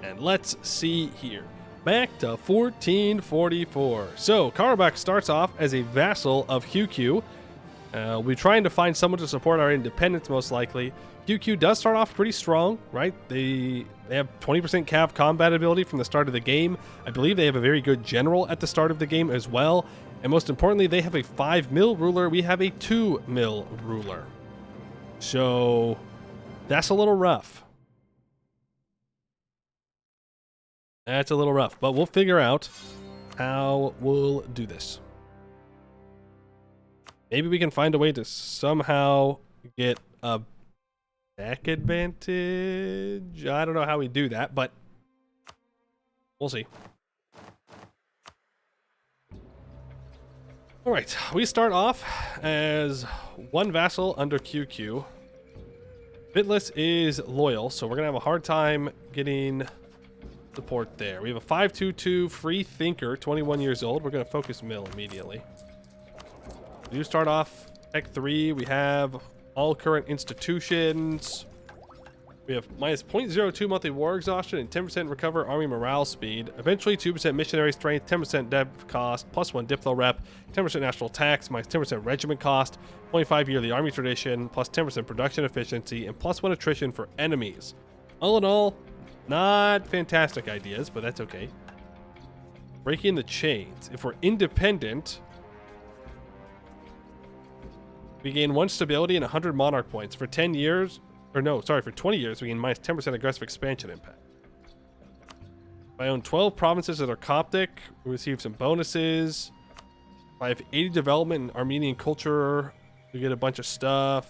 And let's see here. Back to 1444. So Karabakh starts off as a vassal of QQ. We're trying to find someone to support our independence, most likely. QQ does start off pretty strong, right? They have 20% cav combat ability from the start of the game. I believe they have a very good general at the start of the game as well. And most importantly, they have a 5 mil ruler. We have a 2 mil ruler. So that's a little rough. That's a little rough, but we'll figure out how we'll do this. Maybe we can find a way to somehow get a back advantage. I don't know how we do that, but we'll see. All right, we start off as one vassal under QQ. Bitless is loyal, so we're gonna have a hard time getting support there. We have a 522 free thinker, 21 years old. We're gonna focus mill immediately. We do start off Tech 3. We have all current institutions. We have minus 0.02 monthly war exhaustion and 10% recover army morale speed. Eventually 2% missionary strength, 10% dev cost, plus 1 diplo rep, 10% national tax, minus 10% regiment cost, 25 yearly army tradition, plus 10% production efficiency, and plus 1 attrition for enemies. All in all, not fantastic ideas, but that's okay. Breaking the chains. If we're independent, we gain 1 stability and 100 monarch points. For 10 years, or no, sorry, for 20 years, we gain minus 10% aggressive expansion impact. If I own 12 provinces that are Coptic, we receive some bonuses. If I have 80 development in Armenian culture, we get a bunch of stuff.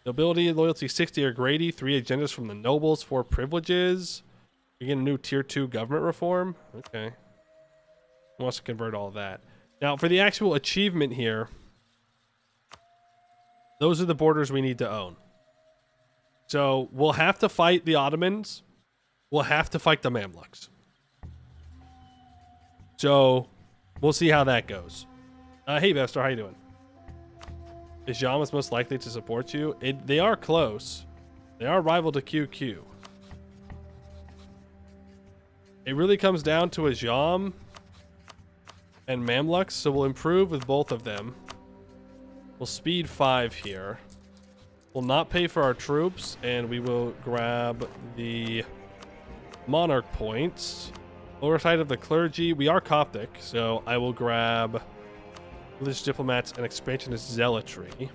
Nobility, loyalty 60 or Grady, 3 agendas from the nobles, 4 privileges. We get a new tier 2 government reform. Okay. Wants to convert all of that. Now, for the actual achievement here, those are the borders we need to own. So we'll have to fight the Ottomans. We'll have to fight the Mamluks. So we'll see how that goes. Hey, Vestor, how you doing? Is Yama's most likely to support you? They are close. They are rival to QQ. It really comes down to Ajam and Mamluks, so we'll improve with both of them. We'll speed 5 here. We'll not pay for our troops, and we will grab the monarch points. Oversight of the clergy. We are Coptic, so I will grab religious diplomats and expansionist zealotry.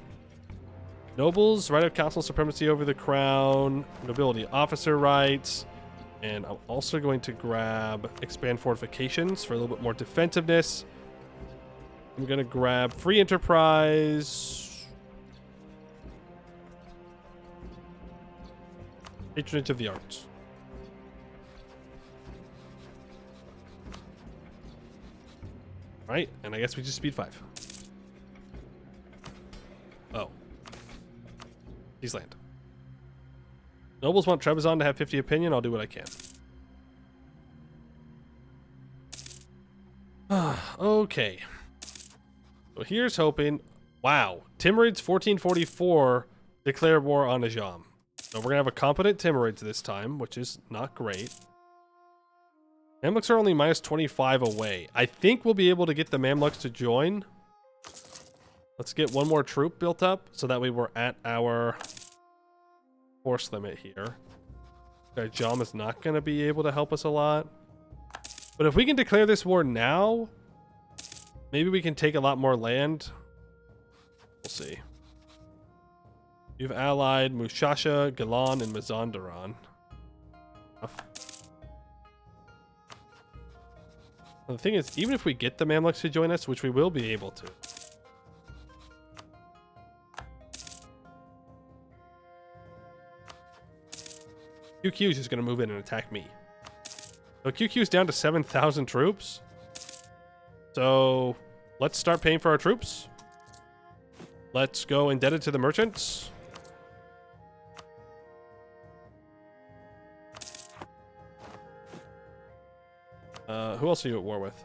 Nobles, right of council supremacy over the crown. Nobility officer rights. And I'm also going to grab expand fortifications for a little bit more defensiveness. I'm going to grab free enterprise. Patronage of the arts. Right, and I guess we just speed 5. Oh. He's land. Nobles want Trebizond to have 50 opinion. I'll do what I can. Okay. So here's hoping. Wow. Timurids 1444 declare war on Ajam. So we're going to have a competent Timurids this time, which is not great. Mamluks are only minus 25 away. I think we'll be able to get the Mamluks to join. Let's get one more troop built up so that way we're at our force limit here. Ajam is not going to be able to help us a lot. But if we can declare this war now, maybe we can take a lot more land. We'll see. You've allied Mushasha, Galan, and Mazandaran. The thing is, even if we get the Mamluks to join us, which we will be able to, QQ is just going to move in and attack me. So QQ is down to 7,000 troops. So let's start paying for our troops. Let's go indebted to the merchants. Who else are you at war with?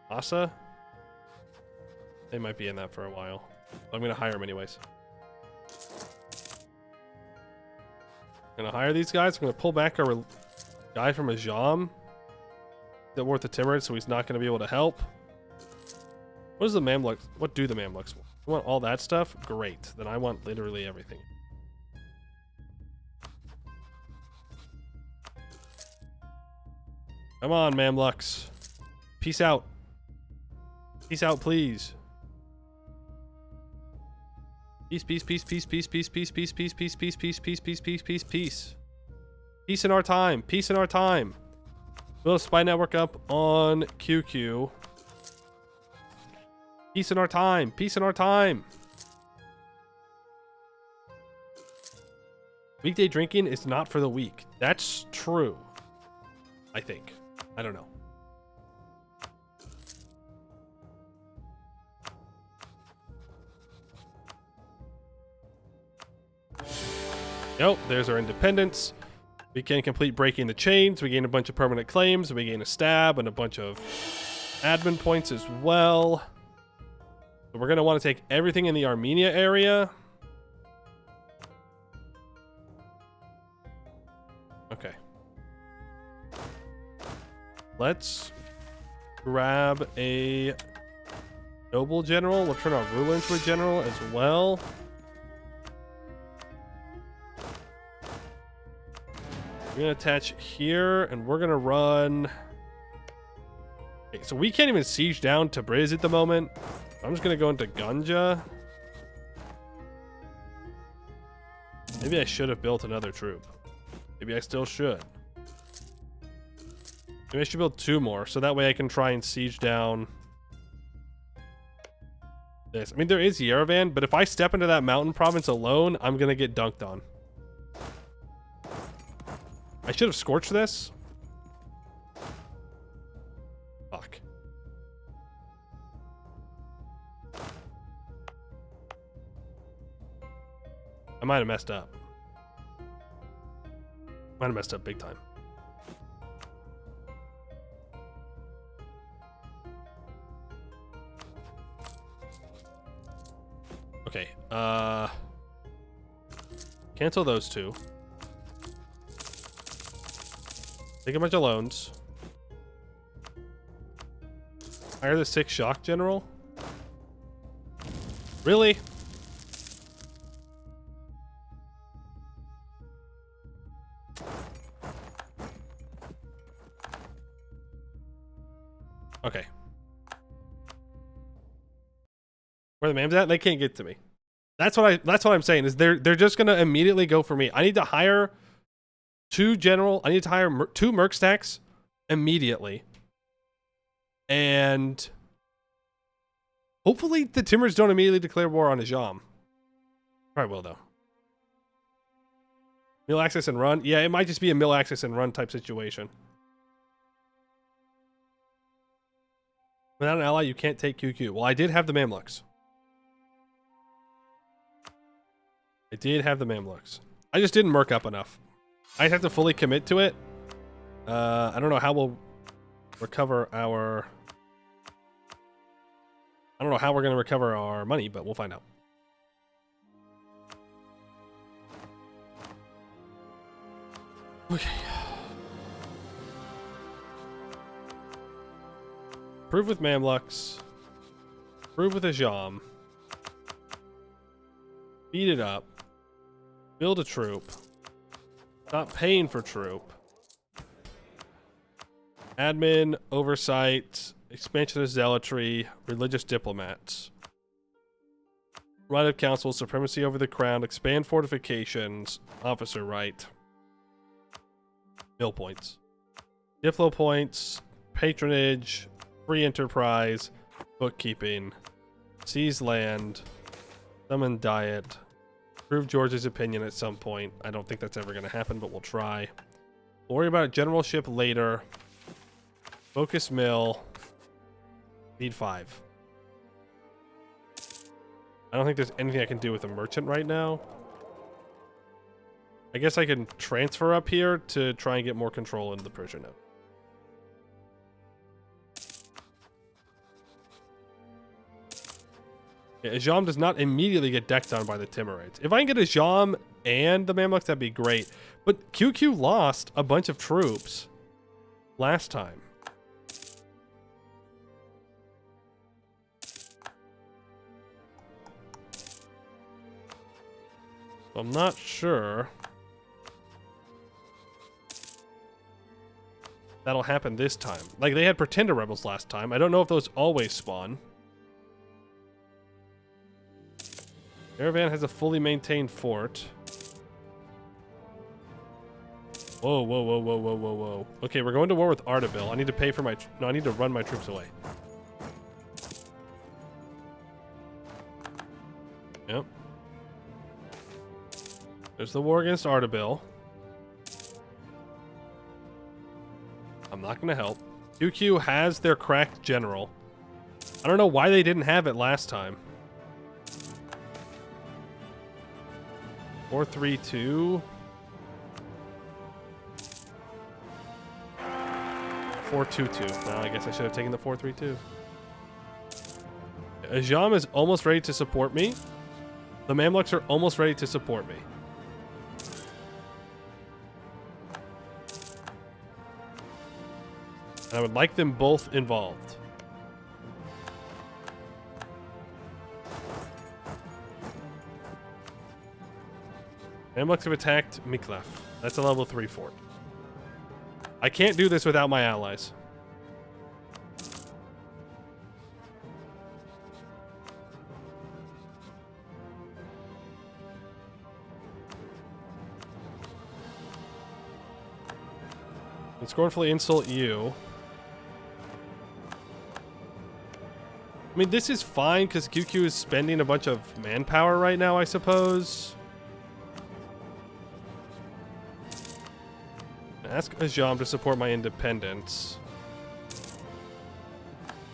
Asa? They might be in that for a while. I'm going to hire them anyways. I'm Gonna hire these guys. I'm gonna pull back our guy from Ajam that worth the Timurids, so he's not gonna be able to help. What is the Mamluks? What do the Mamluks want? You want all that stuff? Great. Then I want literally everything. Come on, Mamluks. Peace out. Peace out, please. Peace, peace, peace, peace, peace, peace, peace, peace, peace, peace, peace, peace, peace, peace, peace, peace, peace. Peace in our time. Peace in our time. Build a spy network up on QQ. Peace in our time. Peace in our time. Weekday drinking is not for the weak. That's true. I think. I don't know. Nope, there's our independence. We can complete breaking the chains. We gain a bunch of permanent claims. We gain a stab and a bunch of admin points as well. So we're going to want to take everything in the Armenia area. Okay. Let's grab a noble general. We'll turn our ruler into a general as well. We're going to attach here, and we're going to run... Okay, so we can't even siege down Tabriz at the moment. I'm just going to go into Ganja. Maybe I should have built another troop. Maybe I still should. Maybe I should build 2 more, so that way I can try and siege down this. I mean, there is Yerevan, but if I step into that mountain province alone, I'm going to get dunked on. I should have scorched this. Fuck. I might have messed up. Might have messed up big time. Okay, cancel those 2. Take a bunch of loans. Hire the 6 shock general. Really? Okay. Where the mams at? They can't get to me. That's what I'm saying is they're just gonna immediately go for me. I need to hire 2 general. I need to hire 2 merc stacks immediately. And hopefully the Timurs don't immediately declare war on Ajam. Probably will though. Mill access and run. Yeah, it might just be a mill access and run type situation. Without an ally, you can't take QQ. Well, I did have the Mamluks. I did have the Mamluks. I just didn't merc up enough. I have to fully commit to it. I don't know how we'll recover our... I don't know how we're going to recover our money, but we'll find out. Okay. Prove with Mamluks. Prove with Ajam. Beat it up. Build a troop. Not paying for troop. Admin, oversight, expansion of zealotry, religious diplomats. Right of council, supremacy over the crown, expand fortifications, officer right. Mill points. Diplo points, patronage, free enterprise, bookkeeping, seize land, summon diet, prove George's opinion at some point. I don't think that's ever going to happen, but we'll try. We'll worry about generalship later. Focus mill. Need 5. I don't think there's anything I can do with a merchant right now. I guess I can transfer up here to try and get more control into the Persian node. Yeah, Ajam does not immediately get decked on by the Timurids. If I can get Ajam and the Mamluks, that'd be great. But QQ lost a bunch of troops last time. I'm not sure that'll happen this time. Like, they had pretender rebels last time. I don't know if those always spawn. Yerevan has a fully maintained fort. Whoa, whoa, whoa, whoa, whoa, whoa, whoa. Okay, we're going to war with Ardabil. I need to pay for my... No, I need to run my troops away. Yep. There's the war against Ardabil. I'm not going to help. QQ has their cracked general. I don't know why they didn't have it last time. 432. 422. Well, I guess I should have taken the 432. Ajam is almost ready to support me. The Mamluks are almost ready to support me. And I would like them both involved. Mamluks have attacked Miklaf. That's a level 3 fort. I can't do this without my allies. And scornfully insult you. I mean, this is fine because QQ is spending a bunch of manpower right now, I suppose. Ask Ajam to support my independence.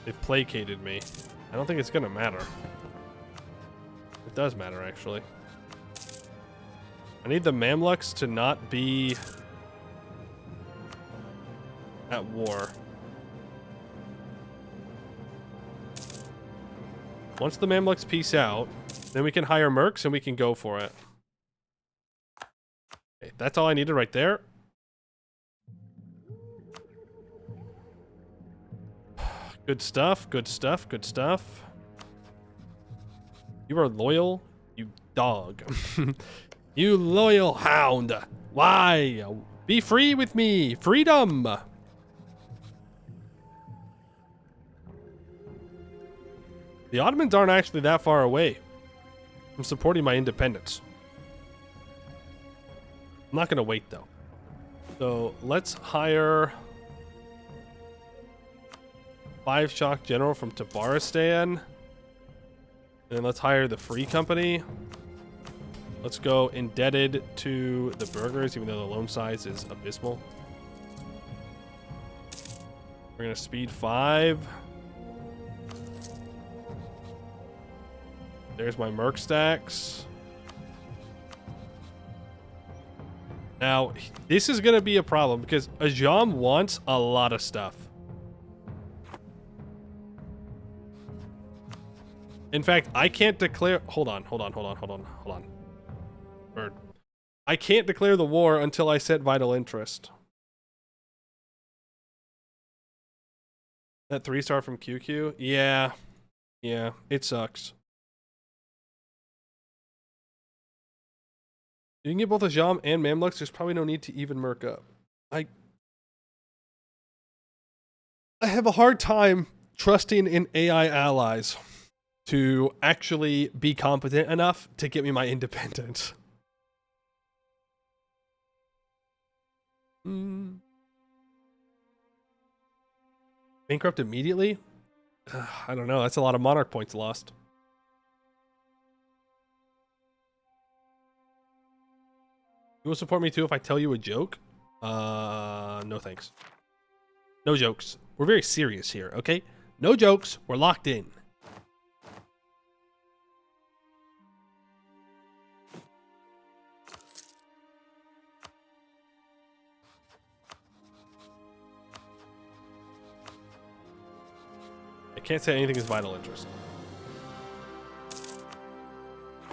They've placated me. I don't think it's gonna matter. It does matter, actually. I need the Mamluks to not be at war. Once the Mamluks peace out, then we can hire mercs and we can go for it. Okay, that's all I needed right there. Good stuff, good stuff, good stuff. You are loyal, you dog. You loyal hound. Why? Be free with me. Freedom. The Ottomans aren't actually that far away from supporting my independence. I'm not going to wait, though. So let's hire 5 shock general from Tabaristan. And let's hire the Free Company. Let's go indebted to the burghers, even though the loan size is abysmal. We're going to speed 5. There's my merc stacks. Now, this is going to be a problem because Ajam wants a lot of stuff. In fact, I can't declare... Hold on. Bird. I can't declare the war until I set vital interest. That 3-star from QQ? Yeah. Yeah, it sucks. You can get both Ajam and Mamluks. There's probably no need to even merc up. I have a hard time trusting in AI allies to actually be competent enough to get me my independence. Bankrupt immediately? I don't know. That's a lot of monarch points lost. You will support me too if I tell you a joke? No thanks. No jokes. We're very serious here, okay? No jokes. We're locked in. I can't say anything is vital interest.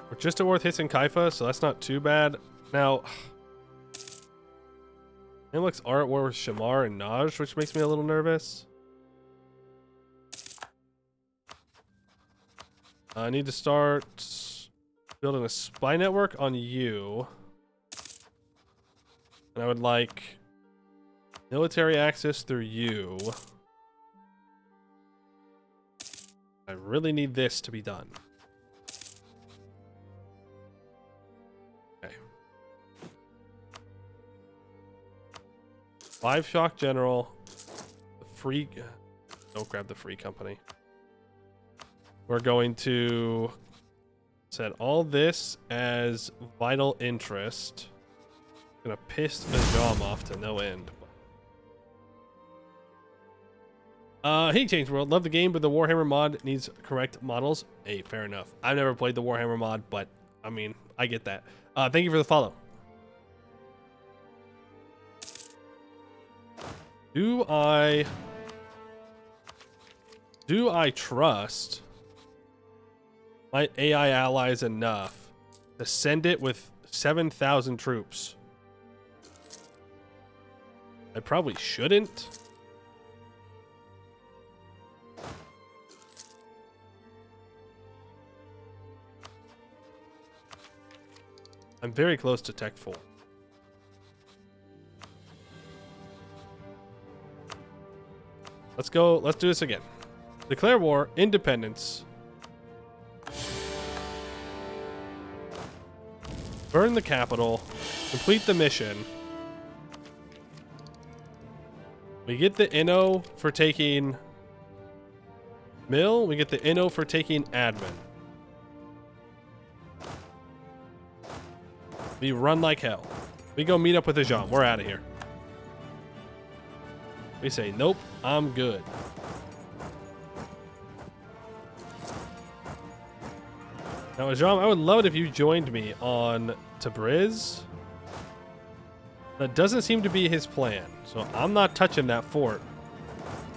We're just at war with Hiss and Kaifa, so that's not too bad. Now, Mamluks are at war with Shamar and Naj, which makes me a little nervous. I need to start building a spy network on you. And I would like military access through you. I really need this to be done. Okay. 5 shock general. The free. Don't grab the free company. We're going to set all this as vital interest. Gonna piss Ajam off to no end. Hey, Change World. Love the game, but the Warhammer mod needs correct models. Hey, fair enough. I've never played the Warhammer mod, but I mean, I get that. Thank you for the follow. Do I trust my AI allies enough to send it with 7,000 troops? I probably shouldn't. I'm very close to Tech 4. Let's go. Let's do this again. Declare war, independence. Burn the capital. Complete the mission. We get the Inno for taking Mill. We get the Inno for taking admin. We run like hell. We go meet up with Ajam. We're out of here. We say, nope, I'm good. Now, Ajam, I would love it if you joined me on Tabriz. That doesn't seem to be his plan. So I'm not touching that fort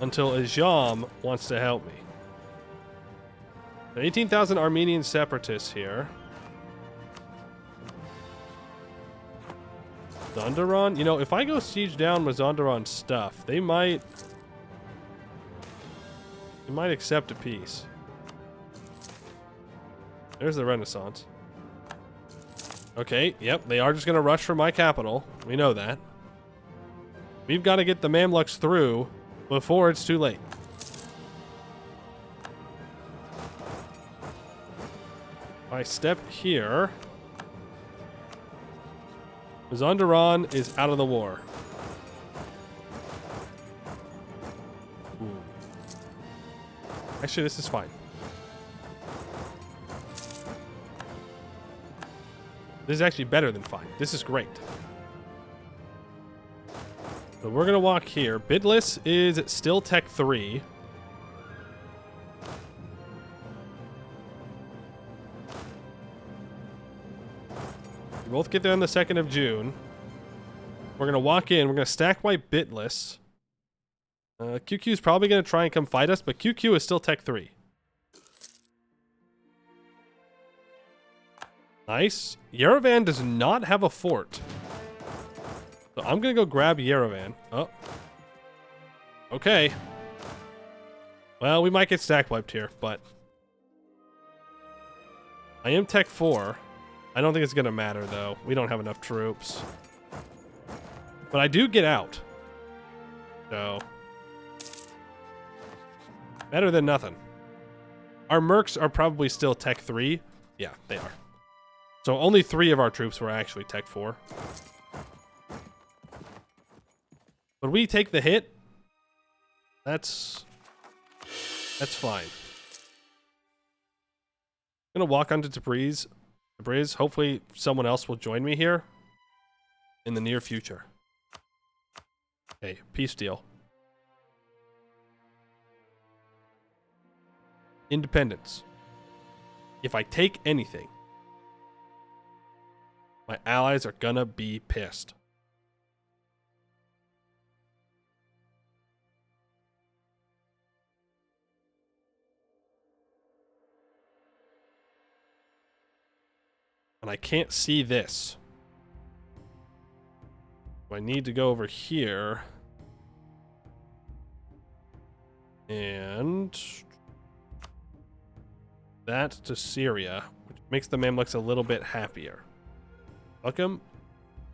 until Ajam wants to help me. 18,000 Armenian separatists here. Zonderan? You know, if I go siege down Mazandaran's stuff, they might accept a peace. There's the Renaissance. Okay, yep, they are just going to rush for my capital. We know that. We've got to get the Mamluks through before it's too late. If I step here, Mazandaran is out of the war. Ooh. Actually, this is fine. This is actually better than fine. This is great. So we're going to walk here. Bidless is still Tech 3. We both get there on the 2nd of June. We're going to walk in. We're going to stack my Bitless. QQ is probably going to try and come fight us, but QQ is still Tech 3. Nice. Yerevan does not have a fort. So I'm going to go grab Yerevan. Oh. Okay. Well, we might get stack wiped here, but I am Tech 4. I don't think it's going to matter, though. We don't have enough troops. But I do get out. So better than nothing. Our mercs are probably still Tech 3. Yeah, they are. So only 3 of our troops were actually Tech 4. But we take the hit. That's fine. I'm gonna walk onto Tabriz. Hopefully someone else will join me here in the near future. Okay, peace deal. Independence. If I take anything, my allies are gonna be pissed. And I can't see this. I need to go over here. And that to Syria, which makes the Mamluks a little bit happier. Fuck them.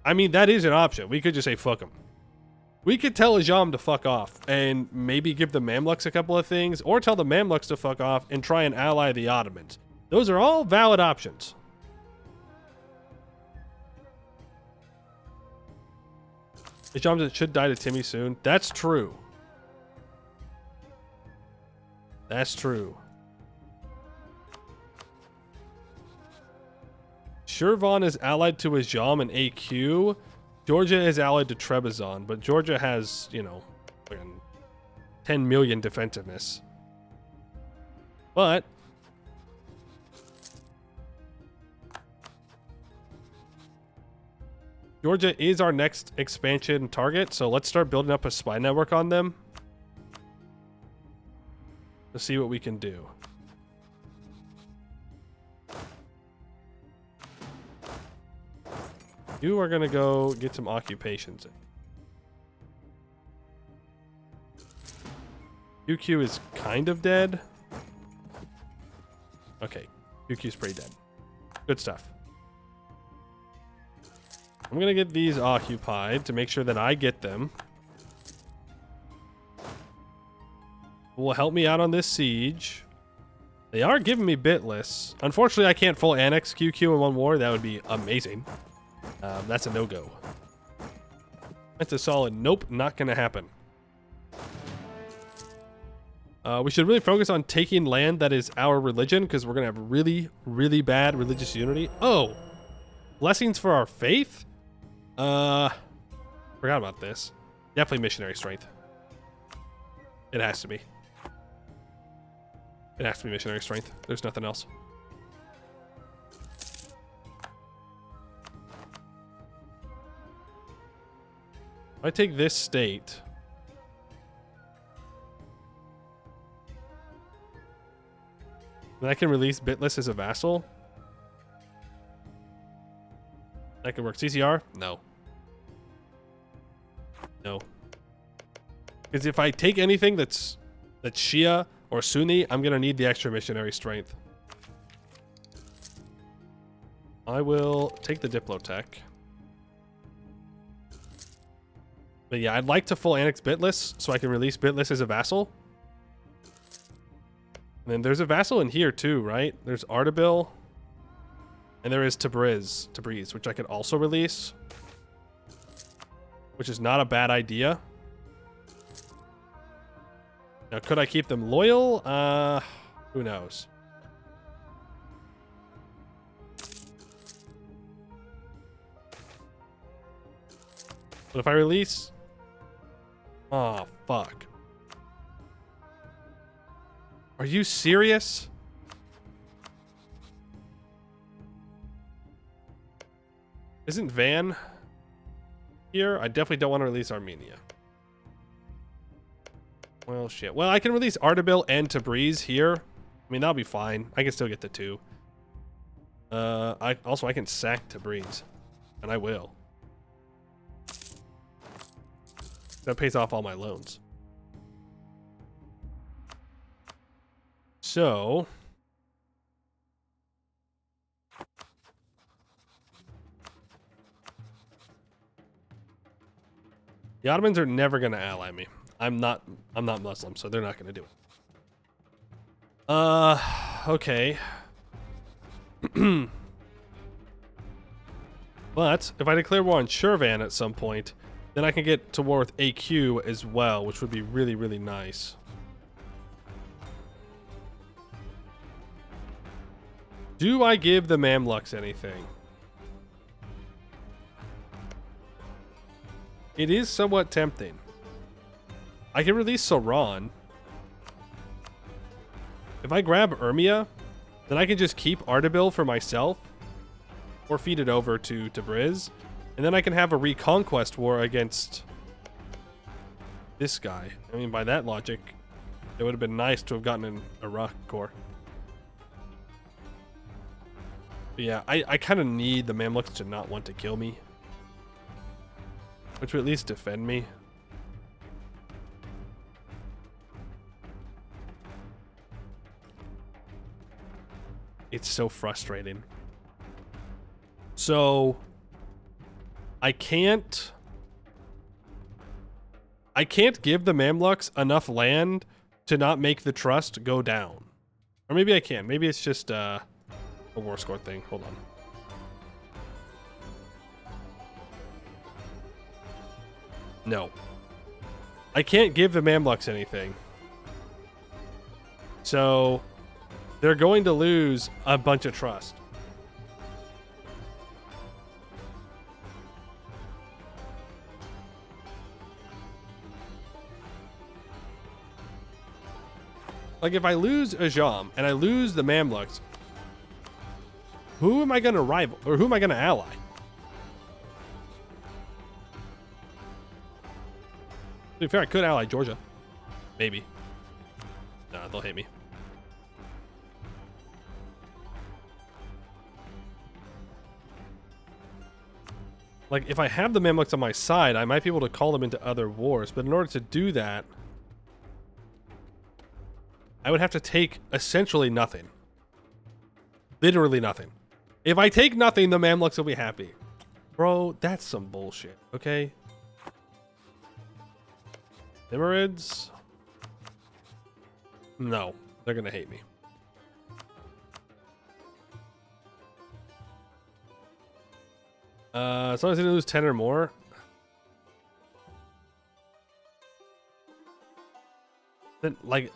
I mean, that is an option. We could just say fuck them. We could tell Ajam to fuck off and maybe give the Mamluks a couple of things, or tell the Mamluks to fuck off and try and ally the Ottomans. Those are all valid options. Ajam should die to Timmy soon. That's true. That's true. Shirvan is allied to Ajam and AQ. Georgia is allied to Trebizond, but Georgia has, you know, 10 million defensiveness. But Georgia is our next expansion target, so let's start building up a spy network on them to see what we can do. You are going to go get some occupations in. UQ is kind of dead. Okay, UQ's pretty dead. Good stuff. I'm going to get these occupied to make sure that I get them. Will help me out on this siege. They are giving me bitless. Unfortunately, I can't full annex QQ in one war. That would be amazing. That's a no-go. That's a solid nope, not going to happen. We should really focus on taking land that is our religion, because we're going to have really, really bad religious unity. Oh! Blessings for our faith? Forgot about this. Definitely missionary strength. It has to be. It has to be missionary strength. There's nothing else. If I take this state, then I can release Bitless as a vassal. That could work. CCR? No. No. Because if I take anything that's Shia or Sunni, I'm gonna need the extra missionary strength. I will take the Diplotech. But yeah, I'd like to full annex Bitless so I can release Bitless as a vassal. And then there's a vassal in here too, right? There's Ardabil. And there is Tabriz, which I could also release. Which is not a bad idea. Now, could I keep them loyal? Who knows? But if I release... Oh, fuck. Are you serious? Isn't Van here? I definitely don't want to release Armenia. Well, shit. Well, I can release Ardabil and Tabriz here. I mean, that'll be fine. I can still get the two. I can sack Tabriz. And I will. That pays off all my loans. So... the Ottomans are never going to ally me. I'm not Muslim, so they're not going to do it. Okay. But if I declare war on Shirvan at some point, then I can get to war with AQ as well, which would be really, really nice. Do I give the Mamluks anything? It is somewhat tempting. I can release Sauron. If I grab Urmia, then I can just keep Ardabil for myself. Or feed it over to Tabriz. And then I can have a reconquest war against this guy. I mean, by that logic, it would have been nice to have gotten an Iraq core. But yeah, I kind of need the Mamluks to not want to kill me. which would at least defend me. It's so frustrating. So I can't give the Mamluks enough land to not make the trust go down. Or maybe I can. Maybe it's just a war score thing. Hold on. No. I can't give the Mamluks anything. So they're going to lose a bunch of trust. Like, if I lose Ajam and I lose the Mamluks, who am I going to rival? Or who am I going to ally? To be fair, I could ally Georgia. Maybe. Nah, they'll hate me. Like, if I have the Mamluks on my side, I might be able to call them into other wars. But in order to do that, I would have to take essentially nothing. Literally nothing. If I take nothing, the Mamluks will be happy. Bro, that's some bullshit, okay? Timurids? No, they're gonna hate me. As long as I didn't lose 10 or more. Then, like,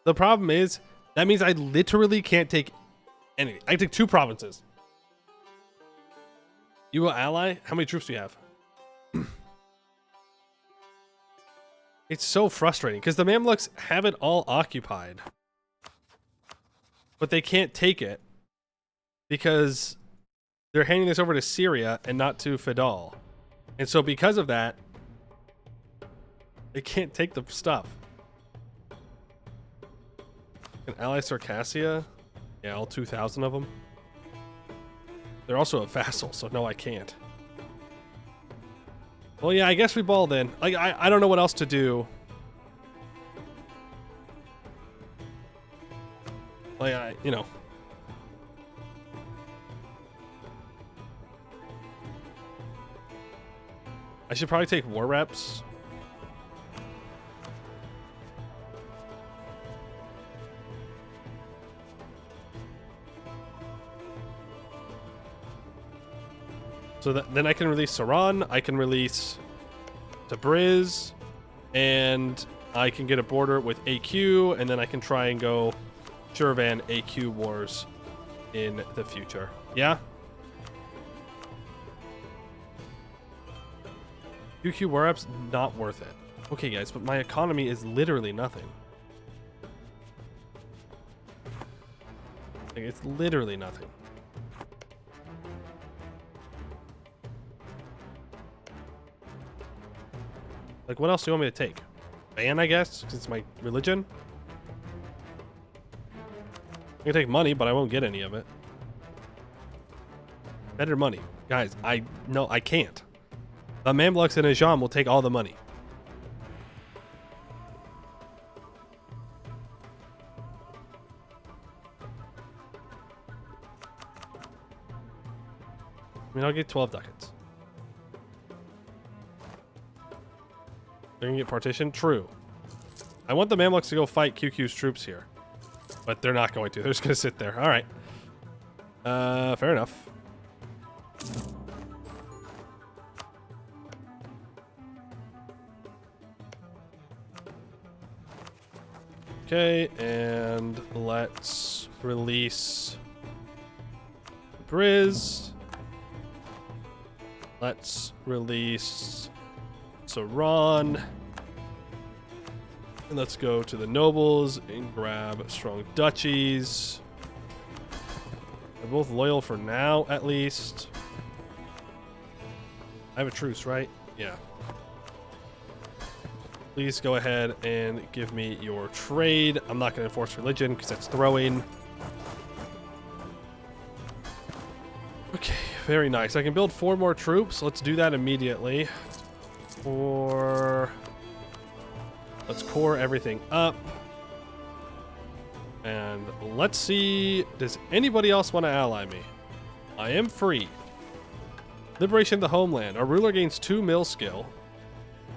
the problem is, that means I literally can't take anything. I can take 2 provinces. You will ally? How many troops do you have? It's so frustrating, because the Mamluks have it all occupied. But they can't take it, because they're handing this over to Syria and not to Fidal. And so because of that, they can't take the stuff. Can ally Circassia? Yeah, all 2,000 of them. They're also a vassal, so no, I can't. Well, yeah, I guess we balled in. Like, I don't know what else to do. Like, you know. I should probably take war reps. So then I can release Saran, I can release Tabriz, and I can get a border with AQ, and then I can try and go Shirvan AQ wars in the future. Yeah? UQ war reps, not worth it. Okay, guys, but my economy is literally nothing. Like, it's literally nothing. Like, what else do you want me to take? Ban, I guess, because it's my religion? I can take money, but I won't get any of it. Better money. Guys, no, I can't. The Mamluks and Ajam will take all the money. I mean, I'll get 12 ducats. They're gonna get partitioned? True. I want the Mamluks to go fight QQ's troops here. But they're not going to. They're just gonna sit there. Alright. Fair enough. Okay, and let's release Briz. Let's release Saran. And let's go to the nobles and grab strong duchies. They're both loyal for now, at least. I have a truce, right? Yeah. Please go ahead and give me your trade. I'm not going to enforce religion because that's throwing. Okay, very nice. I can build 4 more troops. Let's do that immediately. Or let's core everything up. And let's see, does anybody else want to ally me? I am free. Liberation of the homeland. Our ruler gains 2 mill skill.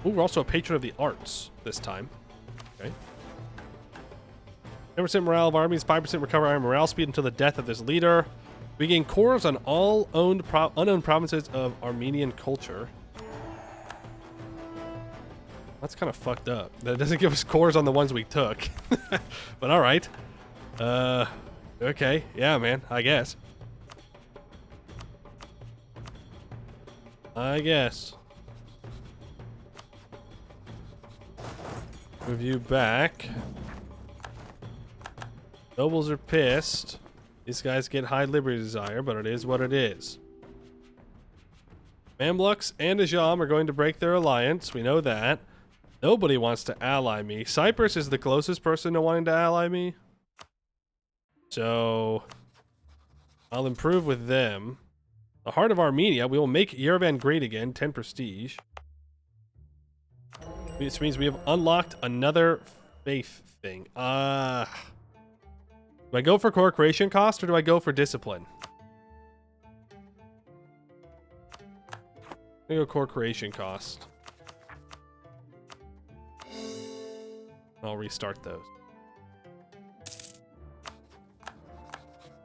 Ooh, we're also a patron of the arts this time. Okay. 10% morale of armies, 5% recover iron morale speed until the death of this leader. We gain cores on all unowned provinces of Armenian culture. That's kind of fucked up. That doesn't give us cores on the ones we took. But alright. Okay. Yeah, man. I guess. Move you back. Nobles are pissed. These guys get high liberty desire, but it is what it is. Mamluks and Ajam are going to break their alliance. We know that. Nobody wants to ally me. Cyprus is the closest person to wanting to ally me. So I'll improve with them. The heart of Armenia. We will make Yerevan great again. 10 prestige. Which means we have unlocked another faith thing. Do I go for core creation cost or do I go for discipline? I'm gonna go core creation cost. I'll restart those.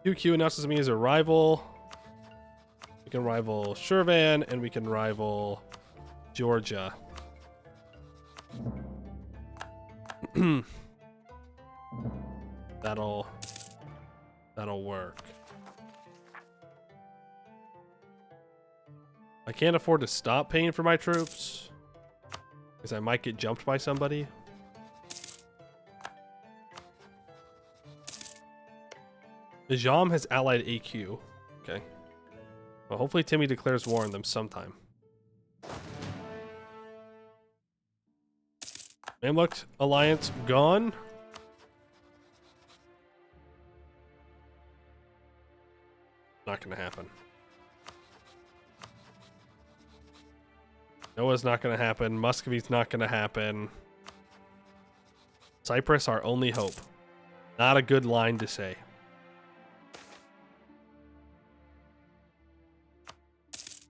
QQ announces me as a rival. We can rival Shirvan and we can rival Georgia. That'll work. I can't afford to stop paying for my troops because I might get jumped by somebody. Najam has allied AQ. Okay. Well, hopefully Timmy declares war on them sometime. Mamluk alliance gone. Not gonna happen. Noah's not gonna happen. Muscovy's not gonna happen. Cyprus, our only hope. Not a good line to say.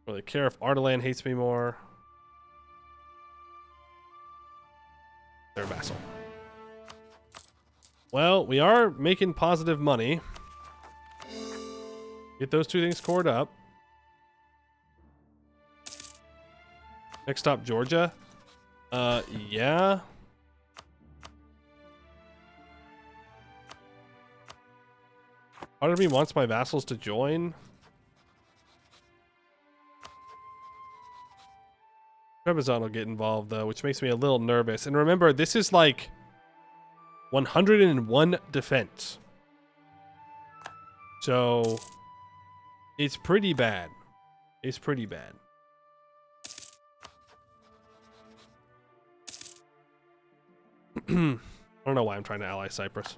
Really care if Ardalan hates me more. Their vassal. Well, we are making positive money. Get those two things cored up. Next stop, Georgia. Yeah. Part of me wants my vassals to join. Trebizond will get involved though, which makes me a little nervous. And remember, this is like 101 defense. So it's pretty bad. It's pretty bad. I don't know why I'm trying to ally Cyprus.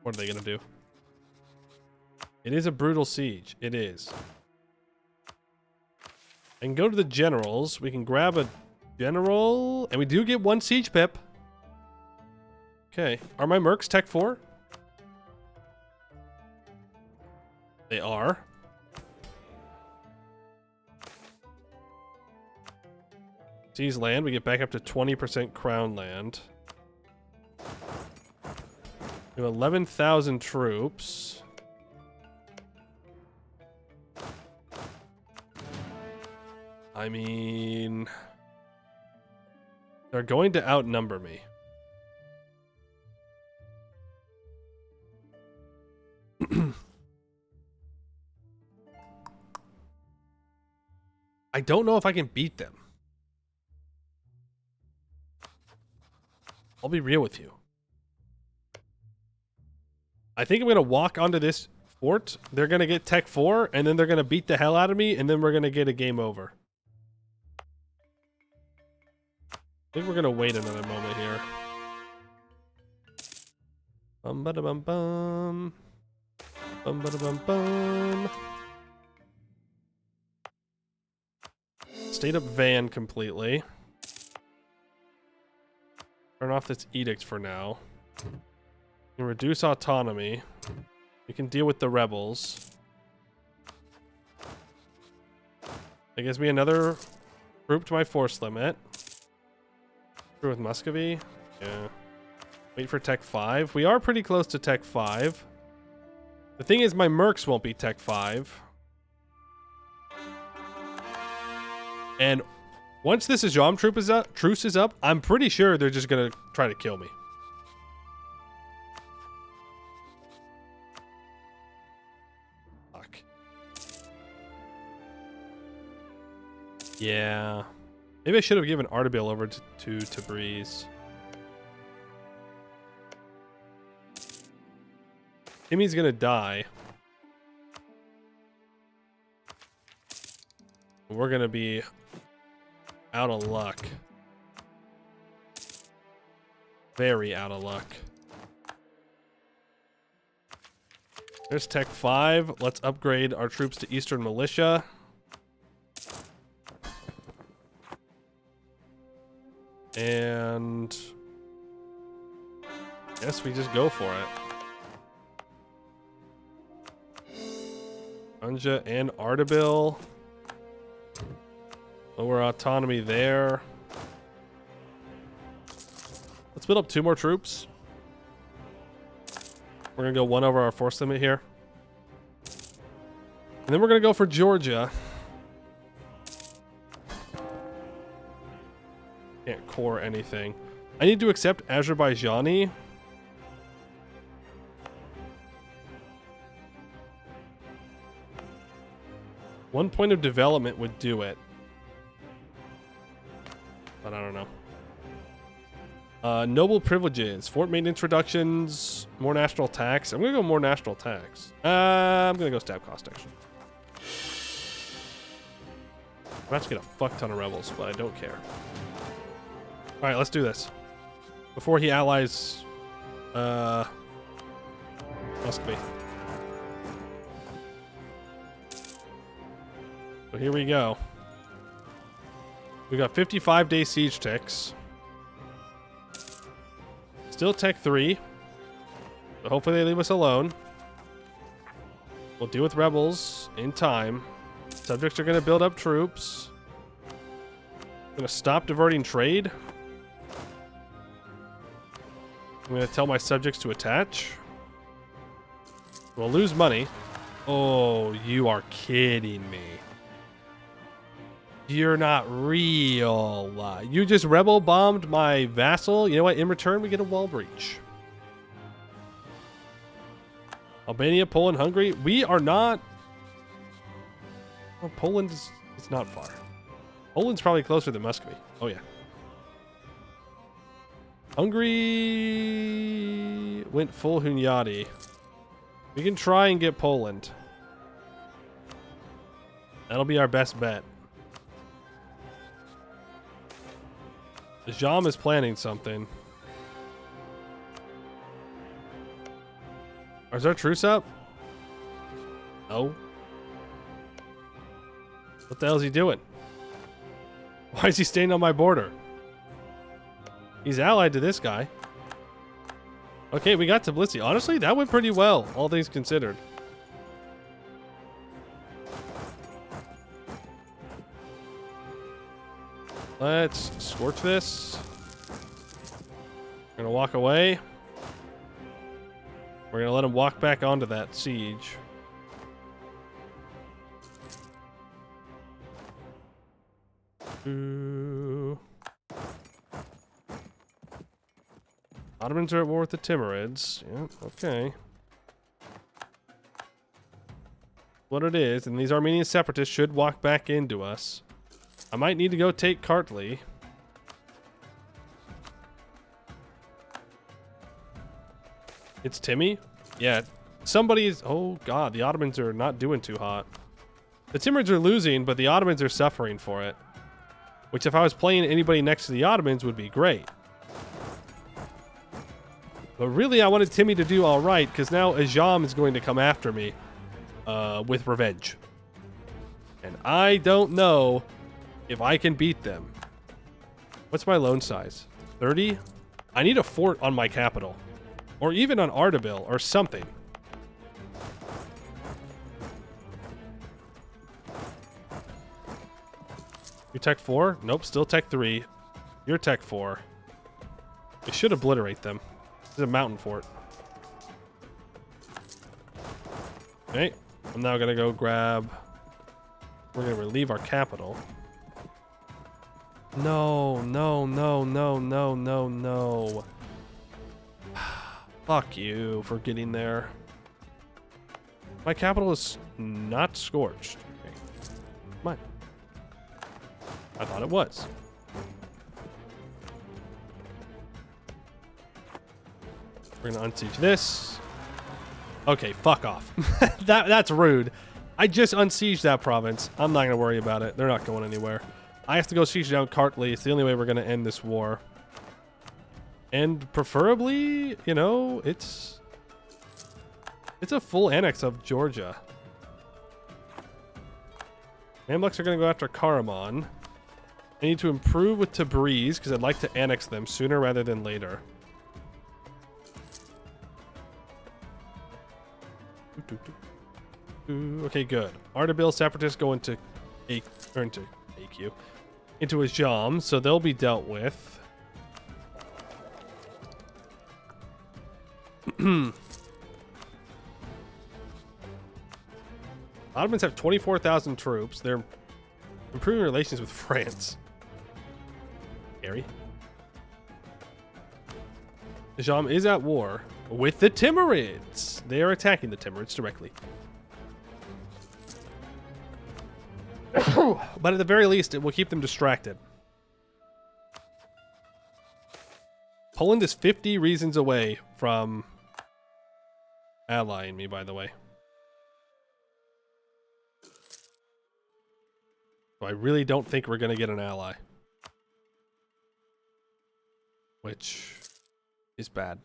What are they gonna do? It is a brutal siege. It is. I can go to the generals. We can grab a general. And we do get 1 siege pip. Okay. Are my mercs tech 4? They are. Seize land. We get back up to 20% crown land. We have 11,000 troops. I mean, they're going to outnumber me. I don't know if I can beat them. I'll be real with you. I think I'm going to walk onto this fort. They're going to get tech 4, and then they're going to beat the hell out of me, and then we're going to get a game over. I think we're going to wait another moment here. Bum-ba-da-bum-bum. Bum-ba-da-bum-bum. Stayed up van completely. Turn off this edict for now. And reduce autonomy. We can deal with the rebels. That gives me another group to my force limit. Screw with Muscovy. Yeah. Wait for Tech 5. We are pretty close to Tech 5. The thing is, my mercs won't be Tech 5. And once this Ajam truce is up, I'm pretty sure they're just gonna try to kill me. Fuck. Yeah. Maybe I should have given Ardabil over to Tabriz. Timmy's gonna die. We're gonna be out of luck. Very out of luck. There's Tech 5. Let's upgrade our troops to Eastern Militia. And I guess we just go for it. Anja and Ardabil. Lower autonomy there. Let's build up 2 more troops. We're gonna go 1 over our force limit here. And then we're gonna go for Georgia. Can't core anything. I need to accept Azerbaijani. One point of development would do it. But I don't know. Noble privileges, fort maintenance reductions, more national tax. I'm gonna go more national tax. I'm gonna go stab cost actually. I'm about to get a fuck ton of rebels, but I don't care. All right, let's do this before he allies Muscovy. So here we go. We got 55-day siege ticks. Still Tech 3. So hopefully they leave us alone. We'll deal with rebels in time. Subjects are going to build up troops. Going to stop diverting trade. I'm going to tell my subjects to attach. We'll lose money. Oh, you are kidding me. You're not real. You just rebel bombed my vassal. You know what? In return, we get a wall breach. Albania, Poland, Hungary. We are not... Well, Poland is not far. Poland's probably closer than Muscovy. Oh, yeah. Hungary went full Hunyadi. We can try and get Poland. That'll be our best bet. Jam is planning something. Is our truce up? No. What the hell is he doing? Why is he staying on my border? He's allied to this guy. Okay, we got Tbilisi. Honestly, that went pretty well, all things considered. Let's scorch this. We're gonna walk away. We're gonna let him walk back onto that siege. Ottomans are at war with the Timurids. Yeah, okay. What it is, and these Armenian separatists should walk back into us. I might need to go take Kartli. It's Timmy? Yeah. Somebody is... Oh, God. The Ottomans are not doing too hot. The Timurids are losing, but the Ottomans are suffering for it. Which, if I was playing anybody next to the Ottomans, would be great. But really, I wanted Timmy to do all right, because now Ajam is going to come after me with revenge. And I don't know... if I can beat them. What's my loan size? 30? I need a fort on my capital. Or even on Ardabil or something. You're Tech 4? Nope, still Tech 3. You're Tech 4. We should obliterate them. This is a mountain fort. Okay, I'm now gonna go grab... We're gonna relieve our capital. No, no, no, no, no, no, no. Fuck you for getting there. My capital is not scorched. Okay. Come on. I thought it was. We're gonna unsiege this. Okay, fuck off. That's rude. I just unsieged that province. I'm not gonna worry about it. They're not going anywhere. I have to go siege down Kartli. It's the only way we're gonna end this war. And preferably, you know, it's a full annex of Georgia. Mamluks are gonna go after Karaman. I need to improve with Tabriz because I'd like to annex them sooner rather than later. Okay, good. Ardabil separatists go into into Ajam, so they'll be dealt with. Ottomans have 24,000 troops. They're improving relations with France. Scary. Ajam is at war with the Timurids. They are attacking the Timurids directly. But at the very least, it will keep them distracted. Poland is 50 reasons away from allying me, by the way. So I really don't think we're going to get an ally. Which is bad.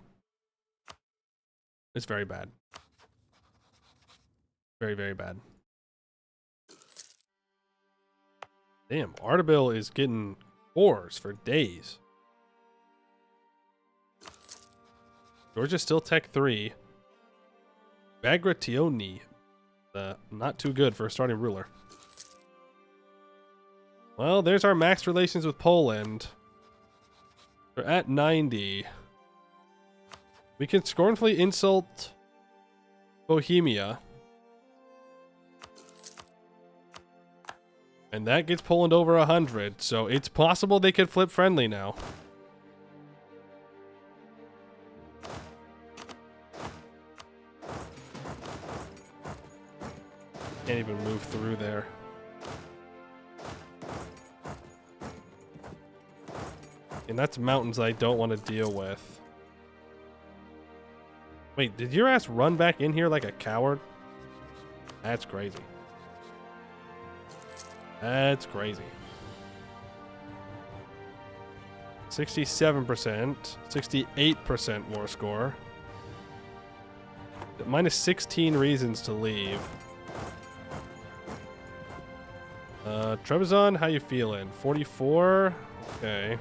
It's very bad. Very, very bad. Damn, Ardabil is getting wars for days. Georgia's still Tech 3. Bagration, not too good for a starting ruler. Well, there's our max relations with Poland. We're at 90. We can scornfully insult Bohemia. And that gets Poland over 100, so it's possible they could flip friendly now. Can't even move through there. And that's mountains I don't want to deal with. Wait, did your ass run back in here like a coward? That's crazy. That's crazy. 67%, 68% war score. Minus 16 reasons to leave. Trebizond, how you feeling? 44? Okay.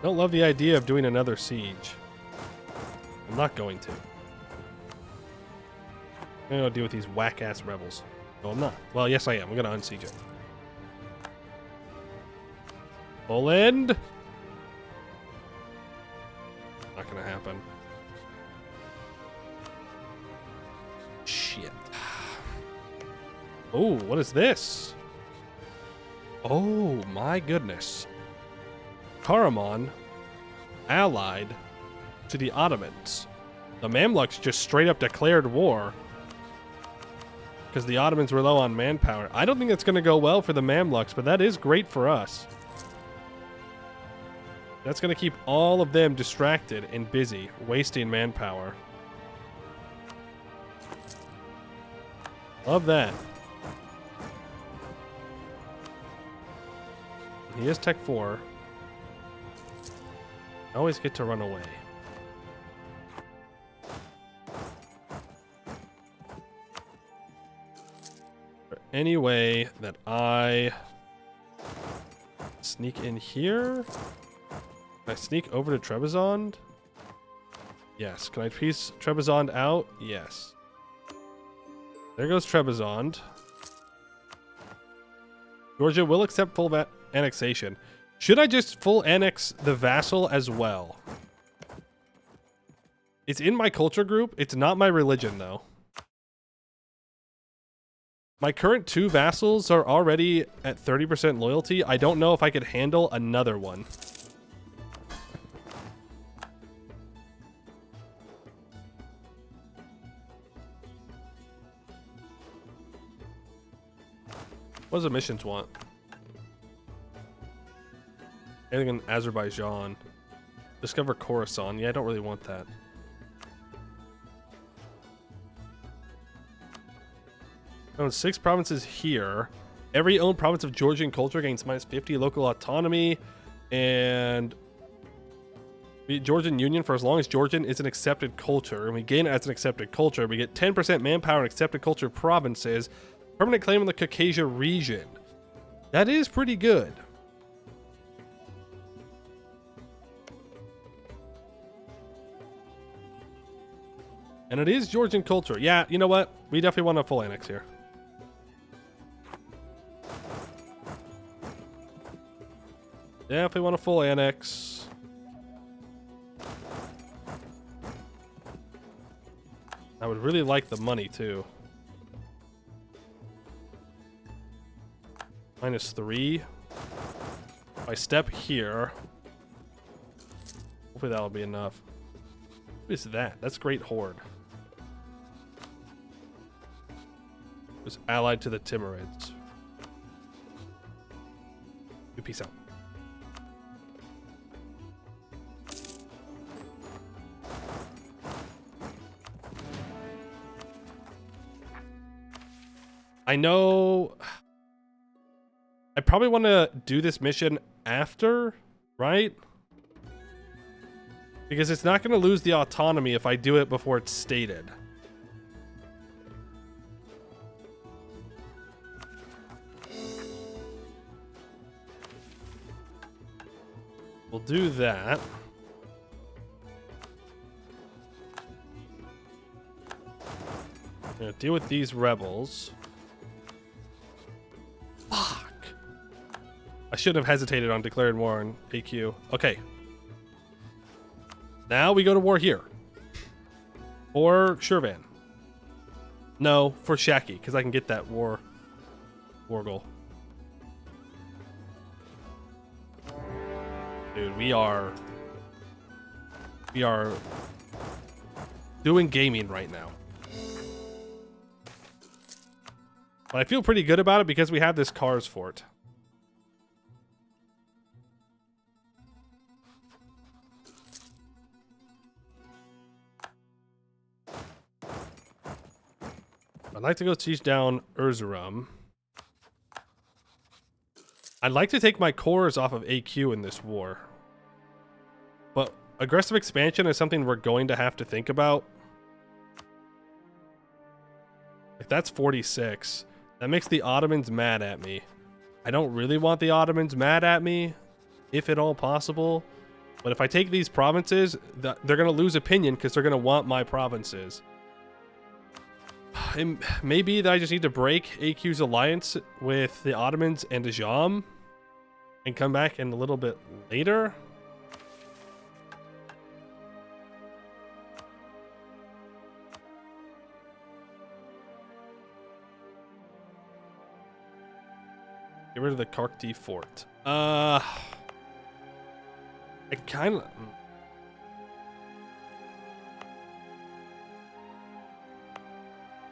Don't love the idea of doing another siege. I'm not going to. I'm gonna deal with these whack-ass rebels. No, I'm not. Well, yes, I am. I'm gonna unsiege it. Poland! Not gonna happen. Shit. Oh, what is this? Oh, my goodness. Karaman allied to the Ottomans. The Mamluks just straight up declared war because the Ottomans were low on manpower. I don't think it's going to go well for the Mamluks, but that is great for us. That's going to keep all of them distracted and busy, wasting manpower. Love that. He is Tech 4. I always get to run away. For any way that I sneak in here? Can I sneak over to Trebizond? Yes. Can I piece Trebizond out? Yes. There goes Trebizond. Georgia will accept full annexation. Should I just full annex the vassal as well? It's in my culture group. It's not my religion, though. My current 2 vassals are already at 30% loyalty. I don't know if I could handle another one. What does the missions want? Anything in Azerbaijan. Discover Khorasan. Yeah, I don't really want that. Own 6 provinces here. Every owned province of Georgian culture gains -50 local autonomy, and Georgian Union for as long as Georgian is an accepted culture, and we gain it as an accepted culture. We get 10% manpower in accepted culture provinces. Permanent claim in the Caucasia region. That is pretty good. And it is Georgian culture. Yeah, you know what? We definitely want a full annex here. Definitely want a full annex. I would really like the money too. -3. If I step here, hopefully that'll be enough. What is that? That's Great Horde. It's allied to the Timurids. Peace out. I know I probably want to do this mission after, right? Because it's not going to lose the autonomy if I do it before it's stated. We'll do that. I'm going to deal with these rebels. Fuck. I shouldn't have hesitated on declaring war on AQ. Okay. Now we go to war here. For Shirvan. No, for Shaki, because I can get that war goal. Dude, we are doing gaming right now. But I feel pretty good about it because we have this Kars fort. I'd like to go siege down Erzurum. I'd like to take my cores off of AQ in this war. But aggressive expansion is something we're going to have to think about. Like, that's 46. That makes the Ottomans mad at me. I don't really want the Ottomans mad at me, if at all possible. But if I take these provinces, they're going to lose opinion because they're going to want my provinces. It may be that I just need to break AQ's alliance with the Ottomans and Ajam and come back in a little bit later. Get rid of the Karkti fort. I kind of...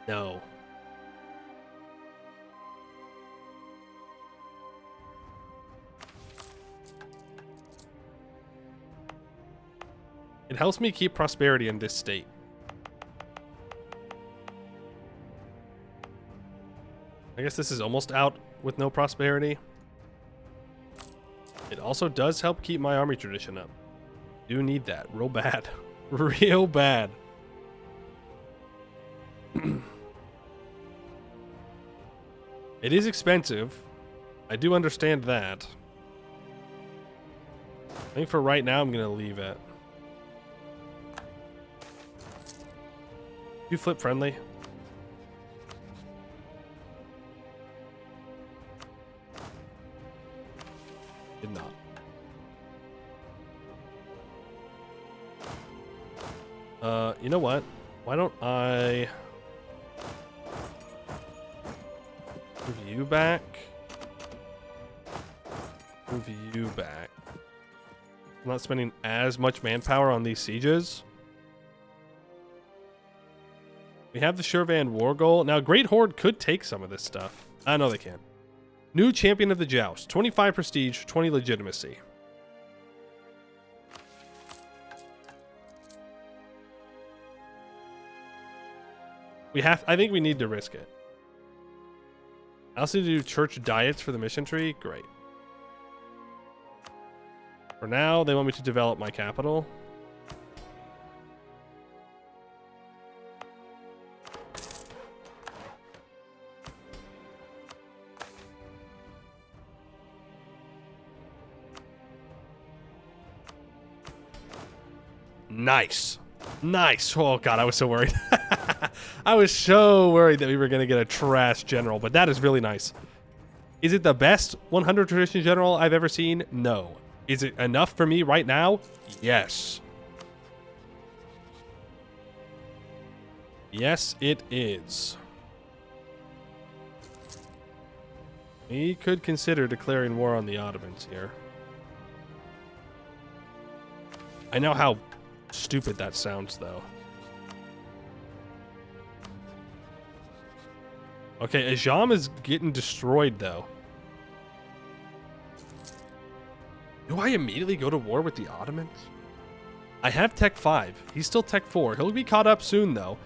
No. It helps me keep prosperity in this state. I guess this is almost out with no prosperity. It also does help keep my army tradition up. Do need that real bad. Real bad. It is expensive. I do understand that. I think for right now, I'm going to leave it. You flip friendly. Did not. You know what? Why don't I move you back? Move you back. I'm not spending as much manpower on these sieges. We have the Shirvan War Goal. Now, Great Horde could take some of this stuff. I know they can. New Champion of the Joust. 25 prestige, 20 legitimacy. I think we need to risk it. I also need to do church diets for the mission tree. Great. For now, they want me to develop my capital. Nice. Nice. Oh, God, I was so worried. I was so worried that we were going to get a trash general, but that is really nice. Is it the best 100 tradition general I've ever seen? No. Is it enough for me right now? Yes. Yes, it is. We could consider declaring war on the Ottomans here. I know how stupid that sounds, though. Okay, Ajam is getting destroyed, though. Do I immediately go to war with the Ottomans? I have Tech 5. He's still Tech 4. He'll be caught up soon, though.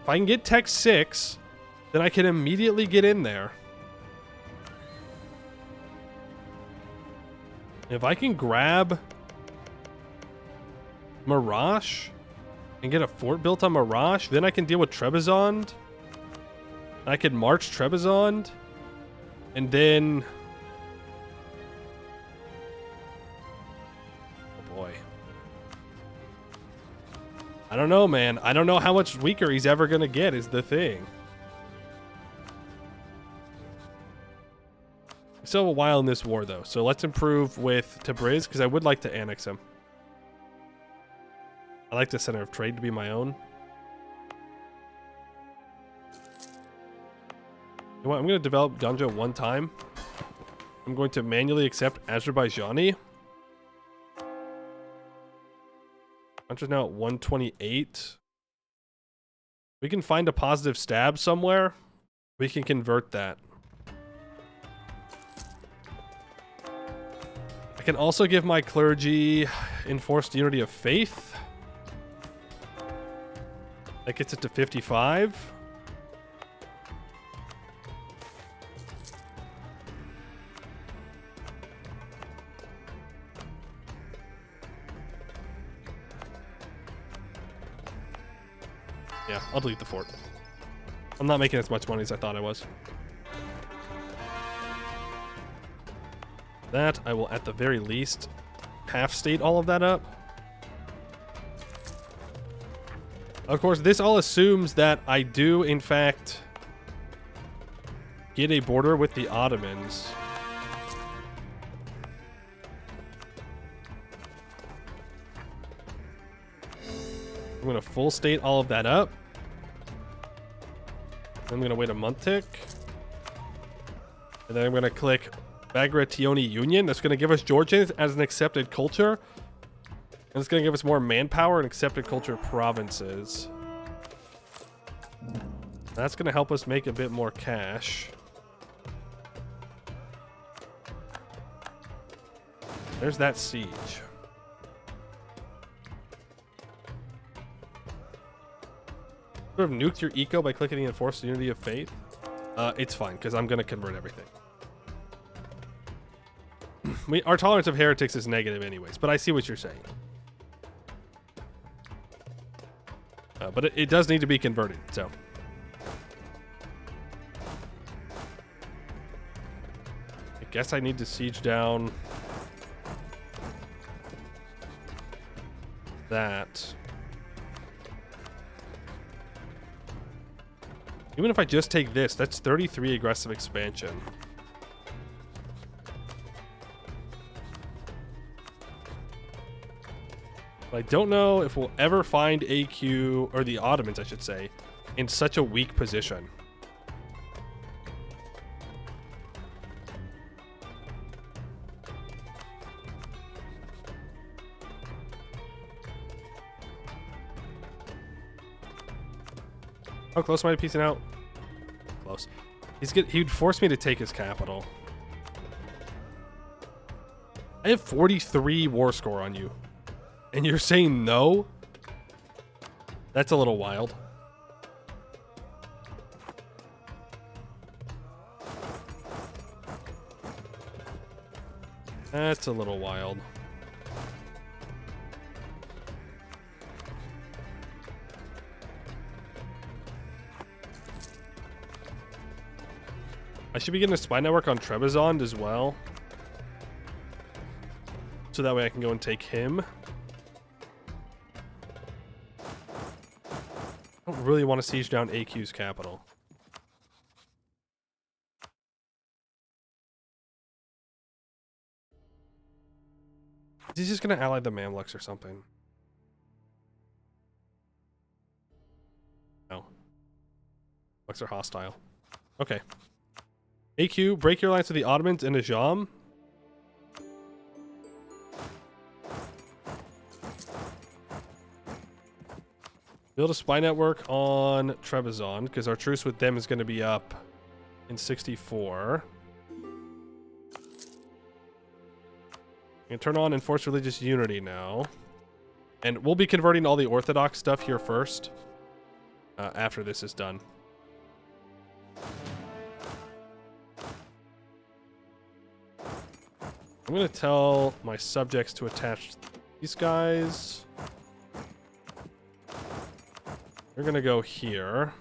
If I can get Tech 6, then I can immediately get in there. If I can grab Marash and get a fort built on Marash, then I can deal with Trebizond. I could march Trebizond, and then... Oh boy. I don't know, man. I don't know how much weaker he's ever going to get is the thing. We still have a while in this war, though, so let's improve with Tabriz, because I would like to annex him. I like the center of trade to be my own. You know what? I'm going to develop Ganja one time. I'm going to manually accept Azerbaijani. Ganja's now at 128. We can find a positive stab somewhere. We can convert that. I can also give my clergy enforced unity of faith. That gets it to 55. Yeah, I'll delete the fort. I'm not making as much money as I thought I was. That, I will at the very least half state all of that up. Of course, this all assumes that I do, in fact, get a border with the Ottomans. I'm going to full state all of that up. I'm going to wait a month tick. And then I'm going to click Bagration Union. That's going to give us Georgians as an accepted culture. And it's going to give us more manpower and accepted culture provinces. That's going to help us make a bit more cash. There's that siege. Sort of nuked your eco by clicking the enforced unity of faith. It's fine because I'm going to convert everything. Our tolerance of heretics is negative anyways, but I see what you're saying. But it does need to be converted, so. I guess I need to siege down that. Even if I just take this, that's 33 aggressive expansion. But I don't know if we'll ever find AQ, or the Ottomans, I should say, in such a weak position. How close am I to piecing out? Close. He'd force me to take his capital. I have 43 war score on you. And you're saying no? That's a little wild. That's a little wild. I should be getting a spy network on Trebizond as well. So that way I can go and take him. I don't really want to siege down AQ's capital. He's just going to ally the Mamluks or something. No. Mamluks are hostile. Okay. AQ, break your alliance with the Ottomans and Ajam. Build a spy network on Trebizond, because our truce with them is going to be up in 64. And turn on enforced religious unity now. And we'll be converting all the Orthodox stuff here first, after this is done. I'm going to tell my subjects to attach these guys. We're going to go here.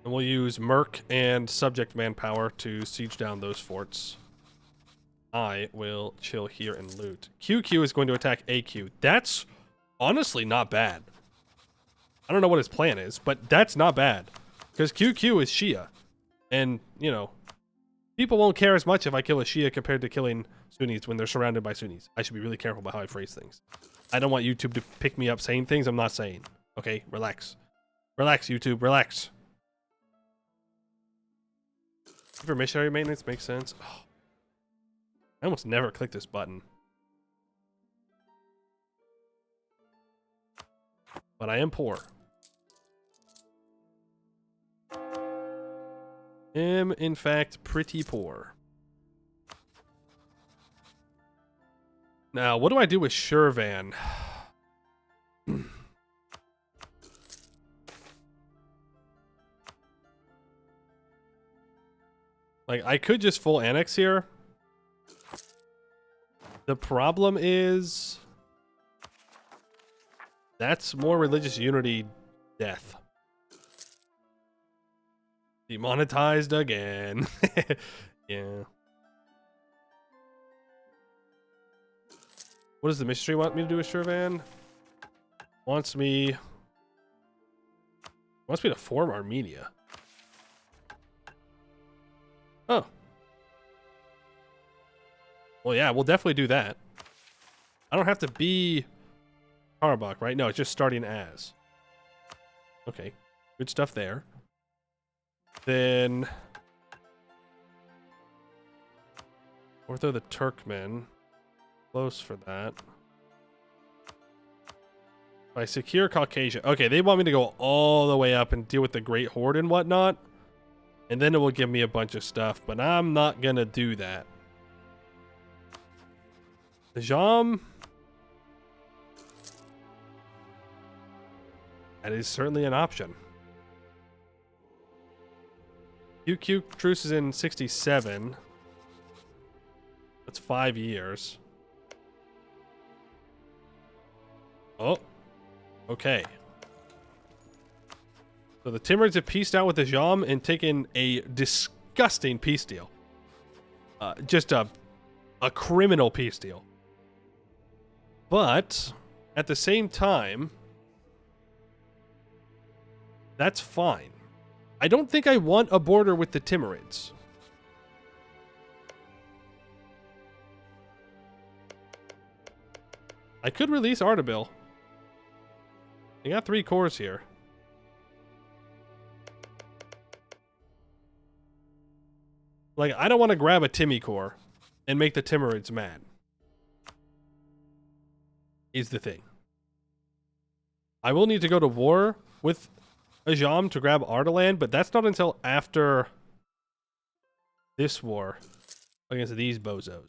And we'll use Merc and subject manpower to siege down those forts. I will chill here and loot. QQ is going to attack AQ. That's honestly not bad. I don't know what his plan is, but that's not bad. Because QQ is Shia. And, you know, people won't care as much if I kill a Shia compared to killing Sunnis when they're surrounded by Sunnis. I should be really careful about how I phrase things. I don't want YouTube to pick me up saying things I'm not saying. Okay, relax. Relax, YouTube, relax. For missionary maintenance makes sense. Oh, I almost never click this button. But I am poor. Am, in fact, pretty poor. Now, what do I do with Shirvan? Like, I could just full annex here. The problem is... that's more religious unity death. Demonetized again. Yeah. What does the mystery want me to do with Shirvan? Wants me to form Armenia. Oh. Well, yeah, we'll definitely do that. I don't have to be Karabakh, right? No, it's just starting as. Okay. Good stuff there. Then... Ortho the Turkmen. Close for that. If I secure Caucasia. Okay, they want me to go all the way up and deal with the Great Horde and whatnot. And then it will give me a bunch of stuff, but I'm not gonna do that. The Jam. That is certainly an option. QQ truce is in 67. That's 5 years. Oh. Okay. So the Timurids have pieced out with the Jam and taken a disgusting peace deal. Just a criminal peace deal. But at the same time, that's fine. I don't think I want a border with the Timurids. I could release Ardabil. You got 3 cores here. Like, I don't want to grab a Timmy core and make the Timurids mad. Is the thing. I will need to go to war with Ajam to grab Ardalan, but that's not until after this war against these bozos.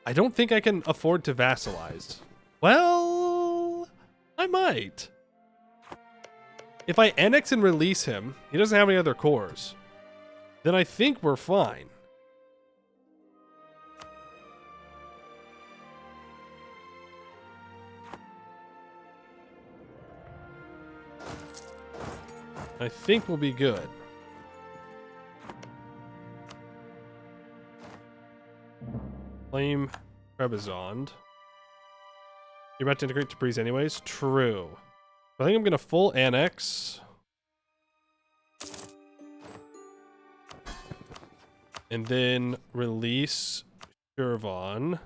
I don't think I can afford to vassalize. Well, I might. If I annex and release him, he doesn't have any other cores, then I think we're fine. I think we'll be good. Claim Trebizond. You're about to integrate Tabriz anyways? True. I think I'm going to full annex. And then release Shirvan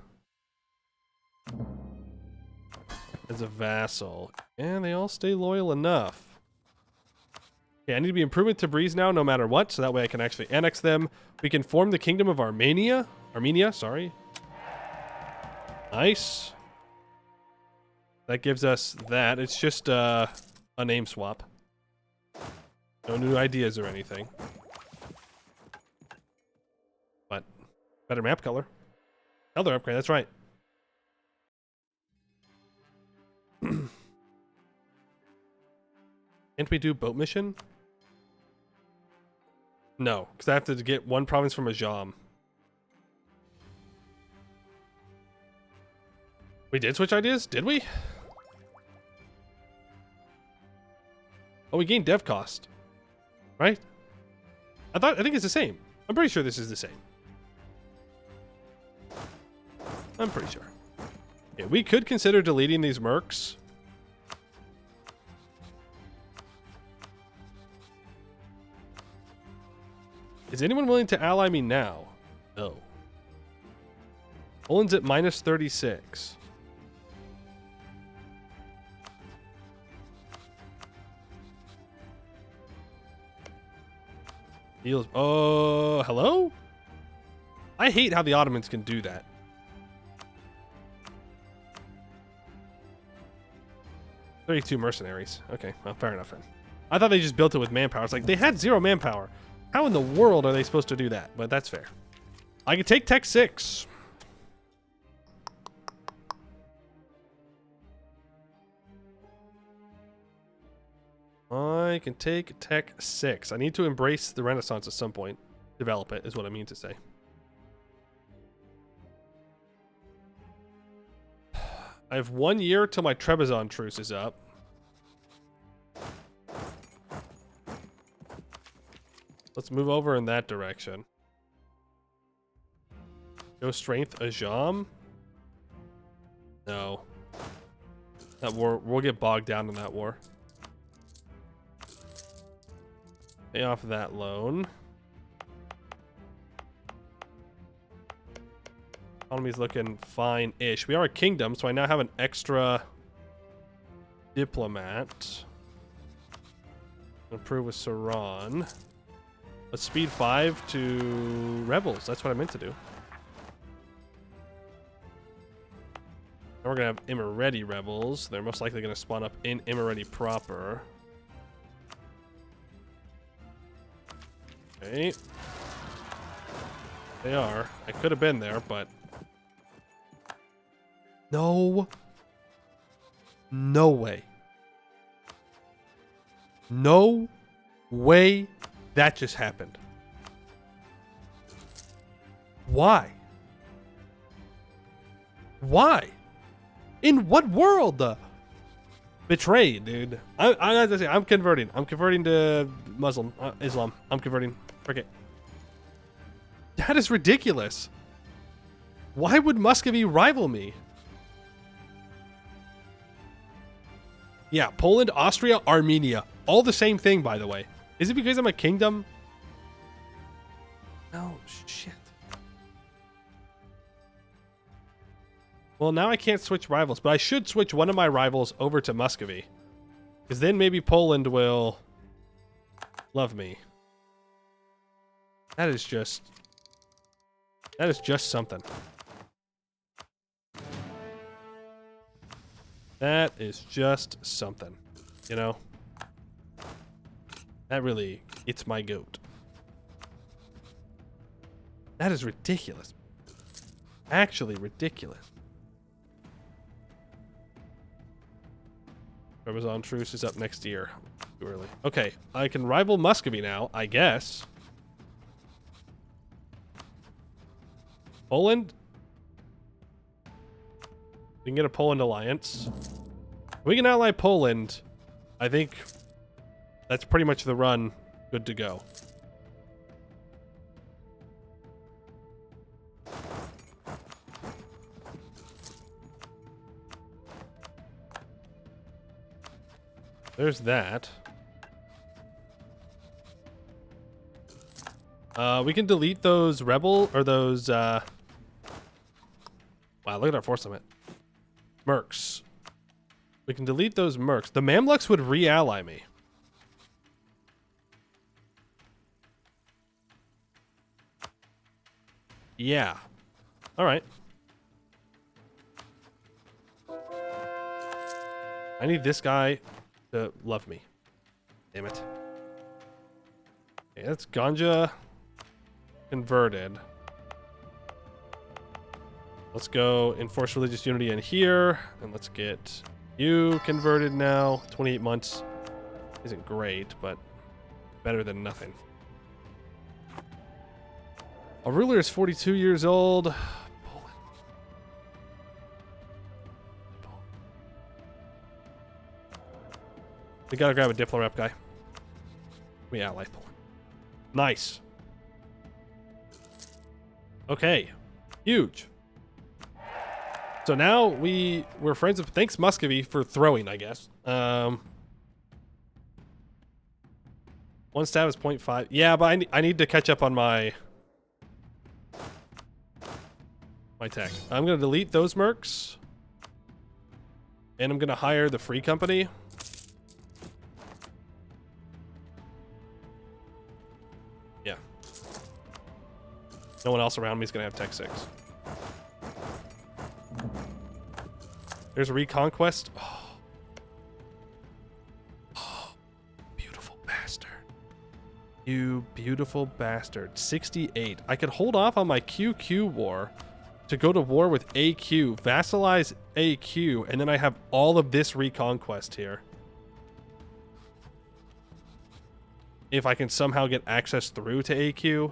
as a vassal. And they all stay loyal enough. Okay, I need to be improvement Tabriz now no matter what, so that way I can actually annex them. We can form the Kingdom of Armenia. Armenia, sorry. Nice. That gives us that. It's just a name swap. No new ideas or anything. But better map color. Color upgrade, that's right. Can't we do boat mission? No, because I have to get one province from Ajam. We did switch ideas? Did we? Oh, we gained dev cost. Right? I think it's the same. I'm pretty sure this is the same. I'm pretty sure. Yeah, we could consider deleting these mercs. Is anyone willing to ally me now? No. Poland's at minus 36. Deals. Oh, hello? I hate how the Ottomans can do that. "32 mercenaries. Okay, well, fair enough then. I thought they just built it with manpower. It's like, they had 0 manpower. How in the world are they supposed to do that? But that's fair. I can take Tech 6. I can take Tech 6. I need to embrace the Renaissance at some point. Develop it, is what I mean to say. I have 1 year till my Trebizond truce is up. Let's move over in that direction. Go strength Ajam. No. That war, we'll get bogged down in that war. Pay off that loan. Economy's looking fine-ish. We are a kingdom, so I now have an extra diplomat. Improve with Saran. Let's speed 5 to rebels. That's what I meant to do. And we're going to have Imereti rebels. They're most likely going to spawn up in Imereti proper. Okay. They are. I could have been there, but... No. No way. No way that just happened. Why? Why? In what world? Betrayed, dude. I'm converting. I'm converting to Muslim, Islam. I'm converting. Frick it. That is ridiculous. Why would Muscovy rival me? Yeah, Poland, Austria, Armenia. All the same thing, by the way. Is it because I'm a kingdom? Oh, shit. Well, now I can't switch rivals, but I should switch one of my rivals over to Muscovy. Because then maybe Poland will love me. That is just something. That is just something, you know? That really, it's my goat. That is ridiculous. Actually ridiculous. Amazon truce is up next year. Too early. Okay, I can rival Muscovy now, I guess. Poland? We can get a Poland alliance. We can ally Poland. I think that's pretty much the run. Good to go. There's that. We can delete those rebel or those wow, look at our force limit. Mercs. We can delete those mercs. The Mamluks would re-ally me. Yeah. All right. I need this guy to love me. Damn it. Okay, that's Ganja converted. Let's go enforce religious unity in here, and let's get you converted now. 28 months isn't great, but better than nothing. Our ruler is 42 years old. Poland. We gotta grab a Diplo rep guy. We ally Poland. Nice. Okay. Huge. So now we're friends with, thanks Muscovy for throwing, I guess. One stab is 0.5. Yeah, but I need to catch up on my tech. I'm gonna delete those mercs. And I'm gonna hire the free company. Yeah. No one else around me is gonna have tech 6. There's a reconquest. Oh, beautiful bastard. You beautiful bastard. 68. I could hold off on my QQ war to go to war with AQ, vassalize AQ, and then I have all of this reconquest here. If I can somehow get access through to AQ,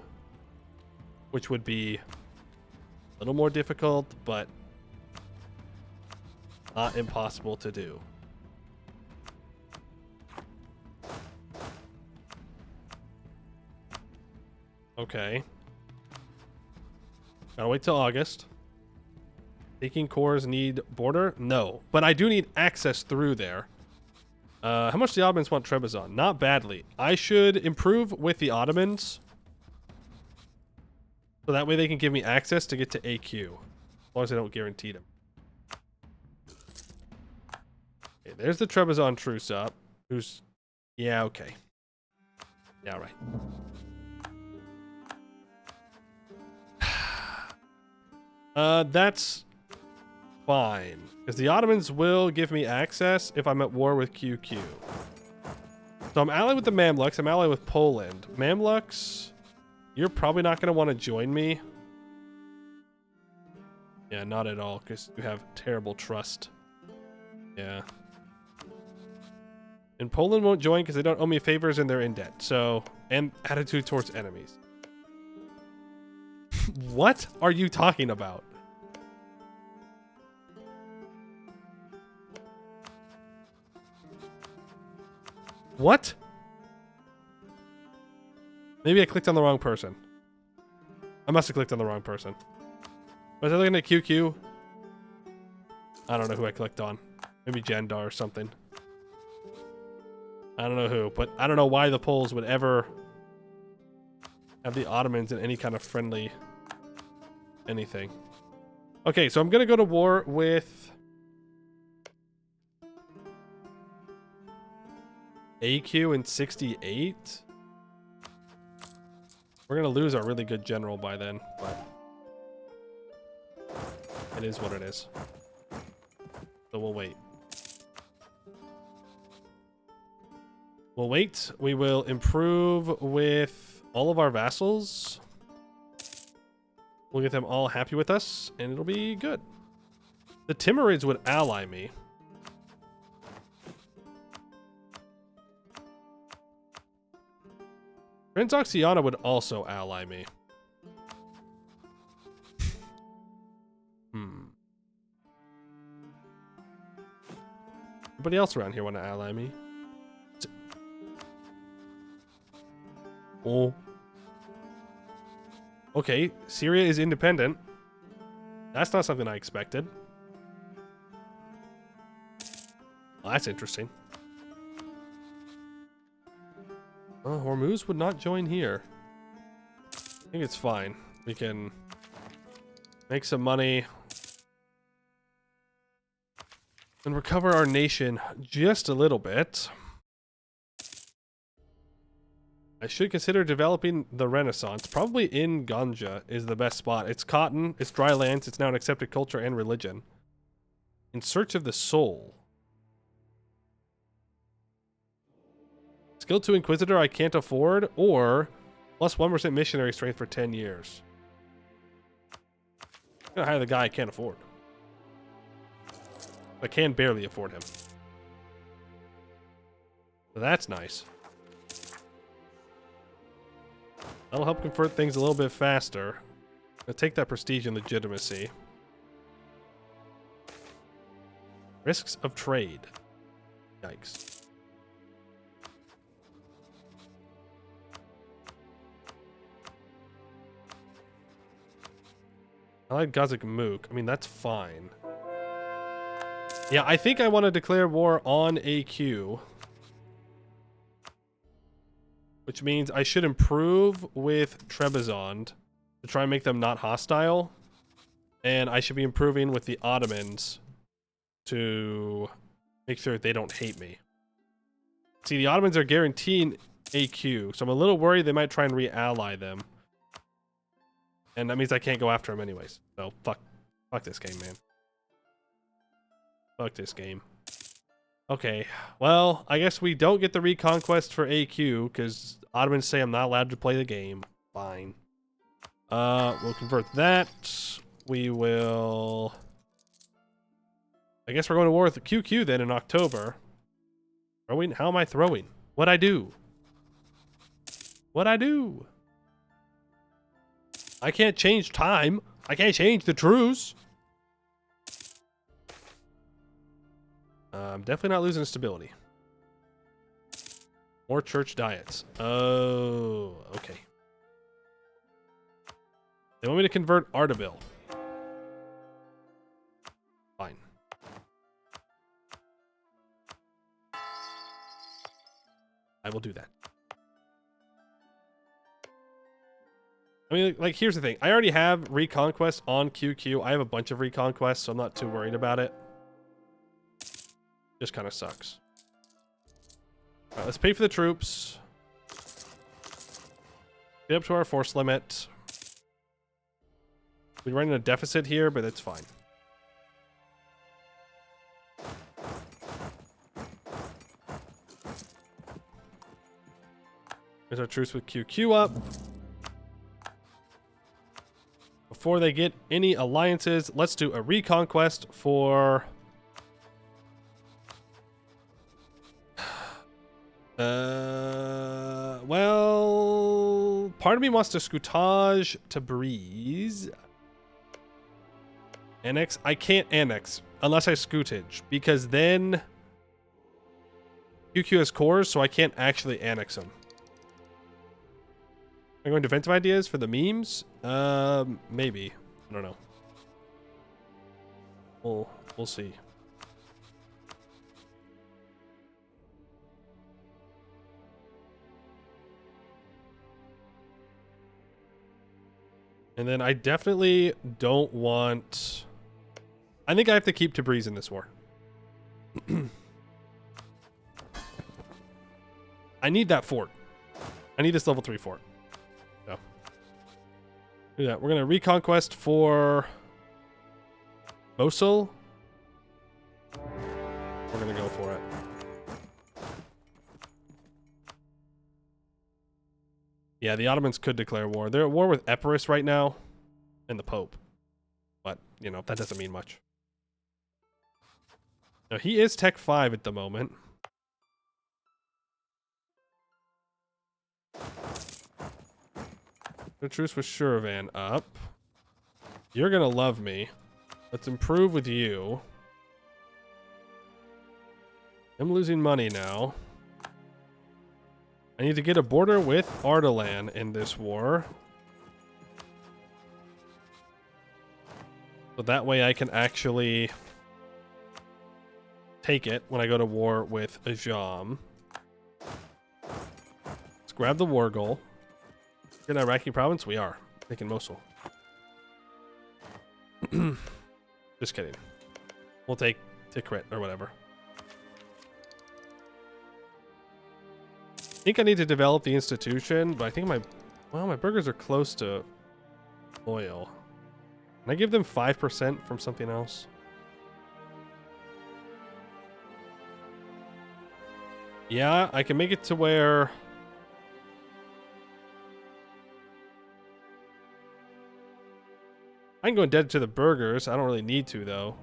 which would be a little more difficult, but not impossible to do. Okay. Gotta wait till August. Taking cores need border? No. But I do need access through there. How much do the Ottomans want Trebizond? Not badly. I should improve with the Ottomans. So that way they can give me access to get to AQ. As long as I don't guarantee them. Okay, there's the Trebizond truce up. Who's... Yeah, okay. Yeah, right. That's fine. Because the Ottomans will give me access if I'm at war with QQ. So I'm allied with the Mamluks. I'm allied with Poland. Mamluks, you're probably not going to want to join me. Yeah, not at all, because you have terrible trust. Yeah. And Poland won't join because they don't owe me favors and they're in debt. So, and attitude towards enemies. What are you talking about? What? Maybe I clicked on the wrong person. I must have clicked on the wrong person. Was I looking at QQ? I don't know who I clicked on. Maybe Jandar or something. I don't know who, but I don't know why the Poles would ever have the Ottomans in any kind of friendly anything. Okay, so I'm gonna go to war with AQ in 68. We're gonna lose our really good general by then, but it is what it is. So we'll wait. We'll wait. We will improve with all of our vassals. We'll get them all happy with us, and it'll be good. The Timurids would ally me. Transoxiana would also ally me. Everybody else around here want to ally me. Oh. Okay, Syria is independent. That's not something I expected. Well, that's interesting. Hormuz would not join here. I think it's fine. We can make some money and recover our nation just a little bit. I should consider developing the Renaissance. Probably in Ganja is the best spot. It's cotton, it's dry lands, it's now an accepted culture and religion. In Search of the Soul. Skill 2 Inquisitor I can't afford, or plus 1% missionary strength for 10 years. I'm gonna hire the guy I can't afford. I can barely afford him. So that's nice. That'll help convert things a little bit faster. I'll take that prestige and legitimacy. Risks of trade. Yikes. I like Gazak Mook. I mean, that's fine. Yeah, I think I want to declare war on AQ. Which means I should improve with Trebizond to try and make them not hostile. And I should be improving with the Ottomans to make sure they don't hate me. See, the Ottomans are guaranteeing AQ, so I'm a little worried they might try and re-ally them. And that means I can't go after them anyways. So, fuck this game, man. Fuck this game. Okay, well, I guess we don't get the reconquest for AQ, because Ottomans say I'm not allowed to play the game. Fine. We'll convert that. We will... I guess we're going to war with QQ then in October. Throwing? How am I throwing? What'd I do? What'd I do? I can't change time. I can't change the truce. I'm definitely not losing stability. More church diets. Oh, okay. They want me to convert Ardabil. Fine. I will do that. I mean, like, here's the thing. I already have Reconquest on QQ. I have a bunch of Reconquests, so I'm not too worried about it. Just kind of sucks. Alright, let's pay for the troops. Get up to our force limit. We're running a deficit here, but it's fine. There's our truce with QQ up. Before they get any alliances, let's do a reconquest for... well, part of me wants to Scoutage to Breeze. Annex? I can't annex unless I Scoutage, because then QQ has cores, so I can't actually annex them. Am I going defensive ideas for the memes? Maybe. I don't know. We'll see. And then I definitely don't want... I think I have to keep Tabriz in this war. I need that fort. I need this level 3 fort. So, do that. We're going to reconquest for Mosul. We're going to go for it. Yeah, the Ottomans could declare war. They're at war with Epirus right now and the Pope. But, you know, that doesn't mean much. Now, he is Tech 5 at the moment. The truce with Shirvan up. You're going to love me. Let's improve with you. I'm losing money now. I need to get a border with Ardalan in this war. So that way I can actually take it when I go to war with Ajam. Let's grab the war goal. We're in Iraqi province? We are. Taking Mosul. Just kidding. We'll take Tikrit or whatever. I think I need to develop the institution, but I think my burgers are close to oil. Can I give them 5% from something else? Yeah, I can make it to where I can go indebted to the burgers. I don't really need to though.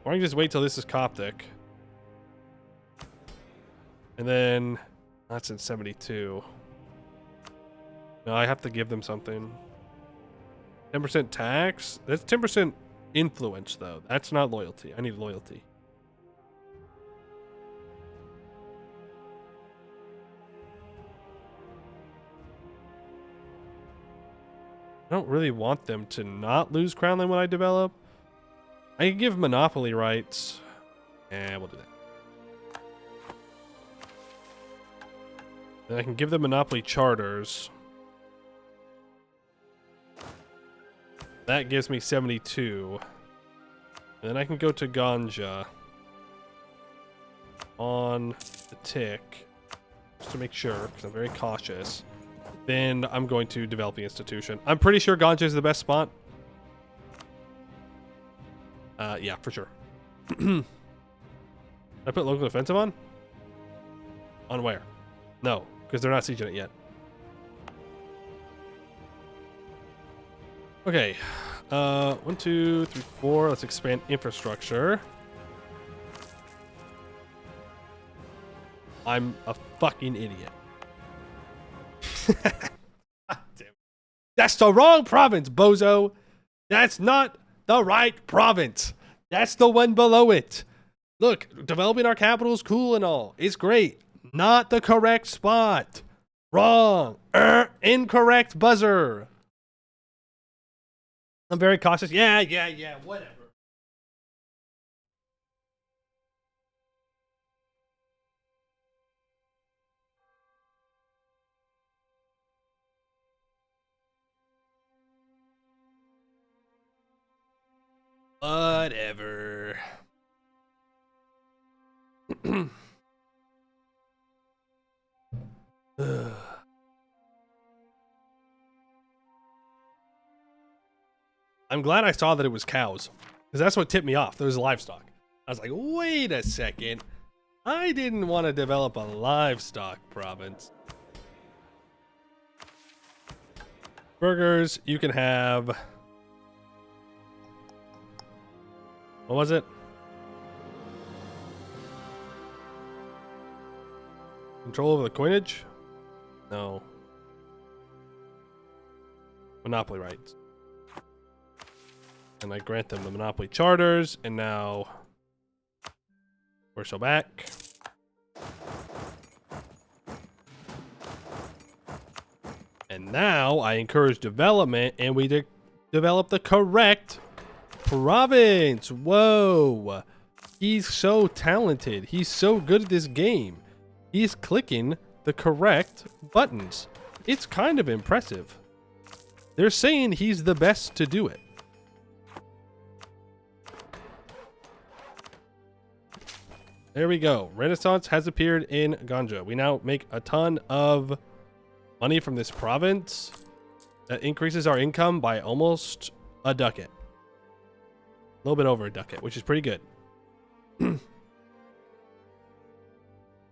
Or I can just wait till this is Coptic. And then that's in 72. No, I have to give them something. 10% tax? That's 10% influence, though. That's not loyalty. I need loyalty. I don't really want them to not lose crown land when I develop. I can give monopoly rights. And we'll do that. Then I can give them monopoly charters. That gives me 72. And then I can go to Ganja on the tick, just to make sure, because I'm very cautious. Then I'm going to develop the institution. I'm pretty sure Ganja is the best spot. Yeah, for sure. I put local defensive on? On where? No, because they're not sieging it yet. Okay. 1, 2, 3, 4. Let's expand infrastructure. I'm a fucking idiot. Damn. That's the wrong province, bozo. That's not the right province. That's the one below it. Look, developing our capital is cool and all. It's great. Not the correct spot. Wrong. Incorrect buzzer. I'm very cautious. Yeah, whatever. Whatever. I'm glad I saw that it was cows, because that's what tipped me off. There was livestock. I was like, wait a second. I didn't want to develop a livestock province. Burgers, you can have... What was it? Control over the coinage? No. Monopoly rights. And I grant them the monopoly charters, and now we're so back. And now I encourage development, and we develop the correct province. Whoa. He's so talented. He's so good at this game. He's clicking the correct buttons. It's kind of impressive. They're saying he's the best to do it. There we go. Renaissance has appeared in Ganja. We now make a ton of money from this province. That increases our income by almost a ducat. A little bit over a ducat, which is pretty good.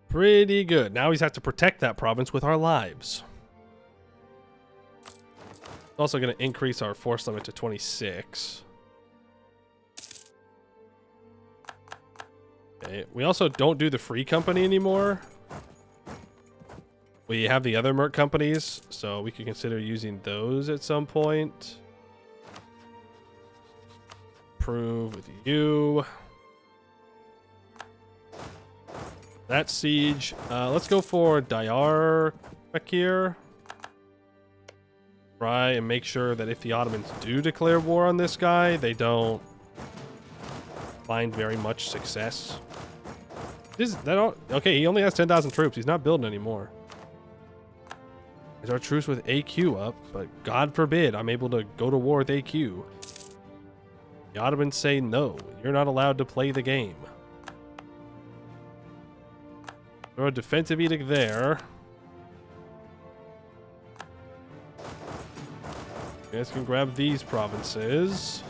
Pretty good. Now we have to protect that province with our lives. It's also going to increase our force limit to 26. Okay. We also don't do the free company anymore. We have the other merc companies, so we could consider using those at some point. Approve with you. That siege. Let's go for Diyarbakir. Try and make sure that if the Ottomans do declare war on this guy, they don't find very much success. Okay, he only has 10,000 troops. He's not building anymore. Is our truce with AQ up? But God forbid I'm able to go to war with AQ. The Ottomans say no. You're not allowed to play the game. Throw a defensive edict there. You guys can grab these provinces.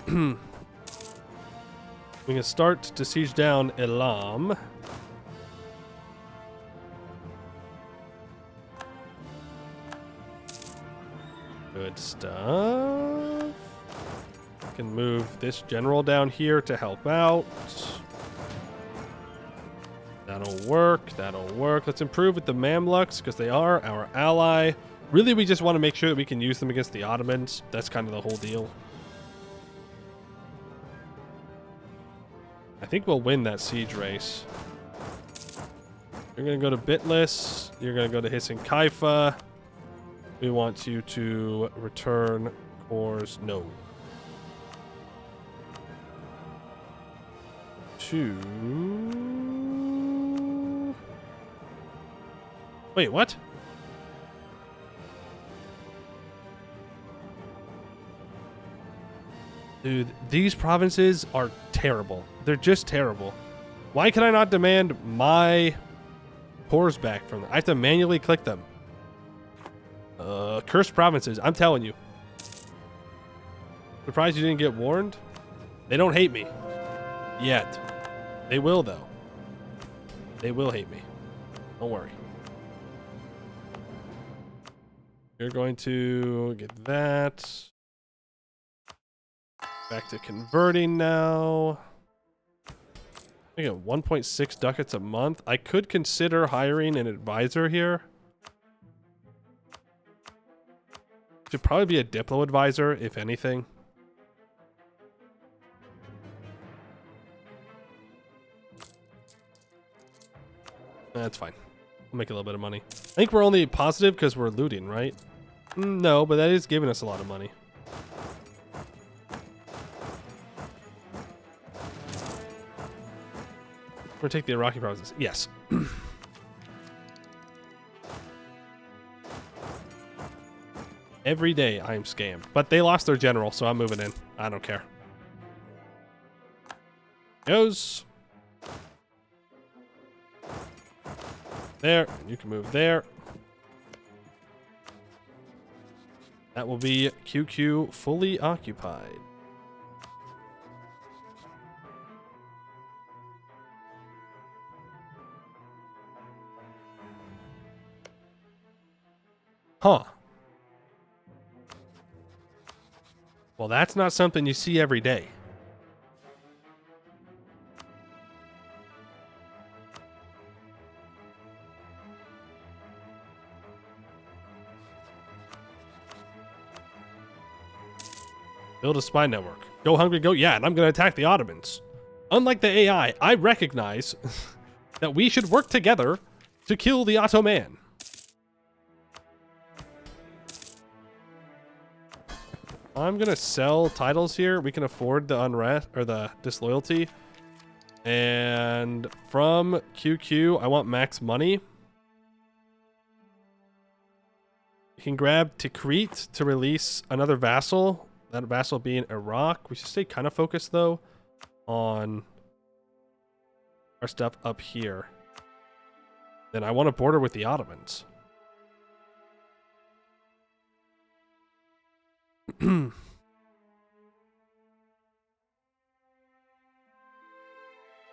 We can start to siege down Elam. Good stuff. Can move this general down here to help out. That'll work. That'll work. Let's improve with the Mamluks because they are our ally. Really, we just want to make sure that we can use them against the Ottomans. That's kind of the whole deal. I think we'll win that siege race. You're going to go to Bitlis. You're going to go to Hissen Kaifa. We want you to return cores. No. Wait, what? Dude, these provinces are terrible. They're just terrible. Why can I not demand my cores back from them? I have to manually click them. Cursed provinces, I'm telling you. Surprised you didn't get warned? They don't hate me. Yet. They will, though. They will hate me. Don't worry. You're going to get that. Back to converting now. I get 1.6 ducats a month. I could consider hiring an advisor here. Should probably be a Diplo advisor, if anything. That's fine. We'll make a little bit of money. I think we're only positive because we're looting, right? No, but that is giving us a lot of money. We're gonna take the Iraqi provinces. Yes. Every day I am scammed. But they lost their general, so I'm moving in. I don't care. Goes. There. You can move there. That will be QQ fully occupied. Huh. Well, that's not something you see every day. Build a spy network. Go hungry, go. Yeah, and I'm going to attack the Ottomans. Unlike the AI, I recognize that we should work together to kill the Ottoman. I'm gonna sell titles here. We can afford the unrest or the disloyalty. And from QQ, I want max money. You can grab Tikrit to release another vassal. That vassal being Iraq. We should stay kind of focused though on our stuff up here. Then I want to border with the Ottomans.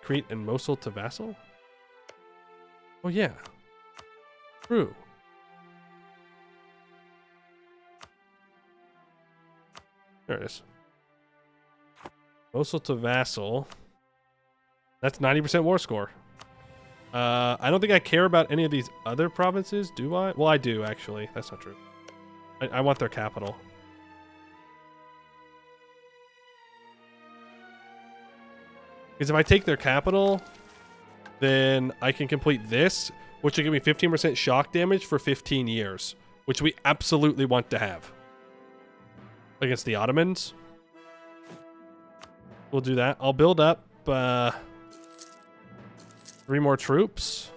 Crete and Mosul to vassal? Oh yeah. True. There it is. Mosul to vassal. That's 90% war score. I don't think I care about any of these other provinces, do I? Well, I do, actually. That's not true. I want their capital. Because if I take their capital, then I can complete this, which will give me 15% shock damage for 15 years, which we absolutely want to have. Against the Ottomans. We'll do that. I'll build up 3 more troops.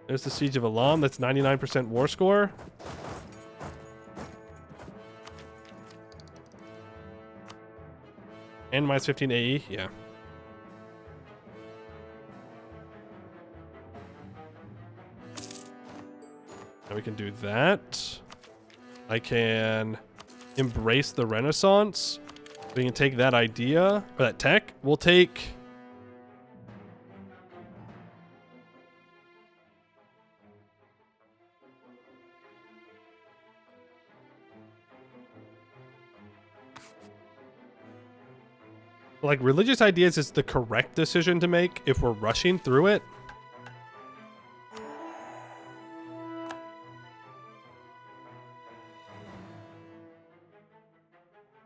There's the Siege of Elam. That's 99% war score. And minus 15 AE. Yeah. Now we can do that. I can embrace the Renaissance. We can take that idea, or that tech. We'll take... Like, religious ideas is the correct decision to make if we're rushing through it.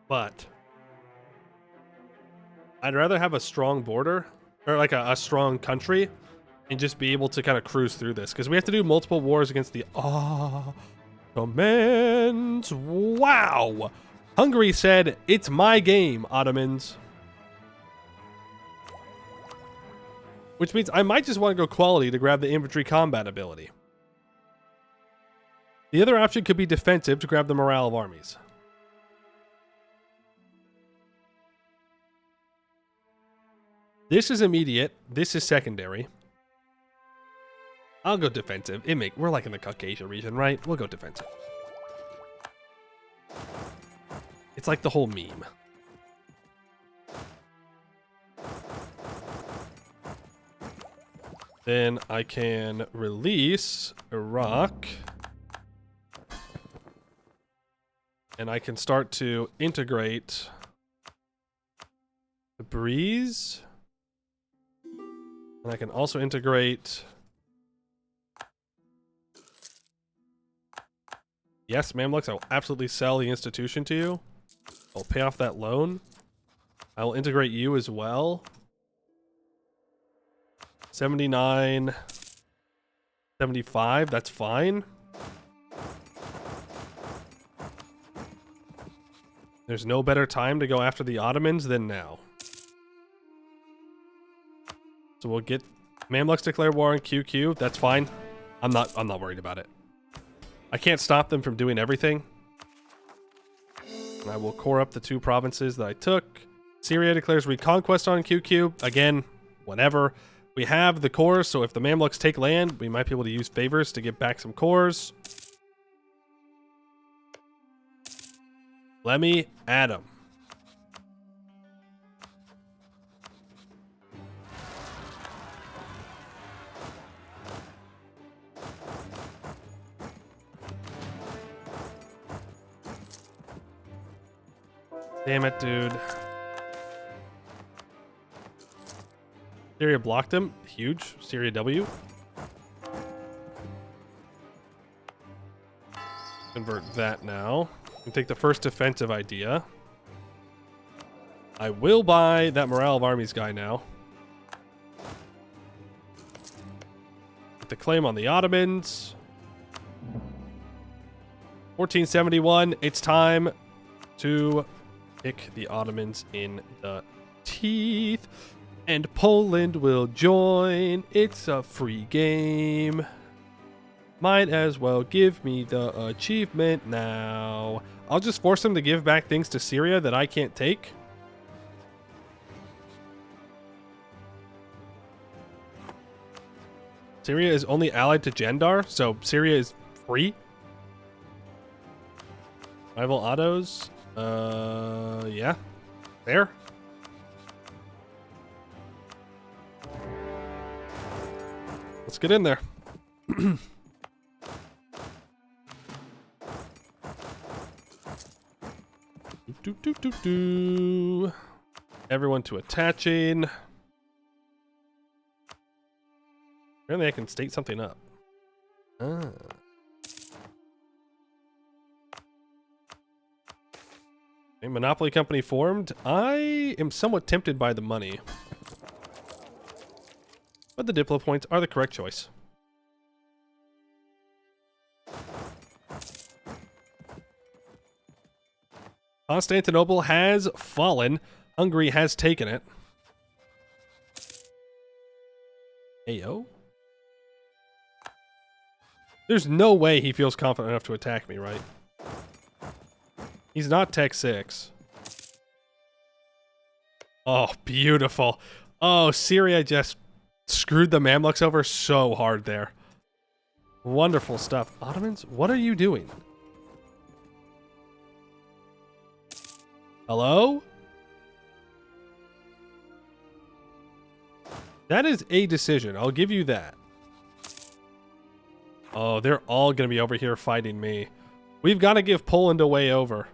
But I'd rather have a strong border, or like a strong country, and just be able to kind of cruise through this. Because we have to do multiple wars against the Ottomans. Wow! Hungary said, "It's my game, Ottomans." Which means I might just want to go quality to grab the infantry combat ability. The other option could be defensive to grab the morale of armies. This is immediate. This is secondary. I'll go defensive. We're like in the Caucasia region, right? We'll go defensive. It's like the whole meme. Then I can release Iraq. And I can start to integrate the Breeze. And I can also integrate... Yes, Mamluks, I will absolutely sell the institution to you. I'll pay off that loan. I will integrate you as well. 79, 75, that's fine. There's no better time to go after the Ottomans than now. So we'll get Mamluks declare war on QQ. That's fine. I'm not worried about it. I can't stop them from doing everything. And I will core up the 2 provinces that I took. Syria declares reconquest on QQ. Again, whatever. We have the cores, so if the Mamluks take land, we might be able to use favors to get back some cores. Let me add them. Damn it, dude. Syria blocked him. Huge. Syria W. Convert that now. And take the first defensive idea. I will buy that morale of armies guy now. Get the claim on the Ottomans. 1471. It's time to kick the Ottomans in the teeth. And Poland will join. It's a free game. Might as well give me the achievement now. I'll just force them to give back things to Syria that I can't take. Syria is only allied to Jandar, so Syria is free. Rival autos. Yeah. Fair. Let's get in there. Everyone to attaching. Apparently I can state something up. Ah. A monopoly company formed. I am somewhat tempted by the money. But the Diplo points are the correct choice. Constantinople has fallen. Hungary has taken it. Ayo. There's no way he feels confident enough to attack me, right? He's not Tech 6. Oh, beautiful. Oh, Syria just screwed the Mamluks over so hard there. Wonderful stuff. Ottomans, what are you doing? Hello? That is a decision. I'll give you that. Oh, they're all going to be over here fighting me. We've got to give Poland a way over.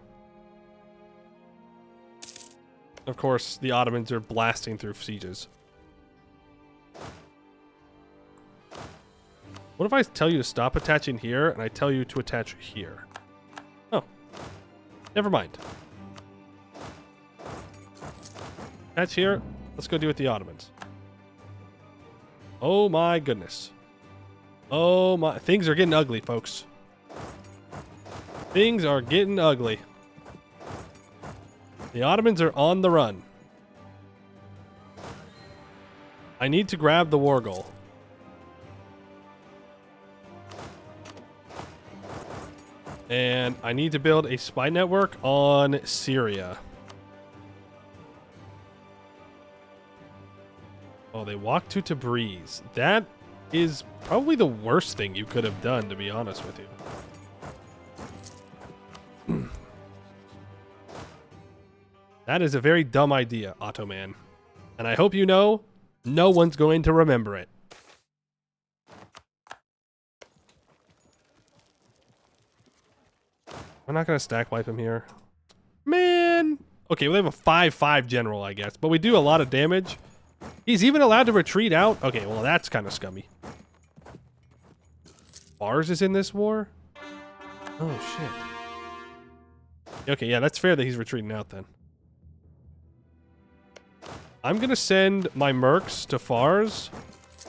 Of course, the Ottomans are blasting through sieges. What if I tell you to stop attaching here and I tell you to attach here? Oh. Never mind. Attach here. Let's go deal with the Ottomans. Oh my goodness. Oh my. Things are getting ugly, folks. Things are getting ugly. The Ottomans are on the run. I need to grab the war goal. And I need to build a spy network on Syria. Oh, they walked to Tabriz. That is probably the worst thing you could have done, to be honest with you. That is a very dumb idea, Ottoman. And I hope you know, no one's going to remember it. I'm not going to stack wipe him here. Man! Okay, we have a 5-5 general, I guess. But we do a lot of damage. He's even allowed to retreat out? Okay, well, that's kind of scummy. Bars is in this war? Oh, shit. Okay, yeah, that's fair that he's retreating out then. I'm going to send my mercs to Fars,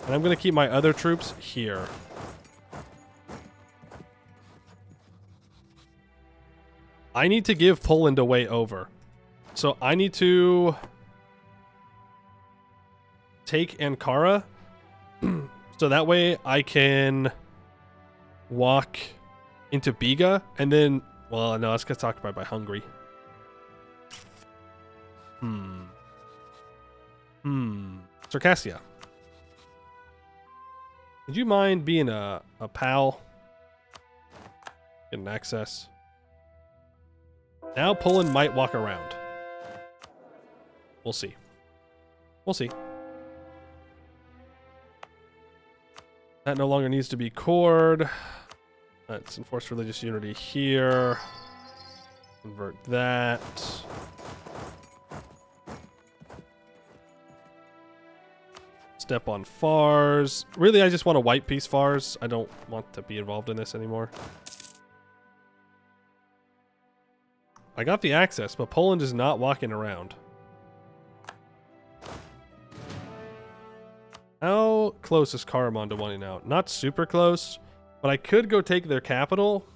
and I'm going to keep my other troops here. I need to give Poland a way over. So I need to take Ankara, so that way I can walk into Biga, and then, well, no, let's get occupied by Hungary. Circassia. Would you mind being a pal? Getting access. Now Poland might walk around. We'll see. We'll see. That no longer needs to be cored. Let's enforce religious unity here. Convert that. Step on Fars. Really, I just want to white piece Fars. I don't want to be involved in this anymore. I got the access, but Poland is not walking around. How close is Karaman to wanting out? Not super close, but I could go take their capital.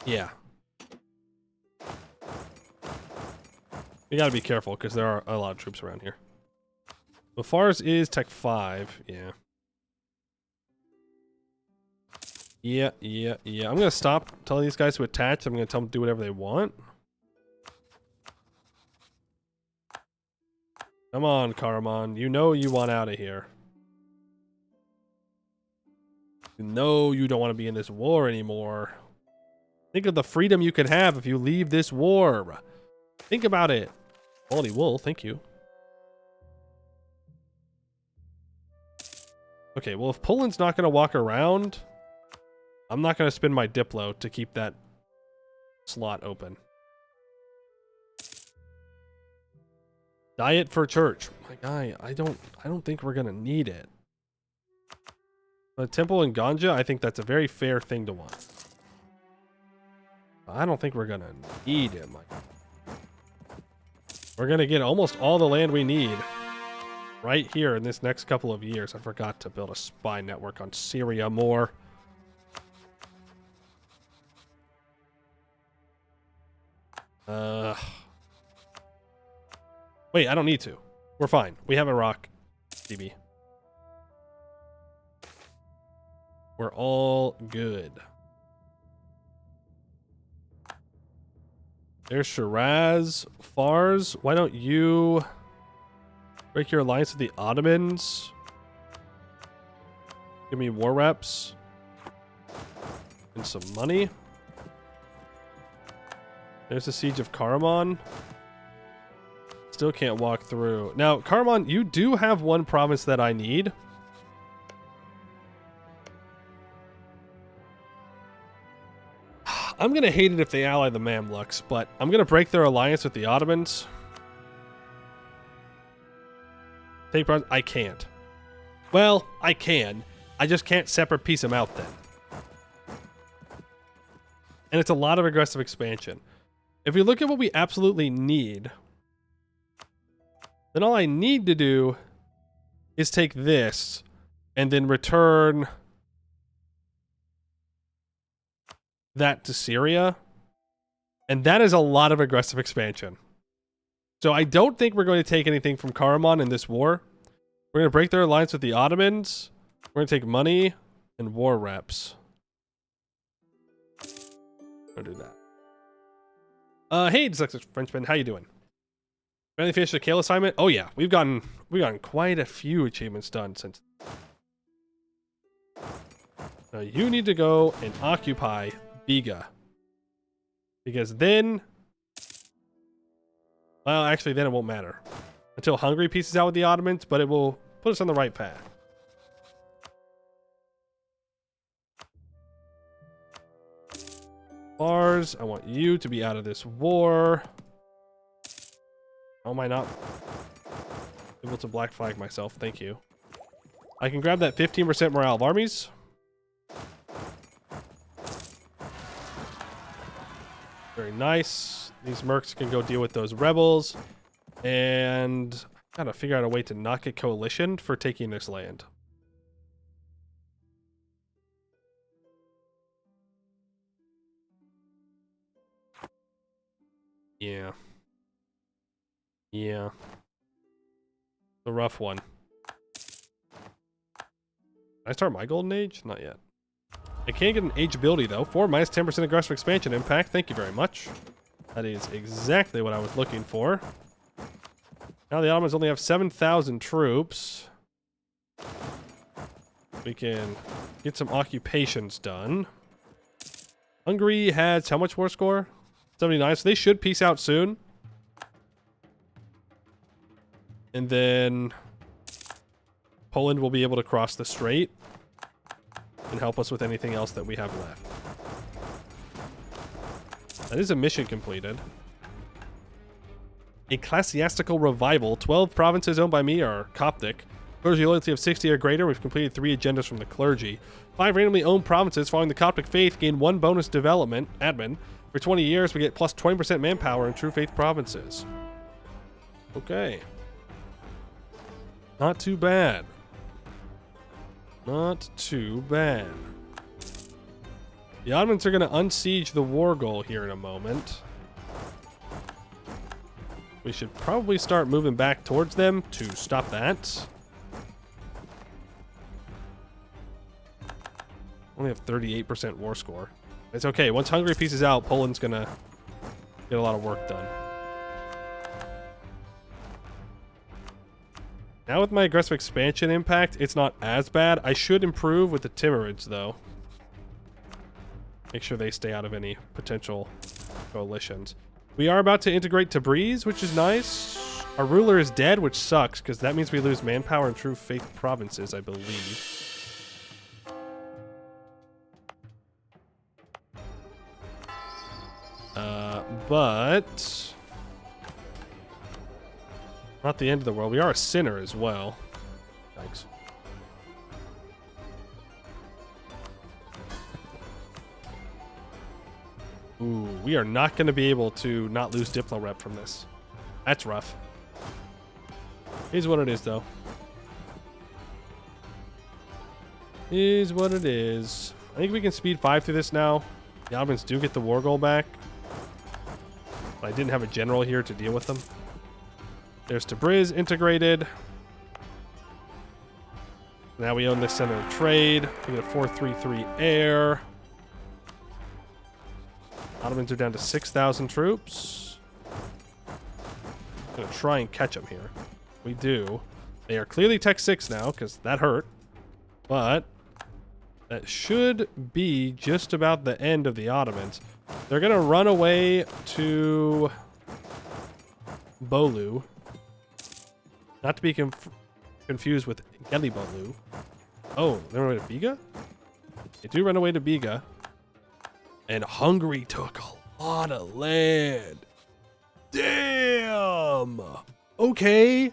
Yeah. We gotta be careful because there are a lot of troops around here. So Fars is Tech 5. Yeah. Yeah. I'm gonna stop telling these guys to attach. I'm gonna tell them to do whatever they want. Come on, Karaman. You know you want out of here. You know you don't want to be in this war anymore. Think of the freedom you could have if you leave this war. Think about it. Quality wool, thank you. Okay, well, if Poland's not going to walk around, I'm not going to spend my Diplo to keep that slot open. Diet for church. My guy, I don't think we're going to need it. A temple in Ganja, I think that's a very fair thing to want. I don't think we're going to need it, my guy. We're going to get almost all the land we need right here in this next couple of years. I forgot to build a spy network on Syria more. Wait, I don't need to. We're fine. We have Iraq, DB. We're all good. There's Shiraz, Fars. Why don't you break your alliance with the Ottomans? Give me war reps and some money. There's the siege of Karaman. Still can't walk through. Now, Karaman, you do have one province that I need. I'm going to hate it if they ally the Mamluks, but I'm going to break their alliance with the Ottomans. I can't. Well, I can. I just can't separate piece them out then. And it's a lot of aggressive expansion. If we look at what we absolutely need, then all I need to do is take this and then return that to Syria. And that is a lot of aggressive expansion. So I don't think we're going to take anything from Karaman in this war. We're going to break their alliance with the Ottomans. We're going to take money and war reps. I'll do that. Hey, Dyslexic Frenchman, how you doing? Finally finished the Kale assignment? Oh yeah, we've gotten quite a few achievements done since. Now you need to go and occupy Biga. Because then, well, actually then it won't matter. Until Hungary pieces out with the Ottomans, but it will put us on the right path. Bars, I want you to be out of this war. How am I not able to black flag myself? Thank you. I can grab that 15% morale of armies. Very nice. These mercs can go deal with those rebels. And I gotta figure out a way to not get coalition for taking this land. Yeah. Yeah. The rough one. Can I start my golden age? Not yet. I can't get an age ability though. 4 minus 10% aggressive expansion impact. Thank you very much. That is exactly what I was looking for. Now the Ottomans only have 7,000 troops. We can get some occupations done. Hungary has how much war score? 79, so they should peace out soon. And then Poland will be able to cross the strait and help us with anything else that we have left. That is a mission completed. Ecclesiastical revival. 12 provinces owned by me are Coptic. Clergy loyalty of 60 or greater. We've completed 3 agendas from the clergy. 5 randomly owned provinces following the Coptic faith gain 1 bonus development, admin. For 20 years, we get plus 20% manpower in true faith provinces. Okay. Not too bad. Not too bad. The Ottomans are going to unsiege the war goal here in a moment. We should probably start moving back towards them to stop that. Only have 38% war score. It's okay. Once Hungary pieces out, Poland's going to get a lot of work done. Now with my aggressive expansion impact, it's not as bad. I should improve with the Timurids, though. Make sure they stay out of any potential coalitions. We are about to integrate Tabriz, which is nice. Our ruler is dead, which sucks, because that means we lose manpower in True Faith provinces, I believe. But not the end of the world. We are a sinner as well. Thanks. Ooh, we are not going to be able to not lose Diplo rep from this. That's rough. Is what it is, though. Is what it is. I think we can speed 5 through this now. The Ottomans do get the war goal back. But I didn't have a general here to deal with them. There's Tabriz integrated. Now we own the center of trade. We get a 433 air. Ottomans are down to 6,000 troops. I'm going to try and catch them here. We do. They are clearly Tech 6 now, because that hurt. But that should be just about the end of the Ottomans. They're going to run away to Bolu. Not to be confused with Gelibolu. Oh, they run away to Biga? They do run away to Biga. And Hungary took a lot of land. Damn! Okay.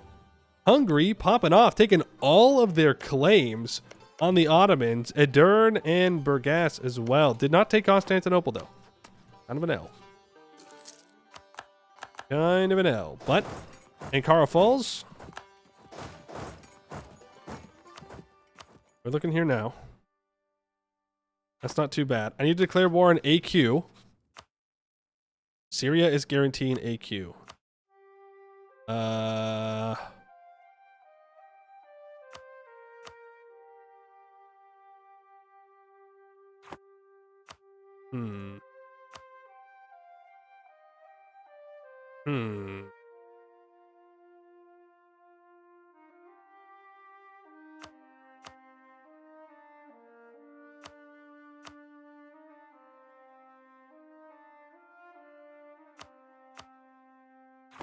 Hungary popping off, taking all of their claims on the Ottomans. Edirne and Burgas as well. Did not take Constantinople, though. Kind of an L. Kind of an L. But Ankara Falls. We're looking here now. That's not too bad. I need to declare war on AQ. Syria is guaranteeing AQ.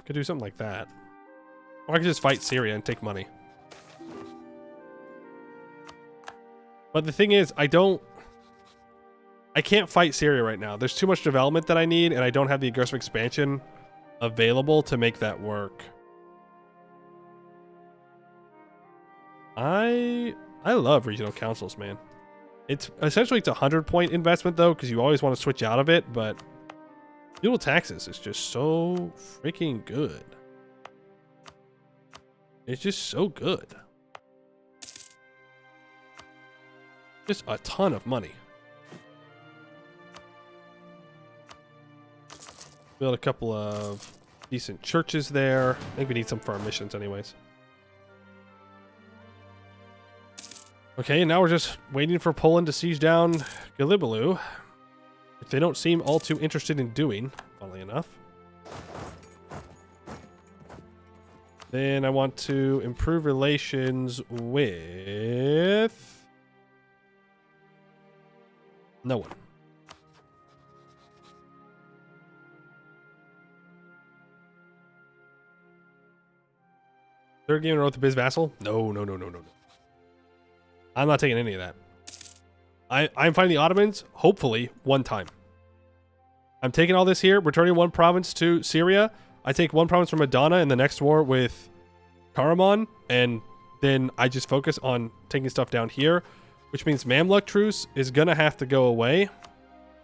Could do something like that. Or I could just fight Syria and take money. But the thing is, I can't fight Syria right now. There's too much development that I need, and I don't have the aggressive expansion available to make that work. I love regional councils, man. It's essentially it's a 100-point investment though, because you always want to switch out of it, but feudal taxes is just so freaking good. It's just so good. Just a ton of money. Build a couple of decent churches there. I think we need some for our missions anyways. Okay, now we're just waiting for Poland to siege down Gelibolu, which they don't seem all too interested in doing, funnily enough. Then I want to improve relations with no one. Third game in a row with the Biz Vassal? No. I'm not taking any of that. I'm fighting the Ottomans, hopefully, one time. I'm taking all this here, returning one province to Syria. I take one province from Adana in the next war with Karaman, and then I just focus on taking stuff down here, which means Mamluk truce is going to have to go away,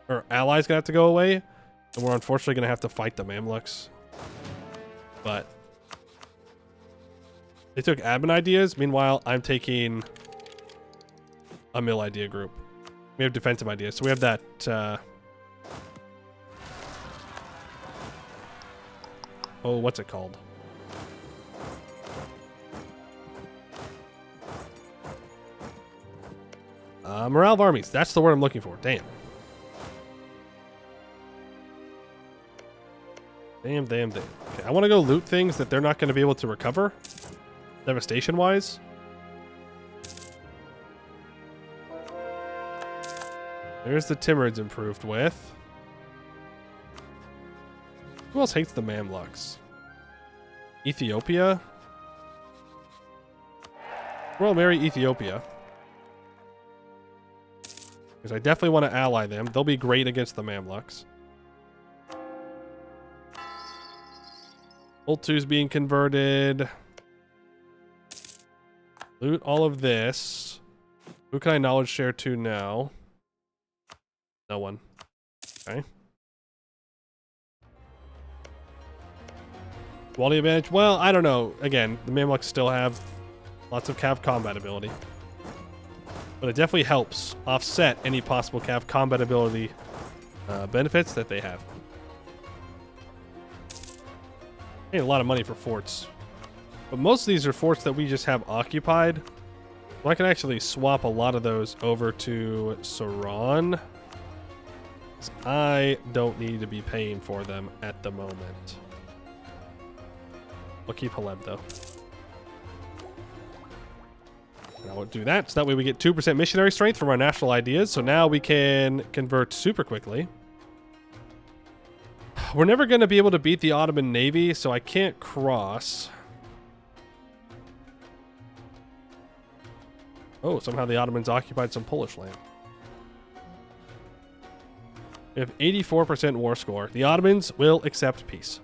or allies going to have to go away, and we're unfortunately going to have to fight the Mamluks. But they took admin ideas. Meanwhile, I'm taking a mill idea group. We have defensive ideas. So we have that... oh, what's it called? Morale of armies. That's the word I'm looking for. Damn. Damn. Okay, I want to go loot things that they're not going to be able to recover. Devastation-wise. There's the Timurids improved with. Who else hates the Mamluks? Ethiopia? We'll marry Ethiopia. Because I definitely want to ally them. They'll be great against the Mamluks. Ultu's being converted. Loot all of this. Who can I knowledge share to now? No one. Okay. Quality advantage? Well, I don't know. Again, the Mamluks still have lots of Cav combat ability. But it definitely helps offset any possible Cav combat ability benefits that they have. Pay a lot of money for forts. But most of these are forts that we just have occupied. So I can actually swap a lot of those over to Saran. I don't need to be paying for them at the moment. We'll keep Haleb though. And I won't do that, so that way we get 2% missionary strength from our national ideas. So now we can convert super quickly. We're never going to be able to beat the Ottoman Navy, so I can't cross. Oh, somehow the Ottomans occupied some Polish land. We have 84% war score. The Ottomans will accept peace.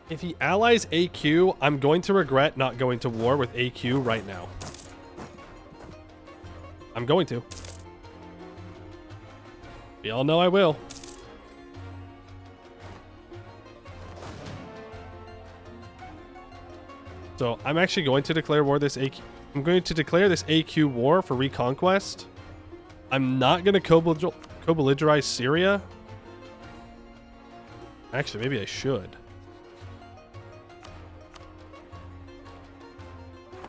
If he allies AQ, I'm going to regret not going to war with AQ right now. I'm going to. We all know I will. So I'm actually going to declare war this AQ. I'm going to declare this AQ war for reconquest. I'm not going to co-belligerize Syria. Actually, maybe I should.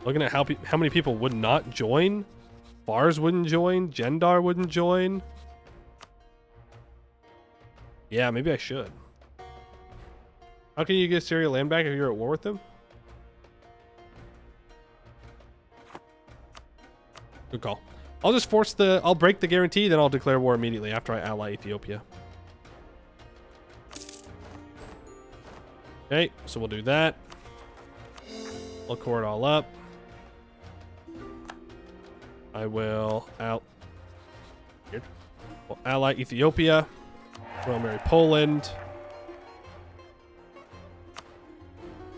Looking at how many people would not join. Fars wouldn't join. Gendar wouldn't join. Yeah, maybe I should. How can you get Syria land back if you're at war with them? Good call. I'll just I'll break the guarantee, then I'll declare war immediately after I ally Ethiopia. Okay, so we'll do that. We'll core it all up. I will we'll ally Ethiopia. We'll marry Poland.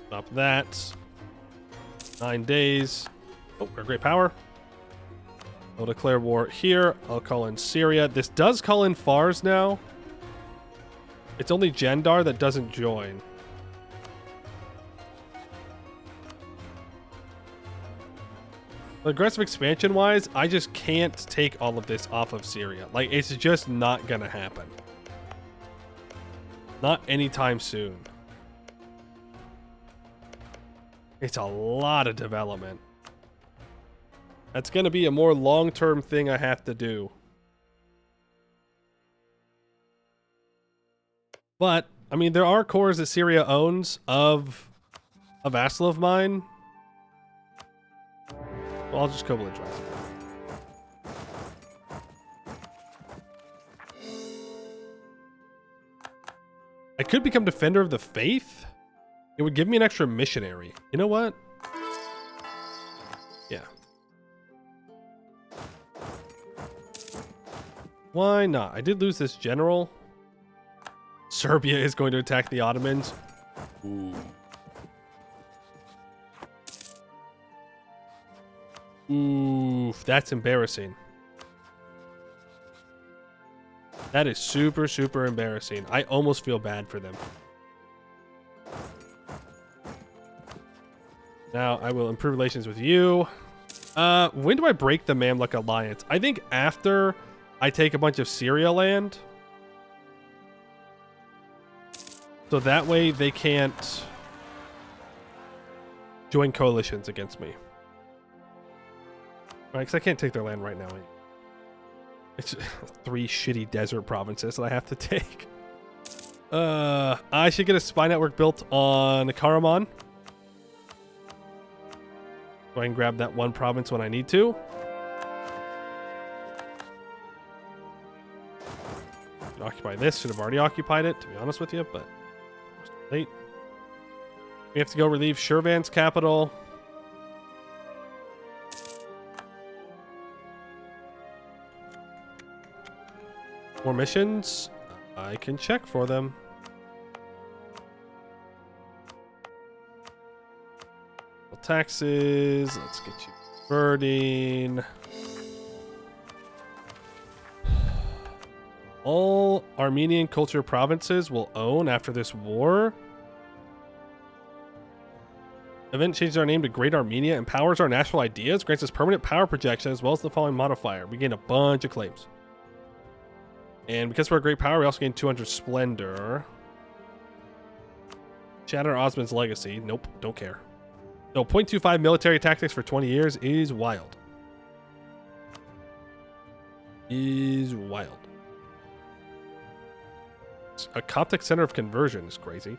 Stop that. 9 days. Oh, we're a great power. I'll declare war here. I'll call in Syria. This does call in Fars now. It's only Gendar that doesn't join. Aggressive expansion wise, I just can't take all of this off of Syria. Like, it's just not gonna happen. Not anytime soon. It's a lot of development. That's gonna be a more long-term thing I have to do. But, I mean, there are cores that Syria owns of a vassal of mine. Well, I'll just co-belligerize it. I could become Defender of the Faith. It would give me an extra missionary. You know what? Yeah. Why not? I did lose this general. Serbia is going to attack the Ottomans. Ooh. Oof, that's embarrassing. That is super, super embarrassing. I almost feel bad for them. Now I will improve relations with you. When do I break the Mamluk alliance? I think after I take a bunch of Syria land. So that way they can't join coalitions against me. Right, because I can't take their land right now. It's 3 shitty desert provinces that I have to take. I should get a spy network built on Karaman. So I can grab that one province when I need to. Occupy this. Should have already occupied it, to be honest with you, but late. We have to go relieve Shirvan's capital. More missions? I can check for them. Taxes. Let's get you converting. All Armenian culture provinces will own after this war. Event changes our name to Great Armenia, empowers our national ideas, grants us permanent power projection, as well as the following modifier. We gain a bunch of claims. And because we're a great power, we also gain 200 splendor. Shatter Osman's legacy. Nope, don't care. No, 0.25 military tactics for 20 years is wild. Is wild. A Coptic center of conversion is crazy.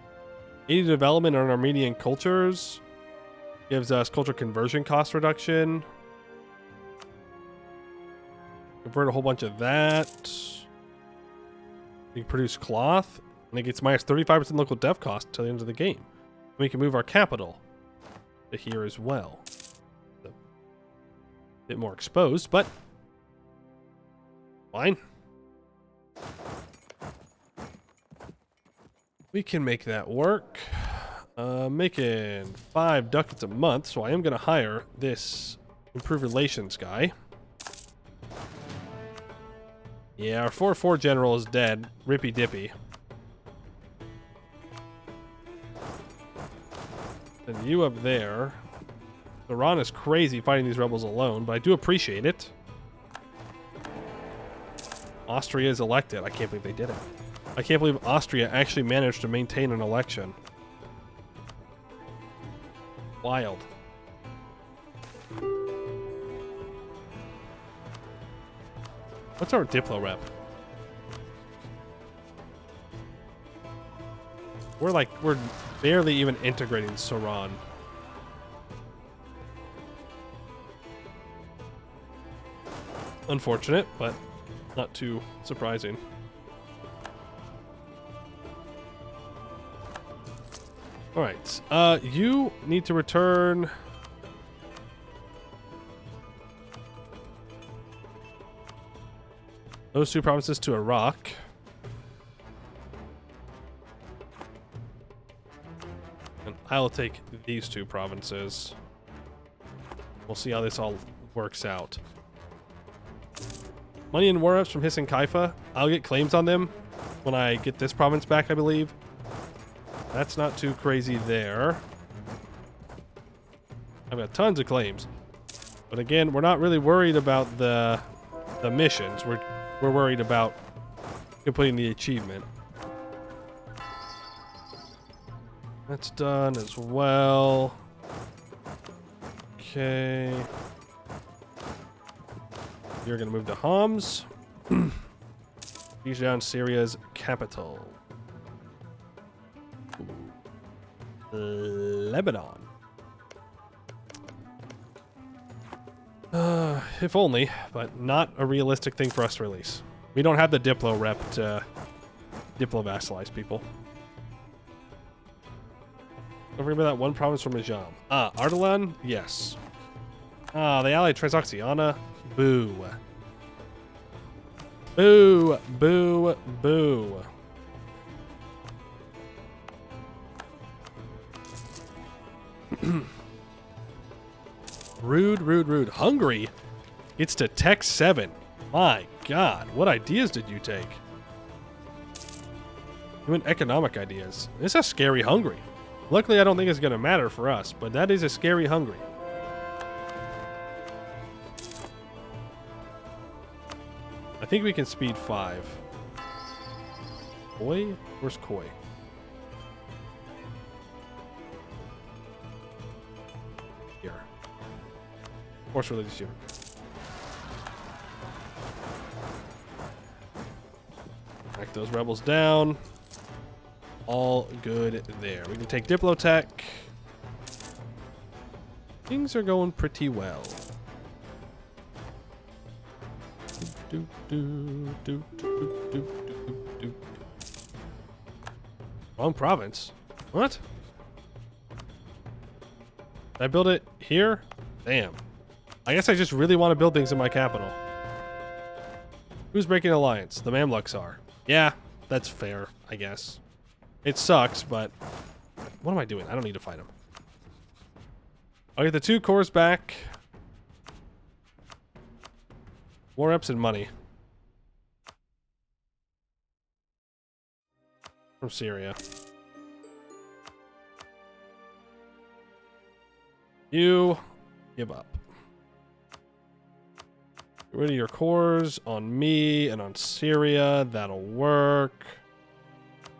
80 development on Armenian cultures. Gives us culture conversion cost reduction. Convert a whole bunch of that. We can produce cloth. And it gets minus 35% local dev cost until the end of the game. We can move our capital to here as well. A bit more exposed, but fine. We can make that work. Making 5 ducats a month, so I am going to hire this improved relations guy. Yeah, our 4-4 general is dead. Rippy dippy. And you up there. Iran is crazy fighting these rebels alone, but I do appreciate it. Austria is elected. I can't believe they did it. I can't believe Austria actually managed to maintain an election. Wild. What's our Diplo rep? We're barely even integrating Soran. Unfortunate, but not too surprising. All right, you need to return those 2 provinces to Iraq. And I'll take these 2 provinces. We'll see how this all works out. Money and war reps from Hiss and Kaifa. I'll get claims on them when I get this province back, I believe. That's not too crazy there. I've got tons of claims. But again, we're not really worried about the missions. We're worried about completing the achievement. That's done as well. Okay. You're going to move to Homs. Siege down Syria's capital. Lebanon. If only, but not a realistic thing for us to release. We don't have the Diplo rep to Diplo vassalize people. Don't forget about that one province from Ajam. Ardalan? Yes. The allied Transoxiana? Boo. Boo. Boo. Boo. Rude, rude, rude. Hungary gets to Tech 7. My God, what ideas did you take? You went economic ideas. This is a scary Hungary. Luckily, I don't think it's going to matter for us, but that is a scary Hungary. I think we can speed 5. Koi? Where's Koi? Here. Force religious unit. Crack those rebels down. All good there. We can take Diplotech. Things are going pretty well. Do, do, do, do, do, do, do. Wrong province. What? Did I build it here? Damn. I guess I just really want to build things in my capital. Who's breaking alliance? The Mamluks are. Yeah, that's fair, I guess. It sucks, but what am I doing? I don't need to fight him. I'll get the 2 cores back. War reps and money. From Syria. You give up. Get rid of your cores on me and on Syria. That'll work.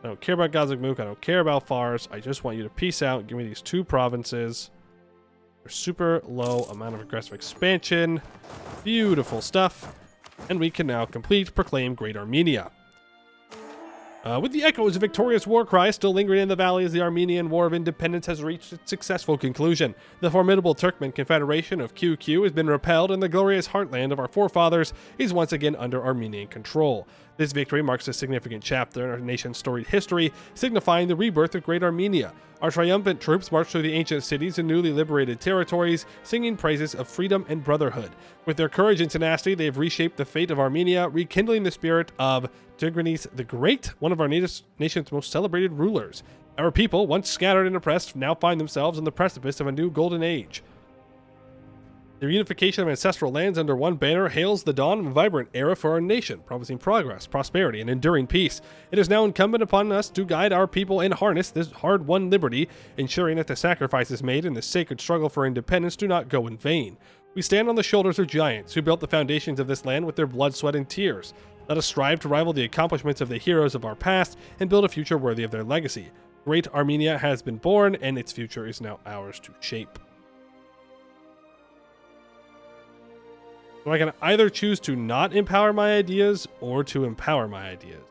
I don't care about Gazakmuk. I don't care about Fars. I just want you to peace out. Give me these 2 provinces. They're super low amount of aggressive expansion. Beautiful stuff. And we can now proclaim Great Armenia. With the echoes of victorious war cries still lingering in the valley as the Armenian War of Independence has reached its successful conclusion, the formidable Turkmen Confederation of QQ has been repelled and the glorious heartland of our forefathers is once again under Armenian control. This victory marks a significant chapter in our nation's storied history, signifying the rebirth of Great Armenia. Our triumphant troops marched through the ancient cities and newly liberated territories, singing praises of freedom and brotherhood. With their courage and tenacity, they have reshaped the fate of Armenia, rekindling the spirit of Tigris the Great, one of our nation's most celebrated rulers. Our people, once scattered and oppressed, now find themselves on the precipice of a new golden age. The reunification of ancestral lands under one banner hails the dawn of a vibrant era for our nation, promising progress, prosperity, and enduring peace. It is now incumbent upon us to guide our people and harness this hard-won liberty, ensuring that the sacrifices made in the sacred struggle for independence do not go in vain. We stand on the shoulders of giants who built the foundations of this land with their blood, sweat, and tears. Let us strive to rival the accomplishments of the heroes of our past and build a future worthy of their legacy. Great Armenia has been born, and its future is now ours to shape. So I can either choose to not empower my ideas or to empower my ideas.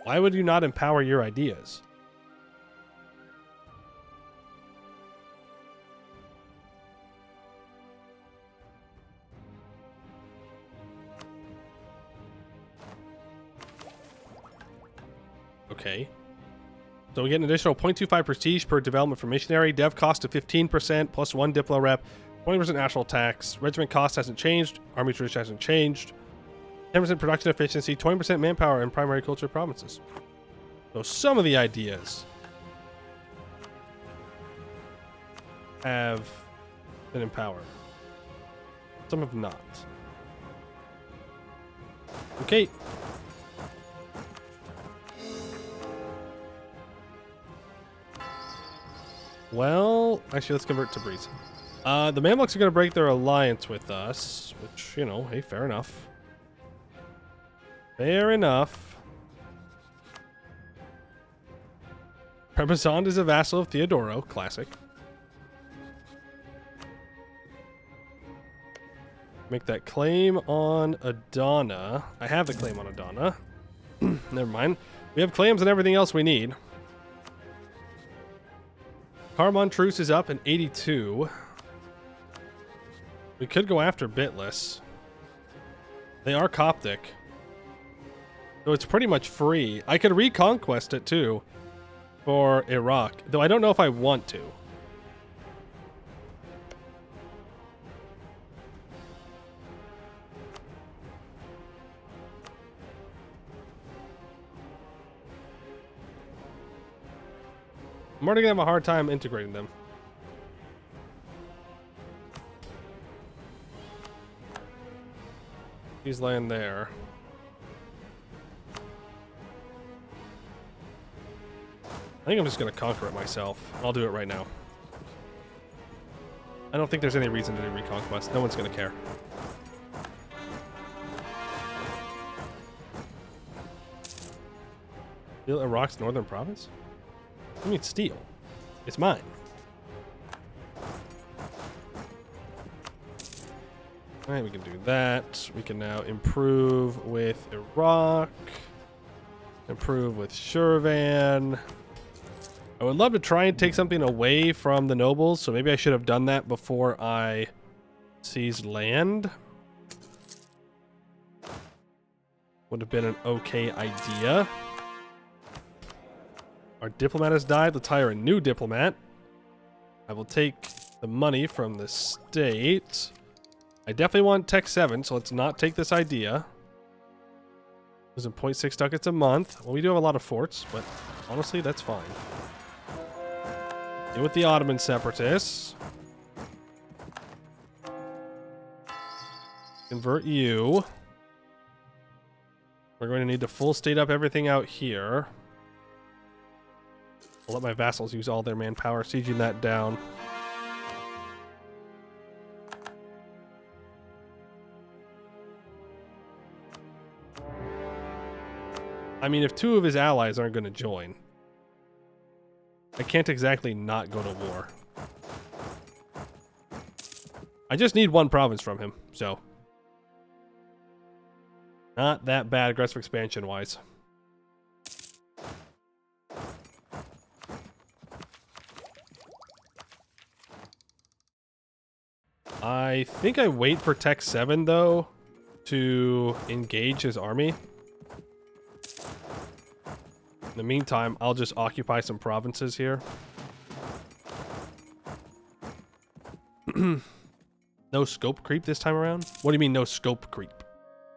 Why would you not empower your ideas? Okay. So we get an additional 0.25 prestige per development for missionary, dev cost of 15%, plus 1 diplo rep, 20% national tax, regiment cost hasn't changed, army tradition hasn't changed, 10% production efficiency, 20% manpower in primary culture provinces. So some of the ideas have been empowered. Some have not. Okay. Well, actually, let's convert to Breeze. The Mamluks are going to break their alliance with us, which, you know, hey, fair enough. Fair enough. Trebizond is a vassal of Theodoro, classic. Make that claim on Adana. I have the claim on Adana. Never mind. We have claims on everything else we need. Harmon Truce is up in 82. We could go after Bitless. They are Coptic. So it's pretty much free. I could reconquest it too for Iraq, though I don't know if I want to. I'm already gonna have a hard time integrating them. He's land there. think I'm just going to conquer it myself. I'll do it right now. I don't think there's any reason to do reconquest. No one's going to care. Steal Iraq's northern province? I mean, steal. It's mine. Alright, we can do that. We can now improve with Iraq. Improve with Shirvan. I would love to try and take something away from the nobles, so maybe I should have done that before I seized land. Would have been an okay idea. Our diplomat has died. Let's hire a new diplomat. I will take the money from the state. I definitely want Tech 7, so let's not take this idea. Losing 0.6 ducats a month. Well, we do have a lot of forts, but honestly, that's fine. Deal with the Ottoman separatists. Convert you. We're going to need to full state up everything out here. I'll let my vassals use all their manpower, sieging that down. I mean, if two of his allies aren't going to join, I can't exactly not go to war. I just need one province from him, so. Not that bad aggressive expansion-wise. I think I wait for Tech 7, though, to engage his army. In the meantime, I'll just occupy some provinces here. No scope creep this time around? What do you mean no scope creep?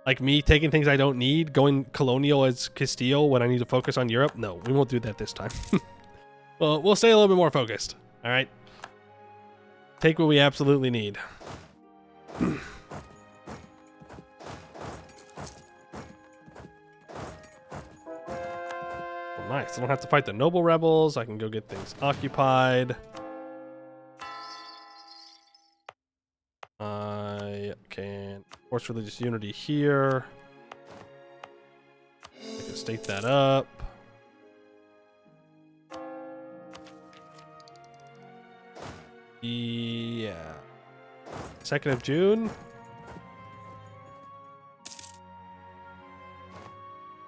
Like me taking things I don't need, going colonial as Castile when I need to focus on Europe? No, we won't do that this time. Well, we'll stay a little bit more focused. All right. Take what we absolutely need. Oh, nice. I don't have to fight the noble rebels. I can go get things occupied. I can force religious unity here. I can state that up. Yeah. 2nd of June.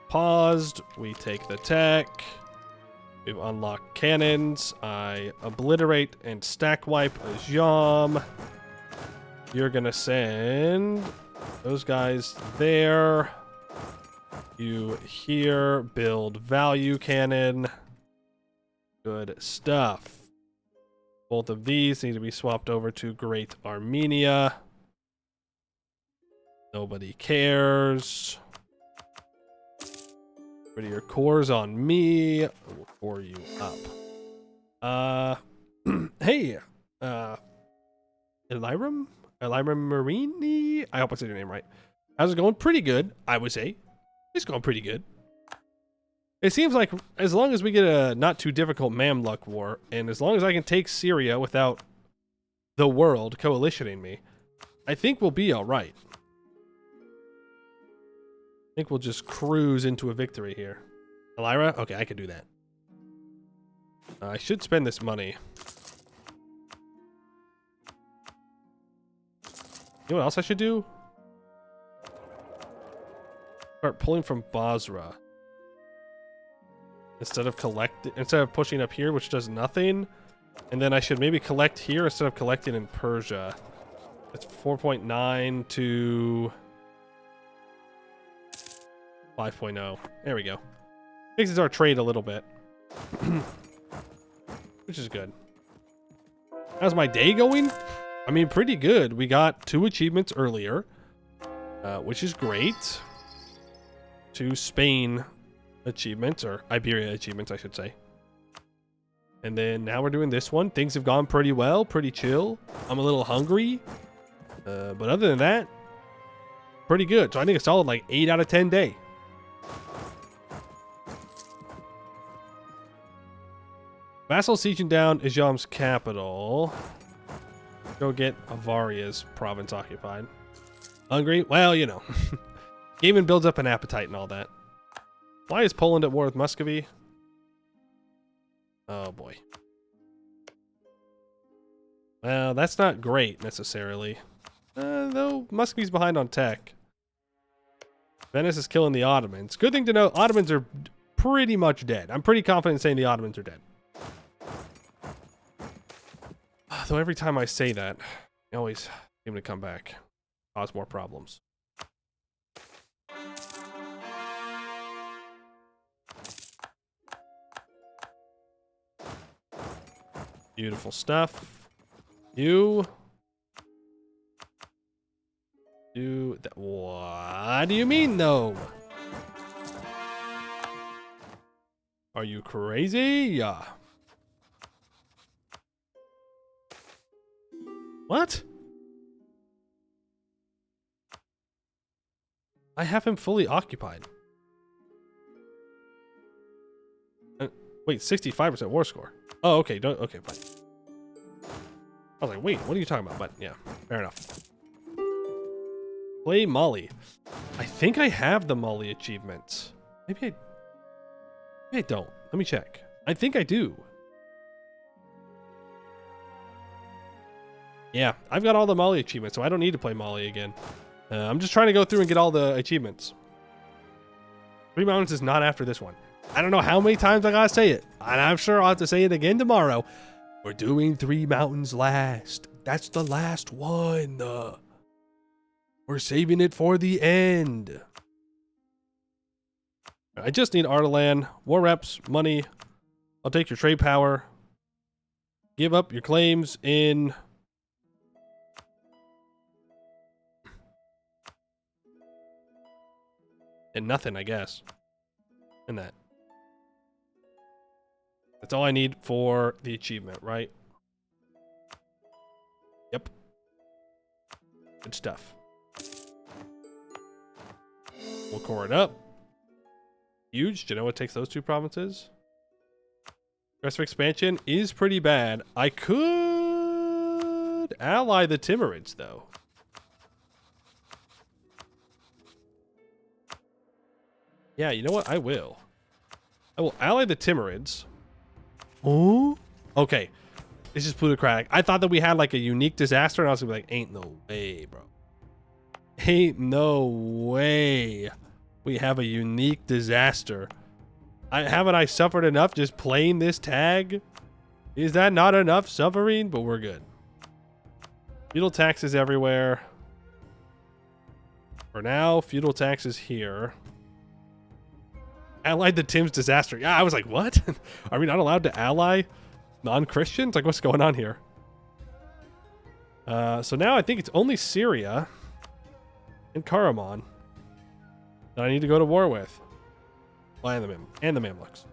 Paused. We take the tech. We've unlocked cannons. I obliterate and stack wipe a Jam. You're gonna send those guys there. You here. Build value cannon. Good stuff. Both of these need to be swapped over to Great Armenia. Nobody cares. Put your cores on me. We'll core you up. Hey, Eliram Marini? I hope I said your name right. How's it going? Pretty good, I would say. It's going pretty good. It seems like as long as we get a not too difficult Mamluk war, and as long as I can take Syria without the world coalitioning me, I think we'll be all right. I think we'll just cruise into a victory here. Elira? Okay, I can do that. I should spend this money. You know what else I should do? Start pulling from Basra. Instead of pushing up here, which does nothing. And then I should maybe collect here instead of collecting in Persia. It's 4.9 to 5.0. There we go. Fixes our trade a little bit. Which is good. How's my day going? I mean, pretty good. We got 2 achievements earlier, which is great. 2 Spain achievements, or Iberia achievements, I should say. And then now we're doing this one. Things have gone pretty well, pretty chill. I'm a little hungry. But other than that, pretty good. So I think a solid like 8 out of 10 day. Vassal sieging down Ijam's capital. Go get Avaria's province occupied. Hungry? Well, you know. Gaming builds up an appetite and all that. Why is Poland at war with Muscovy? Oh boy. Well, that's not great necessarily. Though Muscovy's behind on tech. Venice is killing the Ottomans. Good thing to know, Ottomans are pretty much dead. I'm pretty confident in saying the Ottomans are dead. Though every time I say that, I always seem to come back. Cause more problems. Beautiful stuff. You do that. What do you mean, though? Are you crazy? What? I have him fully occupied. Wait, 65% war score. Oh, okay. Okay, fine. I was like, wait, what are you talking about? But yeah, fair enough. Play Mali. I think I have the Mali achievements. Maybe I don't. Let me check. I think I do. Yeah, I've got all the Mali achievements, so I don't need to play Mali again. I'm just trying to go through and get all the achievements. 3 Mountains is not after this one. I don't know how many times I gotta say it, and I'm sure I'll have to say it again tomorrow. We're doing 3 Mountains last. That's the last one. We're saving it for the end. I just need Ardalan, war reps, money. I'll take your trade power. Give up your claims in... And nothing, I guess. And that. That's all I need for the achievement, right? Yep. Good stuff. We'll core it up. Huge. Do you know what takes those 2 provinces? Aggressive expansion is pretty bad. I could ally the Timurids, though. Yeah, you know what? I will. I will ally the Timurids. Oh? Okay. This is plutocratic. I thought that we had like a unique disaster, and I was gonna be like, ain't no way, bro. Ain't no way we have a unique disaster. Haven't I suffered enough just playing this tag? Is that not enough suffering? But we're good. Feudal taxes everywhere. For now, feudal taxes here. Allied the Tim's disaster. Yeah, I was like, what? Are we not allowed to ally non-Christians? Like, what's going on here? So now I think it's only Syria and Karaman that I need to go to war with. Well, and the Mamluks.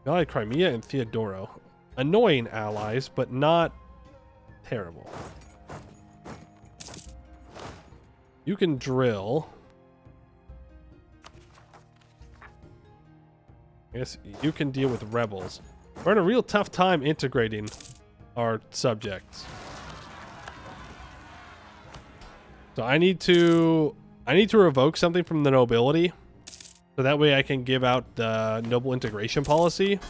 Allied Crimea and Theodoro. Annoying allies, but not terrible. You can drill. I guess you can deal with rebels. We're in a real tough time integrating our subjects. So I need to revoke something from the nobility, so that way I can give out the noble integration policy.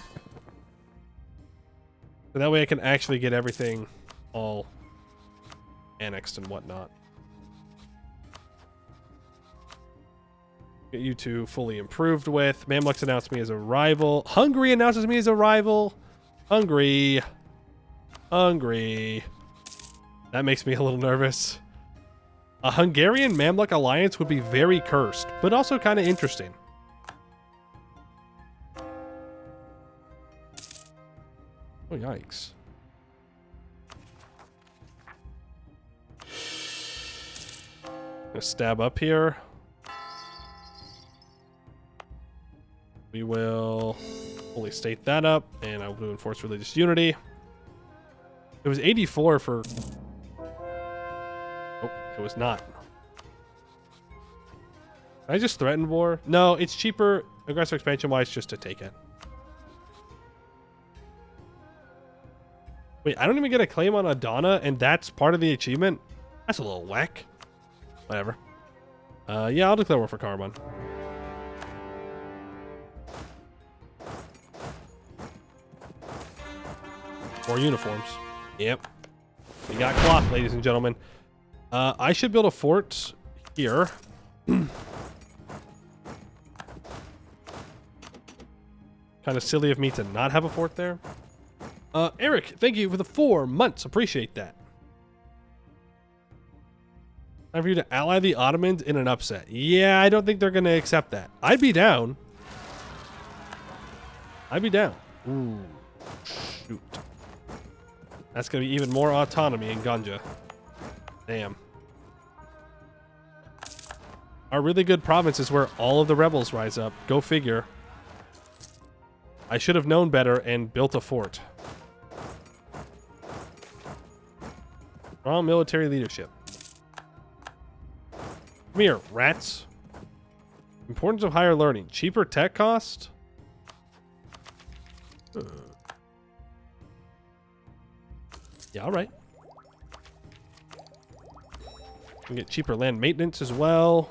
So that way I can actually get everything all annexed and whatnot. Get you two fully improved with. Mamluks announced me as a rival. Hungary announces me as a rival. Hungary. That makes me a little nervous. A Hungarian Mamluk alliance would be very cursed, but also kind of interesting. Oh, yikes. Gonna stab up here. We will fully state that up, and I will enforce religious unity. It was 84 for... Oh, it was not. I just threaten war? No, it's cheaper aggressive expansion-wise just to take it. Wait, I don't even get a claim on Adana, and that's part of the achievement? That's a little whack. Whatever. Yeah, I'll declare war for Karaman. More uniforms. Yep. We got cloth, ladies and gentlemen. I should build a fort here. Kind of silly of me to not have a fort there. Eric, thank you for the 4 months. Appreciate that. Time for you to ally the Ottomans in an upset. Yeah, I don't think they're going to accept that. I'd be down. I'd be down. Ooh, shoot. That's going to be even more autonomy in Ganja. Damn. Our really good province is where all of the rebels rise up. Go figure. I should have known better and built a fort. Strong military leadership. Come here, rats. Importance of higher learning. Cheaper tech cost? Yeah, alright. We can get cheaper land maintenance as well.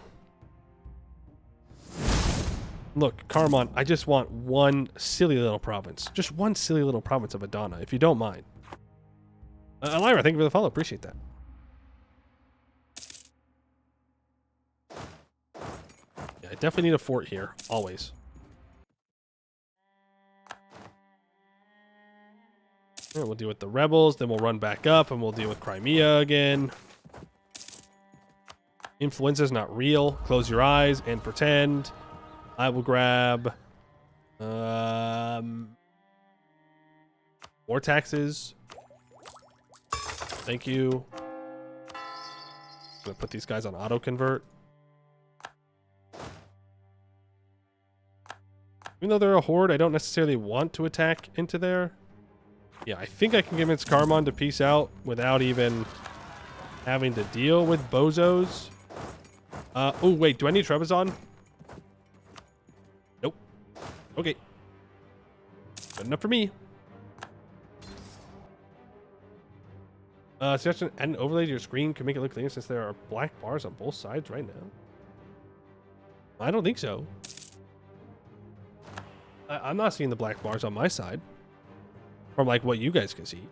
Look, Karaman, I just want one silly little province. Just one silly little province of Adana, if you don't mind. Elira, thank you for the follow. Appreciate that. Yeah, I definitely need a fort here. Always. Yeah, we'll deal with the rebels, then we'll run back up, and we'll deal with Crimea again. Influenza's not real. Close your eyes and pretend. I will grab more taxes. Thank you. I'm gonna put these guys on auto convert. Even though they're a horde, I don't necessarily want to attack into there. Yeah, I think I can convince Karaman to peace out without even having to deal with bozos. Oh wait, do I need Trebizond? Nope. Okay. Good enough for me. Suggestion, add an overlay to your screen can make it look cleaner since there are black bars on both sides right now. I don't think so. I'm not seeing the black bars on my side. From like what you guys can see.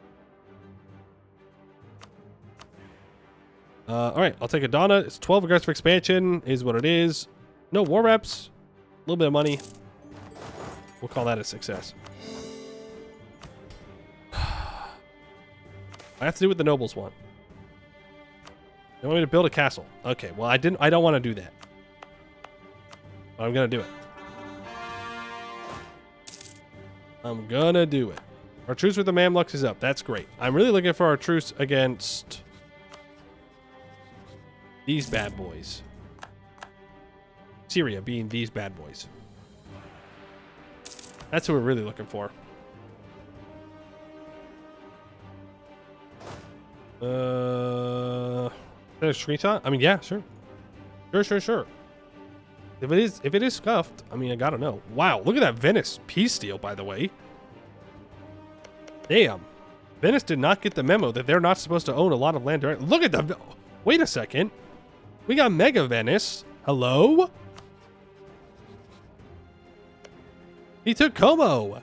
Alright, I'll take Adana. It's 12 aggressive expansion is what it is. No war reps. A little bit of money. We'll call that a success. I have to do what the nobles want. They want me to build a castle. Okay, well I don't want to do that. But I'm gonna do it. I'm gonna do it. Our truce with the Mamluks is up. That's great. I'm really looking for our truce against these bad boys. Syria being these bad boys. That's who we're really looking for. Is that a screenshot? I mean, yeah, sure. Sure. If it is scuffed, I mean, I gotta know. Wow, look at that Venice peace deal, by the way. Damn. Venice did not get the memo that they're not supposed to own a lot of land. Look at the... Wait a second. We got Mega Venice. Hello? He took Como.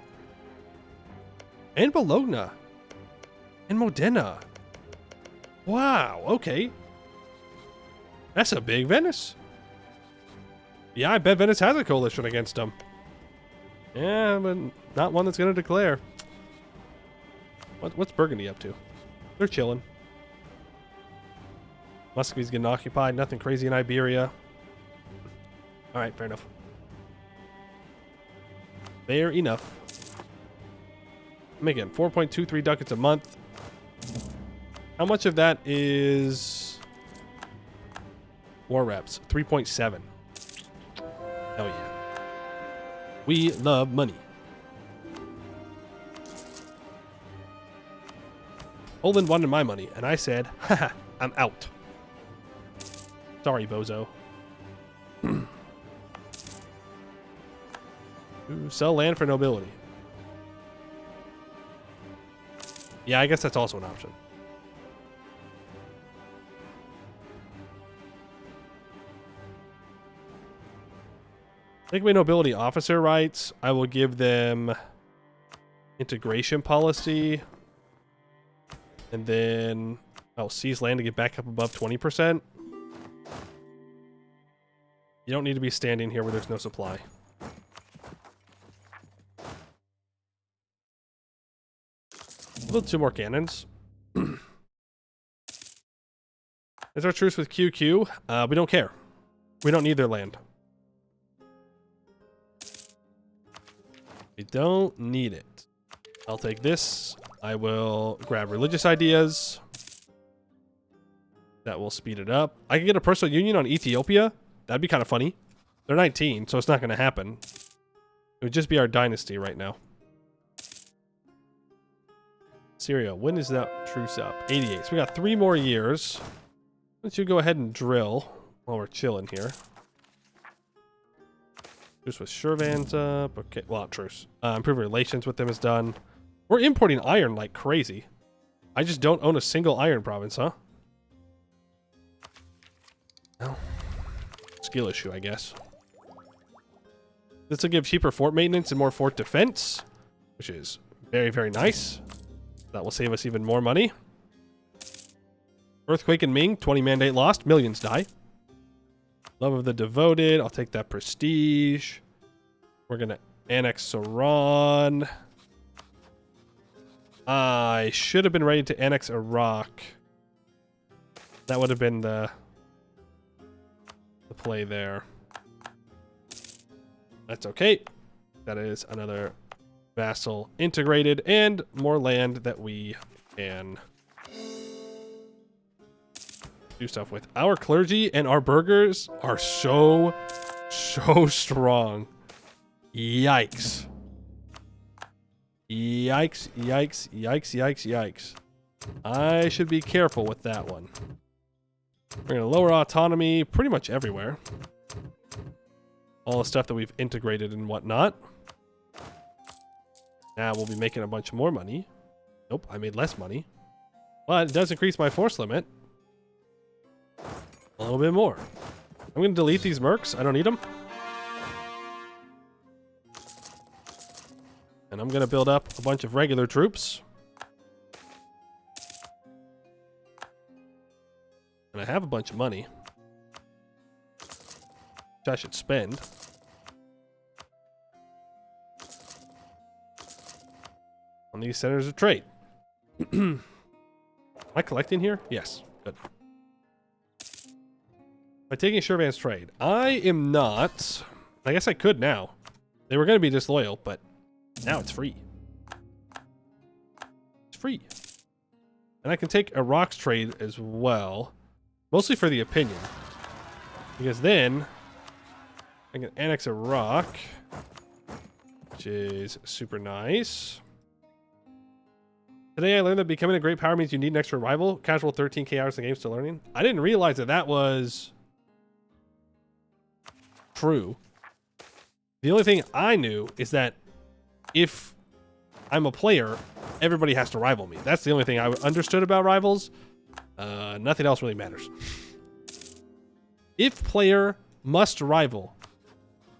And Bologna. And Modena. Wow, okay. That's a big Venice. Yeah, I bet Venice has a coalition against them. Yeah, but not one that's going to declare. What's Burgundy up to? They're chilling. Muscovy's getting occupied. Nothing crazy in Iberia. All right, fair enough. Fair enough. I'm making 4.23 ducats a month. How much of that is war reps? 3.7. Hell yeah. We love money. Poland wanted my money, and I said, haha, I'm out. Sorry, bozo. Ooh, sell land for nobility. Yeah, I guess that's also an option. Take away nobility officer rights. I will give them integration policy. And then I'll seize land to get back up above 20%. You don't need to be standing here where there's no supply. Build 2 more cannons. Is our truce with QQ? We don't care. We don't need their land. We don't need it. I'll take this. I will grab religious ideas. That will speed it up. I can get a personal union on Ethiopia. That'd be kind of funny. They're 19, so it's not going to happen. It would just be our dynasty right now. Syria, when is that truce up? 88. So we got 3 more years. Why don't you go ahead and drill while we're chilling here. Truce with Shirvan's up. Okay, well, not truce. Improving relations with them is done. We're importing iron like crazy. I just don't own a single iron province, huh? No. Skill issue, I guess. This will give cheaper fort maintenance and more fort defense, which is very, very nice. That will save us even more money. Earthquake in Ming, 20 mandate lost, millions die. Love of the Devoted, I'll take that prestige. We're gonna annex Saran. I should have been ready to annex Iraq. That would have been the play there. That's okay. That is another vassal integrated and more land that we can do stuff with. Our clergy and our burghers are so strong. Yikes. Yikes, yikes, yikes, yikes, yikes. I should be careful with that one. We're going to lower autonomy pretty much everywhere. All the stuff that we've integrated and whatnot. Now we'll be making a bunch more money. Nope, I made less money. But it does increase my force limit. A little bit more. I'm going to delete these mercs. I don't need them. And I'm going to build up a bunch of regular troops. And I have a bunch of money. Which I should spend. On these centers of trade. Am I collecting here? Yes. Good. By taking Shirvan's trade. I am not. I guess I could now. They were going to be disloyal, but now it's free. It's free. And I can take Iraq's trade as well. Mostly for the opinion. Because then I can annex Iraq. Which is super nice. Today I learned that becoming a great power means you need an extra rival. Casual 13k hours in the game still learning. I didn't realize that that was true. The only thing I knew is that if I'm a player, everybody has to rival me. That's the only thing I understood about rivals. Nothing else really matters. If player must rival.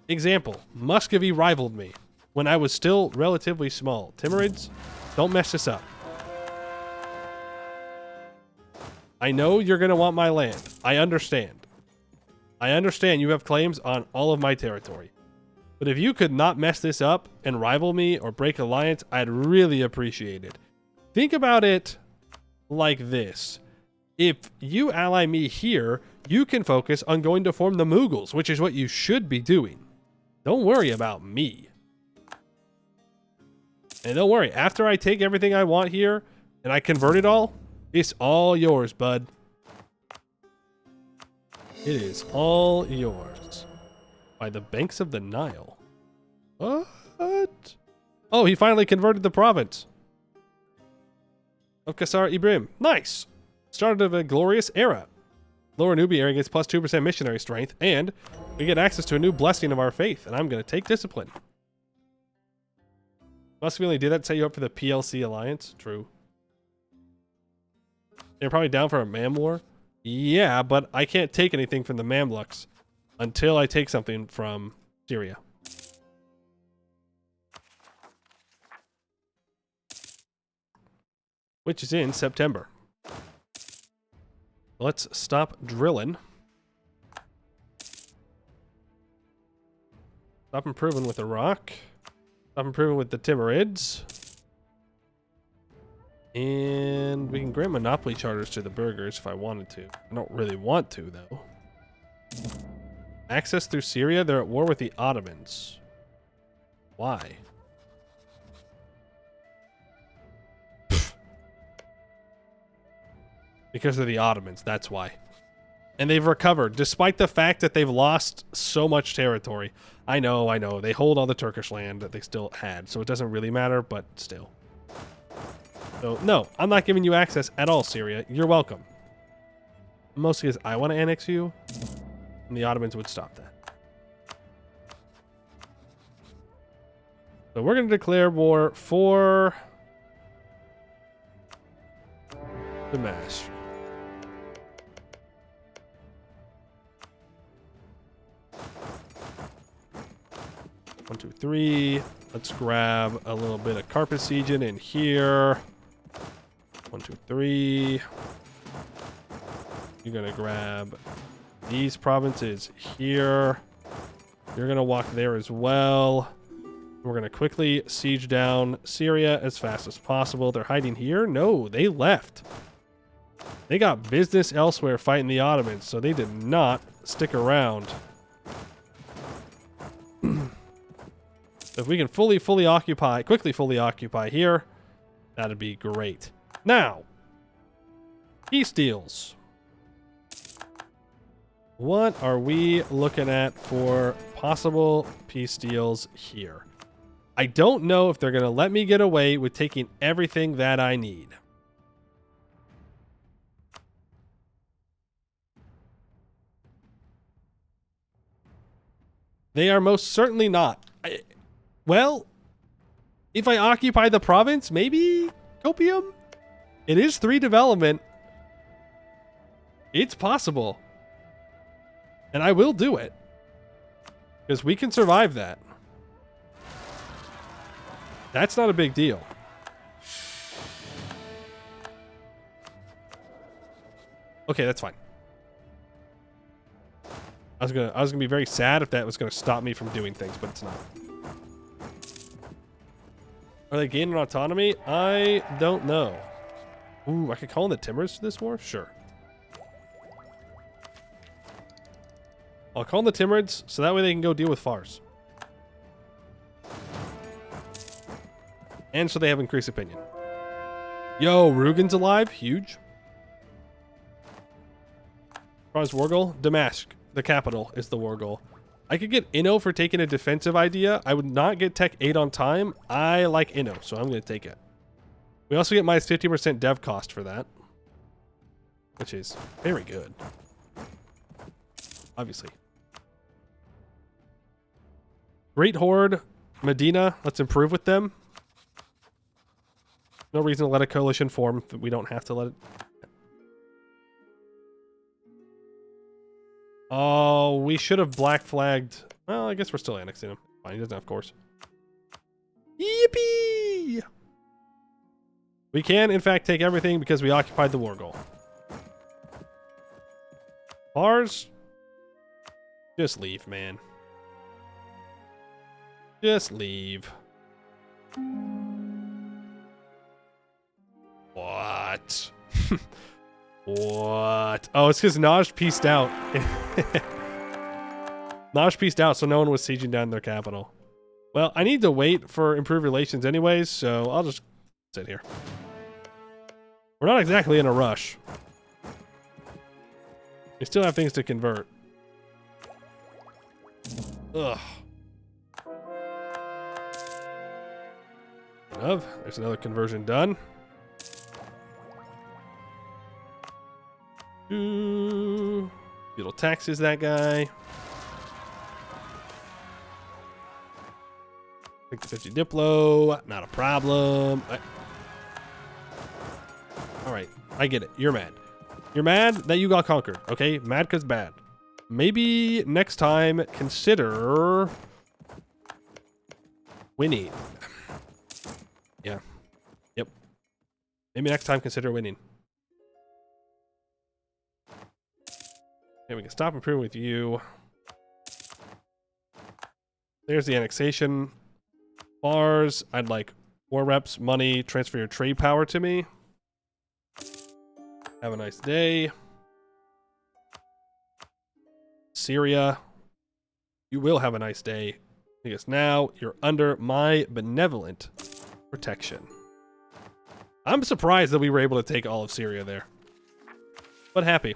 Example, Muscovy rivaled me when I was still relatively small. Timurids, don't mess this up. I know you're going to want my land. I understand. I understand you have claims on all of my territory. But if you could not mess this up and rival me or break alliance, I'd really appreciate it. Think about it like this. If you ally me here, you can focus on going to form the Mughals, which is what you should be doing. Don't worry about me. And don't worry, after I take everything I want here and I convert it all, it's all yours, bud. It is all yours. By the banks of the Nile. What? Oh, he finally converted the province of Qasar Ibrim. Nice. Started of a glorious era. Lower Nubia area gets plus 2% missionary strength, and we get access to a new blessing of our faith, and I'm going to take discipline. Must we only did that to set you up for the PLC alliance? True. They're probably down for a Mam war. Yeah, but I can't take anything from the Mamluks until I take something from Syria. Which is in September. Let's stop drilling. Stop improving with Iraq. Stop improving with the Timurids. And we can grant monopoly charters to the burghers if I wanted to. I don't really want to, though. Access through Syria? They're at war with the Ottomans. Why? Because they're the Ottomans, that's why. And they've recovered, despite the fact that they've lost so much territory. I know. They hold all the Turkish land that they still had, so it doesn't really matter, but still. So, no, I'm not giving you access at all, Syria. You're welcome. Mostly because I want to annex you, and the Ottomans would stop that. So we're going to declare war for Damascus. One, two, three. Let's grab a little bit of Carpathian in here. 1, 2, 3. You're gonna grab these provinces here. You're gonna walk there as well. We're gonna quickly siege down Syria as fast as possible. They're hiding here? No, they left. They got business elsewhere fighting the Ottomans, so they did not stick around. If we can quickly occupy here, that'd be great. Now, peace deals. What are we looking at for possible peace deals here? I don't know if they're going to let me get away with taking everything that I need. They are most certainly not. Well, if I occupy the province, maybe copium? It is 3 development. It's possible. And I will do it. Because we can survive that. That's not a big deal. Okay, that's fine. I was gonna be very sad if that was gonna stop me from doing things, but it's not. Are they gaining autonomy? I don't know. Ooh, I could call in the Timurs to this war? Sure. I'll call in the Timurids, so that way they can go deal with Fars. And so they have increased opinion. Yo, Rugen's alive? Huge. Fars war goal? Damascus, the capital, is the war goal. I could get Inno for taking a defensive idea. I would not get Tech 8 on time. I like Inno, so I'm going to take it. We also get minus 50% dev cost for that, which is very good. Obviously. Great Horde, Medina. Let's improve with them. No reason to let a coalition form if we don't have to let it. Oh, we should have black flagged. Well, I guess we're still annexing him. Fine, he doesn't have course. Yippee! We can, in fact, take everything because we occupied the war goal. Bars? Just leave, man. Just leave. What? What? Oh, it's because Naj pieced out. Naj pieced out, so no one was sieging down their capital. Well, I need to wait for improved relations anyways, so I'll just sit here. We're not exactly in a rush. We still have things to convert. Ugh. There's another conversion done. Feudal taxes that guy. 50 Diplo, not a problem. All right, I get it. You're mad. You're mad that you got conquered, okay? Mad because bad. Maybe next time consider winning. Yeah. Yep. Maybe next time consider winning. Okay, we can stop improving with you. There's the annexation bars. I'd like war reps, money, transfer your trade power to me. Have a nice day. Syria, you will have a nice day, because now you're under my benevolent protection. I'm surprised that we were able to take all of Syria there, but happy.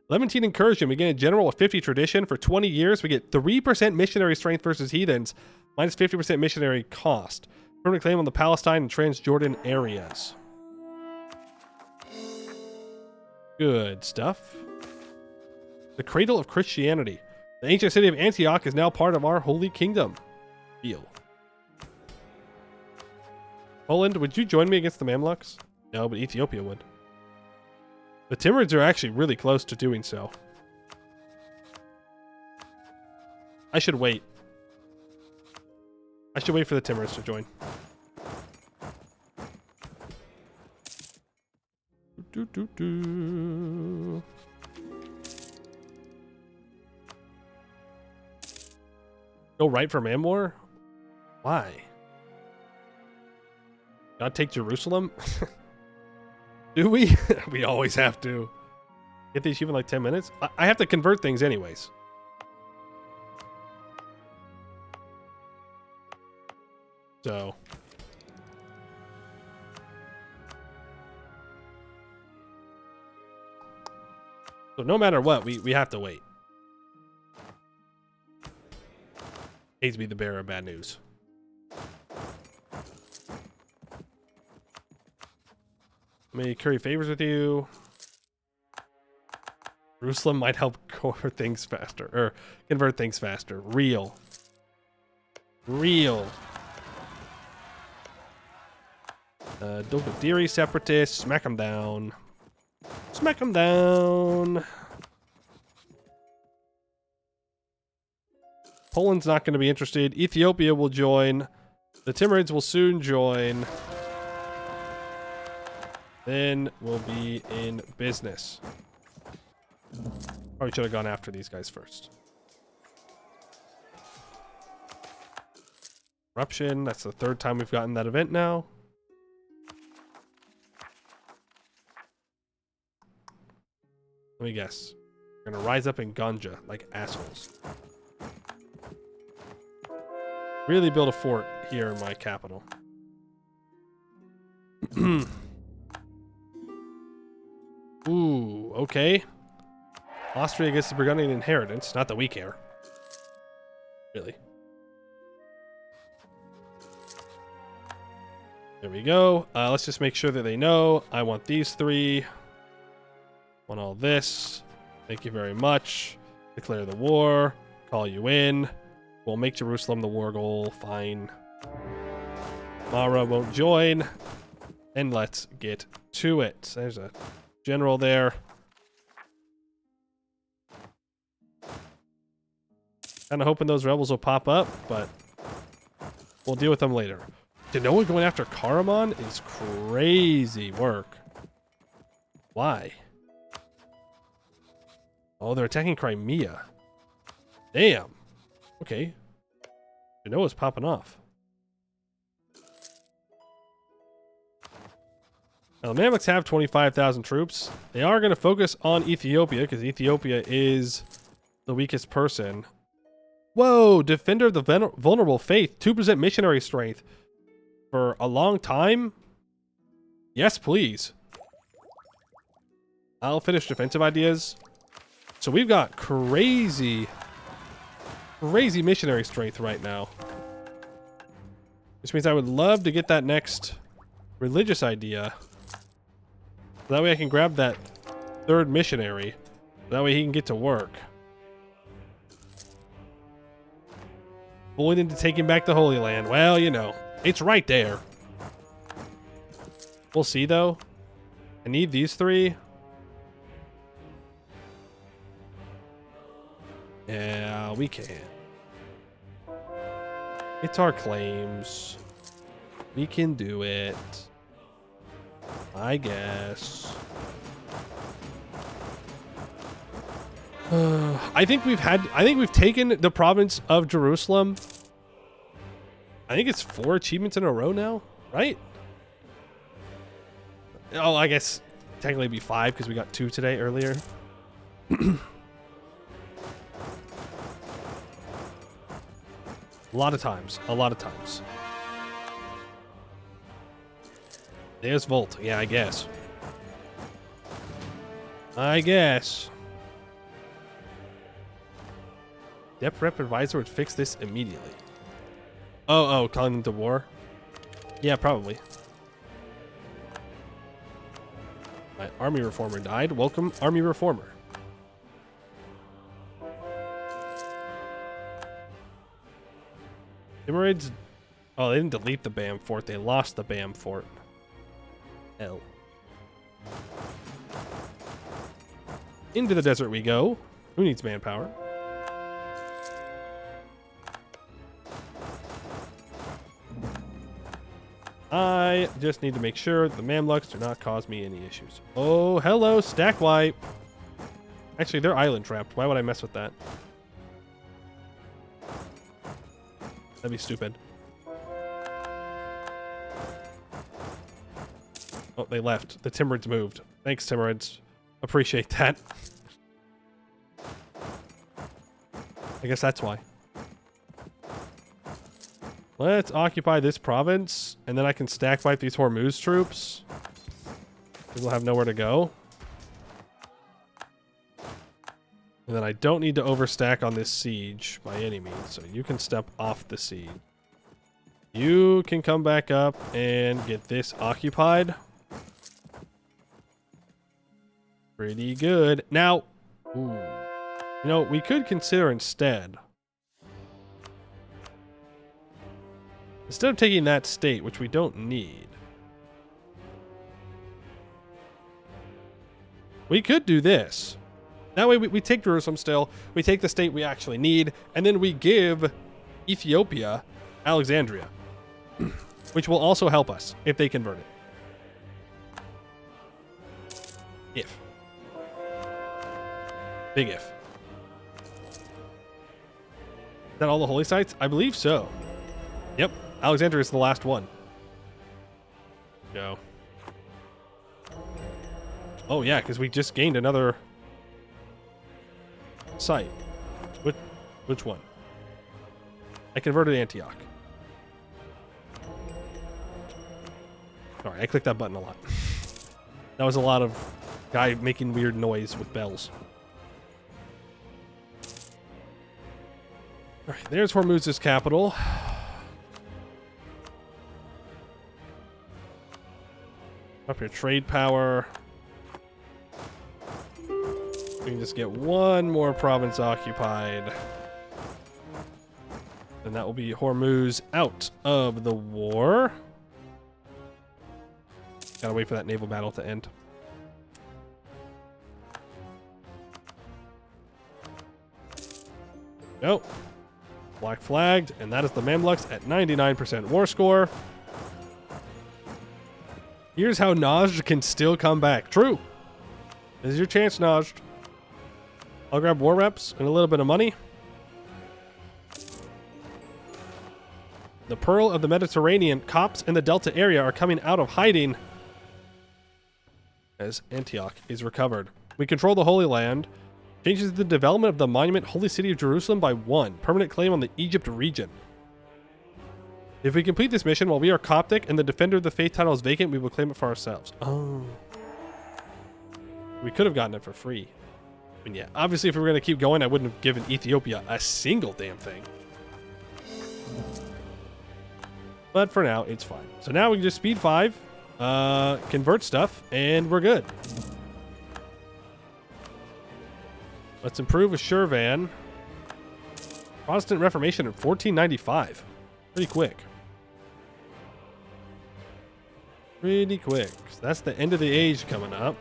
Levantine incursion. We get a general of 50 tradition for 20 years. We get 3% missionary strength versus heathens, minus 50% missionary cost. Permanent claim on the Palestine and Transjordan areas. Good stuff. The cradle of Christianity. The ancient city of Antioch is now part of our holy kingdom. Deal. Poland, would you join me against the Mamluks? No, but Ethiopia would. The Timurids are actually really close to doing so. I should wait. I should wait for the Timurids to join. Go right for Man War? Why? Gotta take Jerusalem? Do we? We always have to. Get the achievement in like 10 minutes? I have to convert things anyways. So. So no matter what, we have to wait. Hate to be the bearer of bad news. Let me curry favors with you. Jerusalem might help convert things faster. Or convert things faster. Real. Real. Dokadiri separatists. Smack them down. Smack them down. Poland's not going to be interested. Ethiopia will join. The Timurids will soon join. Then we'll be in business. Probably should have gone after these guys first. Corruption. That's the third time we've gotten that event now. Let me guess. We're going to rise up in Ganja like assholes. Really build a fort here in my capital. Ooh, okay. Austria gets the Burgundian inheritance. Not that we care. Really. There we go. Let's just make sure that they know. I want these three. Want all this. Thank you very much. Declare the war. Call you in. We'll make Jerusalem the war goal. Fine. Mara won't join. And let's get to it. There's a general there. Kind of hoping those rebels will pop up, but we'll deal with them later. Genoa going after Karaman is crazy work. Why? Oh, they're attacking Crimea. Damn. Okay. Genoa's popping off. Now, the Mamluks have 25,000 troops. They are going to focus on Ethiopia because Ethiopia is the weakest person. Whoa! Defender of the Vulnerable Faith. 2% missionary strength. For a long time? Yes, please. I'll finish defensive ideas. So we've got crazy missionary strength right now. Which means I would love to get that next religious idea. That way I can grab that third missionary. That way he can get to work. bullied into taking back the Holy Land. Well, you know, it's right there. We'll see, though. I need these 3. Yeah, we can. It's our claims. We can do it. I guess. I think we've taken the province of Jerusalem. I think it's 4 achievements in a row now, right? Oh, I guess technically it'd be 5 because we got 2 today earlier. A lot of times. There's Volt. Yeah, I guess. Dep Rep Advisor would fix this immediately. Oh, calling them to war? Yeah, probably. My army reformer died. Welcome, army reformer. Timurids. Oh, they didn't delete the BAM fort. They lost the BAM fort. L. Into the desert we go. Who needs manpower? I just need to make sure the Mamluks do not cause me any issues. Oh, hello, stack wipe. Actually, they're island trapped. Why would I mess with that? That'd be stupid. Oh, they left. The Timurids moved. Thanks, Timurids. Appreciate that. I guess that's why. Let's occupy this province, and then I can stack wipe these Hormuz troops. We'll have nowhere to go. And then I don't need to overstack on this siege by any means, so you can step off the siege. You can come back up and get this occupied. Pretty good. Now, ooh, you know, we could consider instead of taking that state, which we don't need, we could do this. That way we take Jerusalem still, we take the state we actually need, and then we give Ethiopia Alexandria, which will also help us if they convert it. If. Big if. Is that all the holy sites? I believe so. Yep. Alexandria is the last one. Go. Oh yeah, because we just gained another site. Which one? I converted Antioch. Sorry, I clicked that button a lot. That was a lot of guy making weird noise with bells. Alright, there's Hormuz's capital. Up your trade power. We can just get one more province occupied. And that will be Hormuz out of the war. Gotta wait for that naval battle to end. Nope. Black flagged, and that is the Mamluks at 99% war score. Here's how Najd can still come back. True. This is your chance, Najd. I'll grab war reps and a little bit of money. The Pearl of the Mediterranean, Copts in the Delta area are coming out of hiding as Antioch is recovered. We control the Holy Land. Changes the development of the monument Holy City of Jerusalem by 1. Permanent claim on the Egypt region. If we complete this mission while we are Coptic and the Defender of the Faith title is vacant, we will claim it for ourselves. Oh. We could have gotten it for free. I mean, yeah, obviously if we were going to keep going, I wouldn't have given Ethiopia a single damn thing. But for now, it's fine. So now we can just speed 5, convert stuff, and we're good. Let's improve a Shirvan. Protestant Reformation in 1495. Pretty quick. Pretty quick. So that's the end of the age coming up.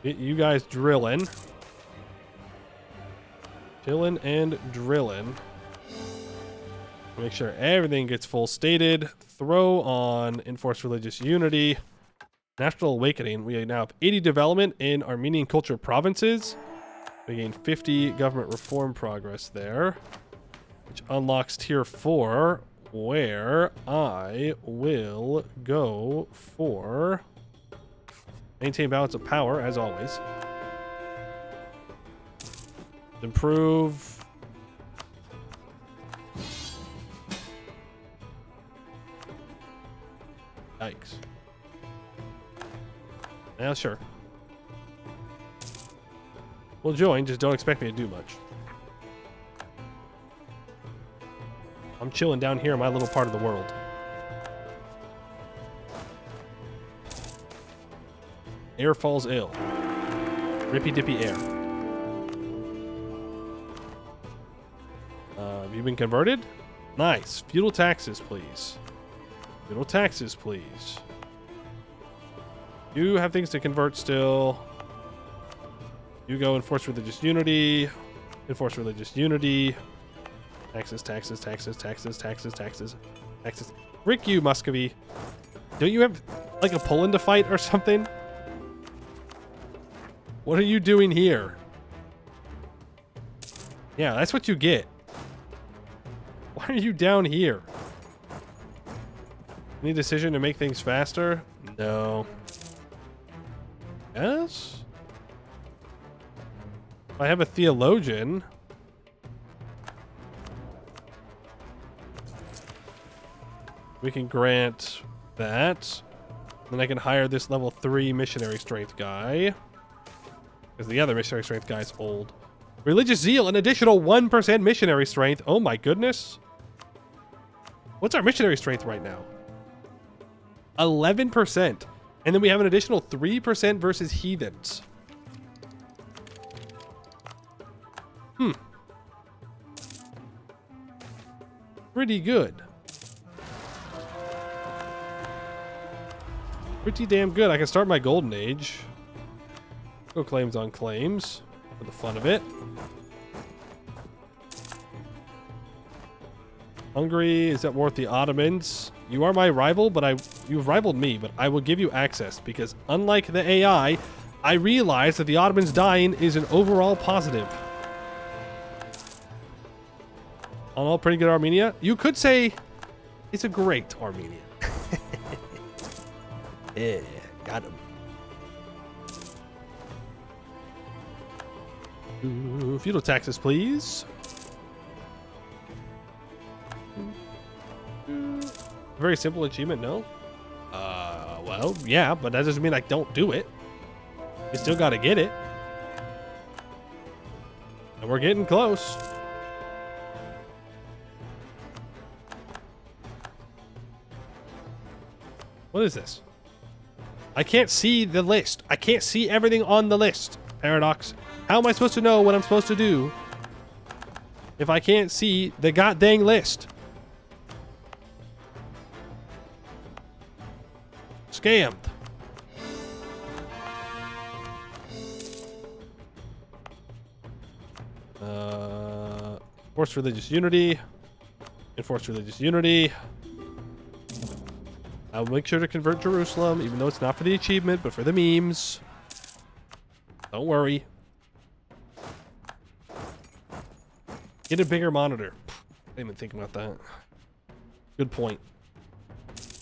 Get you guys drilling. Chilling and drilling. Make sure everything gets full stated. Throw on enforced religious unity. National awakening. We now have 80 development in Armenian culture provinces. We gain 50 government reform progress there, which unlocks tier 4, where I will go for maintain balance of power as always. Improve. Yikes. Yeah, sure. We'll join, just don't expect me to do much. I'm chilling down here in my little part of the world. Air falls ill. Rippy dippy air. Have you been converted? Nice. Feudal taxes, please. Feudal taxes, please. You have things to convert still. You go enforce religious unity. Enforce religious unity. Taxes, taxes, taxes, taxes, taxes, taxes, taxes. Frick you, Muscovy. Don't you have like a Poland to fight or something? What are you doing here? Yeah, that's what you get. Why are you down here? Any decision to make things faster? No. Yes? If I have a theologian. We can grant that. Then I can hire this level 3 missionary strength guy. Because the other missionary strength guy is old. Religious zeal, an additional 1% missionary strength. Oh my goodness. What's our missionary strength right now? 11%. And then we have an additional 3% versus heathens. Pretty good. Pretty damn good. I can start my golden age. Go claims on claims for the fun of it. Hungary, is that worth the Ottomans? You are my rival, but you've rivaled me, but I will give you access because unlike the AI, I realize that the Ottomans dying is an overall positive. On all, pretty good Armenia. You could say it's a great Armenia. Yeah, got him. Ooh, feudal taxes, please. Very simple achievement, no? Well, yeah, but that doesn't mean I don't do it. You still gotta get it. And we're getting close. What is this? I can't see the list. I can't see everything on the list. Paradox. How am I supposed to know what I'm supposed to do if I can't see the goddamn list? Scammed. Enforce religious unity. Enforce religious unity. I'll make sure to convert Jerusalem, even though it's not for the achievement, but for the memes. Don't worry. Get a bigger monitor. I didn't even think about that. Good point.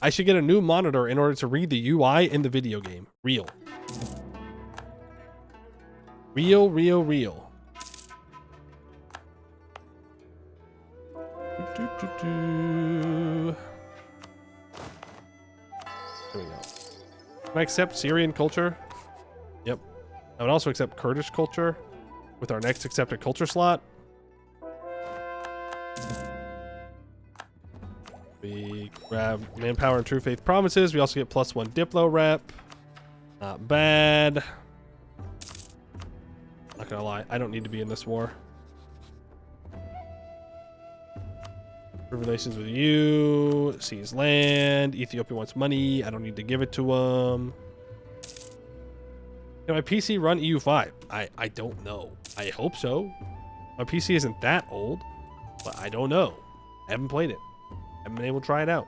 I should get a new monitor in order to read the UI in the video game. Real. Real, real, real. There we go. Can I accept Syrian culture? Yep. I would also accept Kurdish culture with our next accepted culture slot. We grab manpower and true faith provinces. We also get +1 Diplo rep. Not bad. Not gonna lie, I don't need to be in this war. Relations with you, seize land, Ethiopia wants money, I don't need to give it to them. Can my PC run EU5? I don't know. I hope so. My PC isn't that old, but I don't know. I haven't played it. Haven't been able to try it out.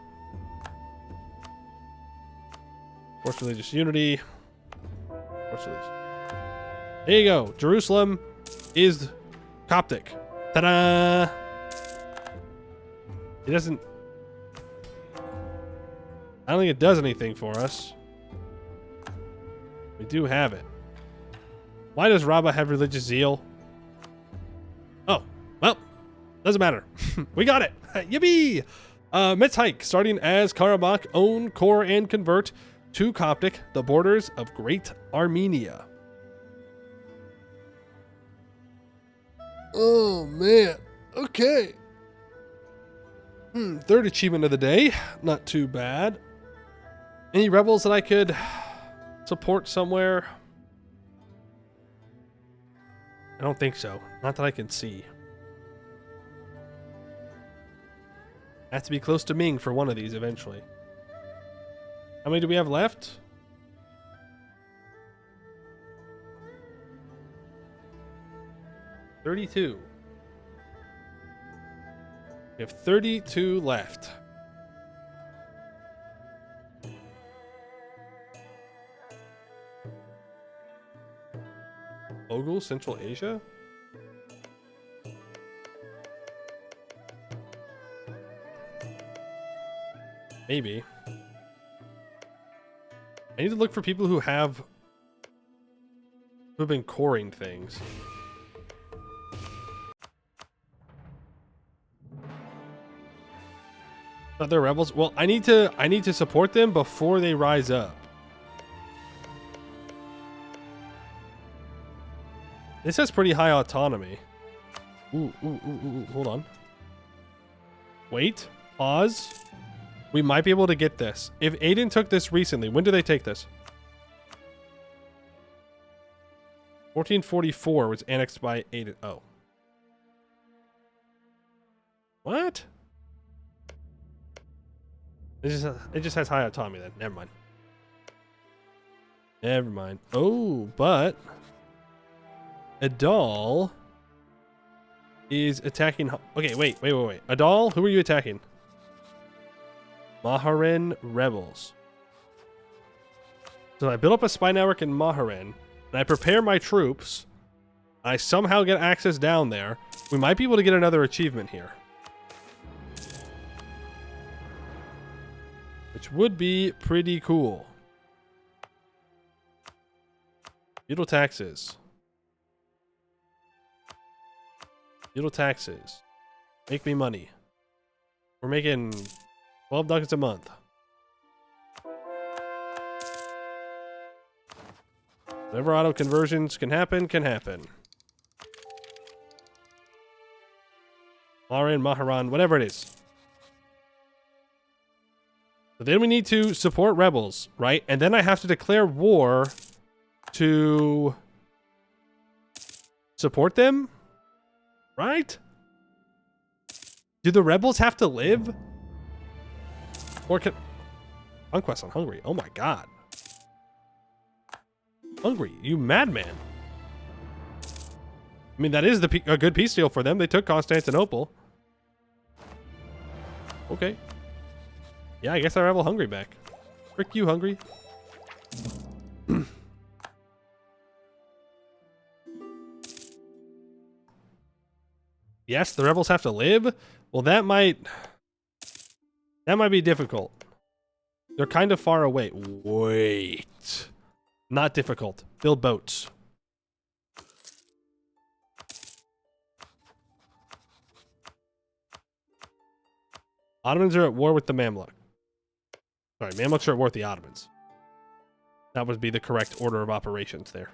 Forced religious unity. Forced religious. There you go. Jerusalem is Coptic. Ta-da! It doesn't... I don't think it does anything for us. We do have it. Why does Rabbah have religious zeal? Oh, well, doesn't matter. We got it. Yippee! Metz Hayk, starting as Karabakh, own, core, and convert to Coptic, the borders of Great Armenia. Oh, man. Okay. Third achievement of the day. Not too bad. Any rebels that I could support somewhere? I don't think so. Not that I can see. I have to be close to Ming for one of these eventually. How many do we have left? $32. We have 32 left. Oghul, Central Asia? Maybe. I need to look for people who have been coring things. Other rebels? Well, I need to support them before they rise up. This has pretty high autonomy. Ooh, hold on. Wait, pause. We might be able to get this. If Aden took this recently, when did they take this? 1444 was annexed by Aden. Oh. What? It just has high autonomy then. Never mind. Never mind. Oh, but Adal is attacking. Okay, wait. Adal, who are you attacking? Maharan rebels. So I build up a spy network in Maharan, and I prepare my troops. I somehow get access down there. We might be able to get another achievement here, which would be pretty cool. Feudal taxes. Feudal taxes. Make me money. We're making 12 ducats a month. Whatever auto conversions can happen, can happen. Maharan, Maharan, whatever it is. So then we need to support rebels, right? And then I have to declare war to support them, right? Do the rebels have to live? Or can... Conquest on Hungary. Oh my god. Hungary, you madman. I mean, that is a good peace deal for them. They took Constantinople. Okay. Yeah, I guess I rebel Hungary back. Frick you, Hungary. Yes, the rebels have to live? Well, that might be difficult. They're kind of far away. Wait. Not difficult. Build boats. Ottomans are at war with the Mamluk. Sorry, Mamluks are at war with the Ottomans. That would be the correct order of operations there.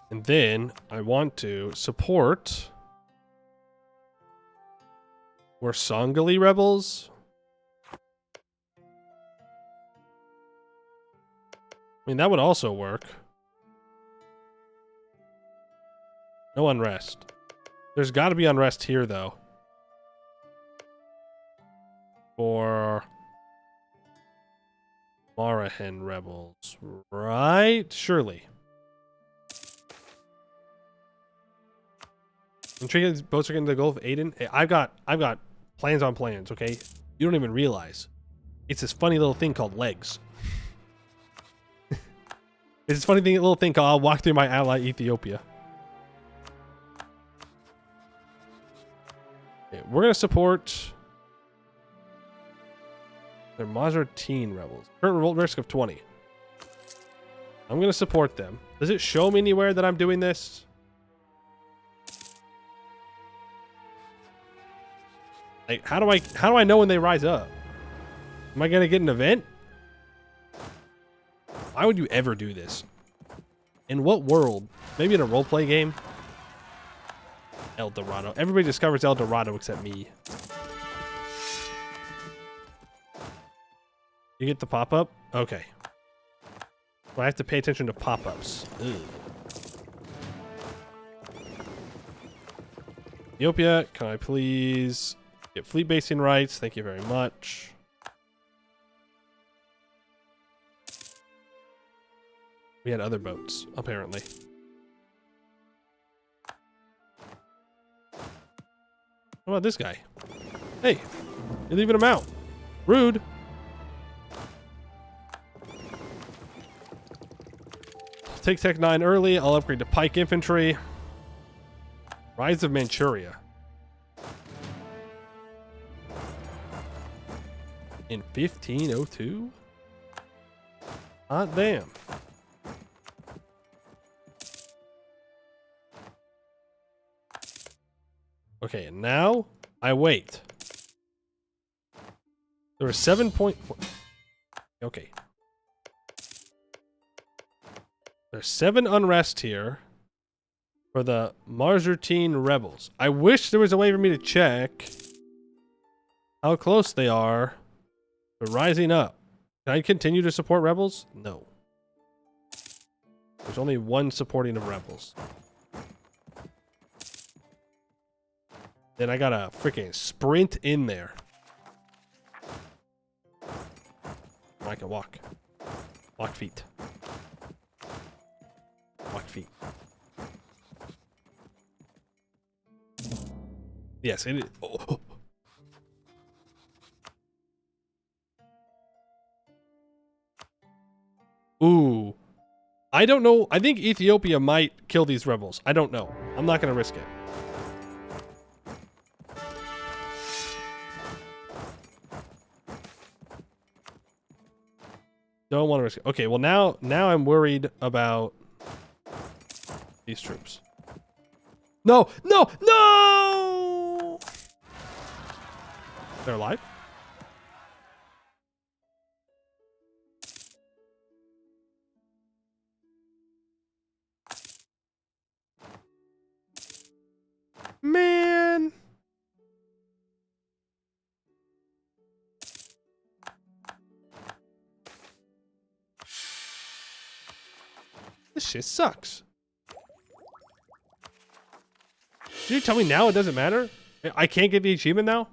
And then I want to support... We're Songali rebels. I mean, that would also work. No unrest. There's got to be unrest here, though. For Marahan rebels, right? Surely. Intriguing boats are getting to the Gulf of Aden. Hey, I've got plans on plans, okay? You don't even realize. It's this funny little thing called legs. It's this funny little thing called I'll walk through my ally Ethiopia. Okay, we're gonna support their Mazartine rebels. Current revolt risk of 20. I'm gonna support them. Does it show me anywhere that I'm doing this? Like, how do I know when they rise up? Am I gonna get an event? Why would you ever do this? In what world? Maybe in a roleplay game? El Dorado. Everybody discovers El Dorado except me. You get the pop-up? Okay. Well, I have to pay attention to pop-ups. Ethiopia, can I please get fleet basing rights? Thank you very much. We had other boats, apparently. How about this guy? Hey, you're leaving him out. Rude. Take Tech 9 early. I'll upgrade to Pike Infantry. Rise of Manchuria. In 1502? Hot damn. Okay, and now I wait. There were 7 point... Okay. There's 7 unrest here for the Mazartine rebels. I wish there was a way for me to check how close they are to rising up. Can I continue to support rebels? No. There's only one supporting of rebels. Then I gotta freaking sprint in there. I can walk. Walk feet. Walk feet. Yes, it is. Oh. Ooh. I don't know. I think Ethiopia might kill these rebels. I don't know. I'm not going to risk it. Don't want to risk it. Okay, well now I'm worried about these troops. No! No! No! They're alive? Man! This shit sucks. Did you tell me now it doesn't matter? I can't get the achievement now?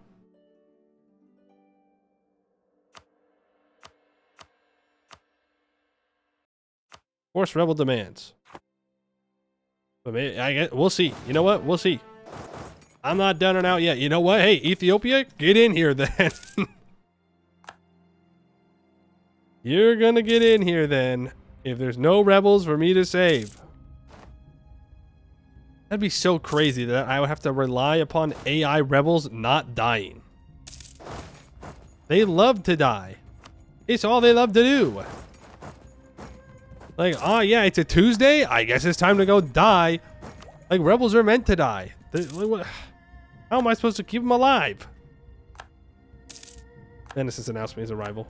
Force rebel demands. But maybe, I guess, we'll see. You know what? We'll see. I'm not done and out yet. You know what? Hey, Ethiopia, get in here then. You're gonna get in here then. If there's no rebels for me to save. That'd be so crazy that I would have to rely upon AI rebels not dying. They love to die. It's all they love to do. Like, oh yeah, it's a Tuesday? I guess it's time to go die. Like, rebels are meant to die. How am I supposed to keep them alive? Dennis's announced me his arrival.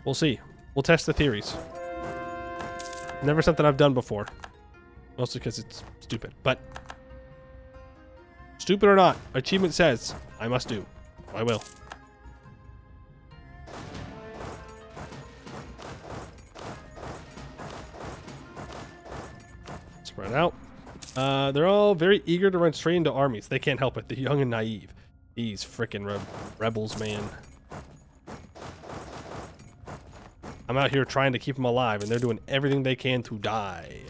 We'll see. We'll test the theories. Never something I've done before. Mostly because it's stupid. But stupid or not, achievement says I must do. I will. Spread out. They're all very eager to run straight into armies. They can't help it. They're young and naive. These frickin' rebels, man. I'm out here trying to keep them alive, and they're doing everything they can to die.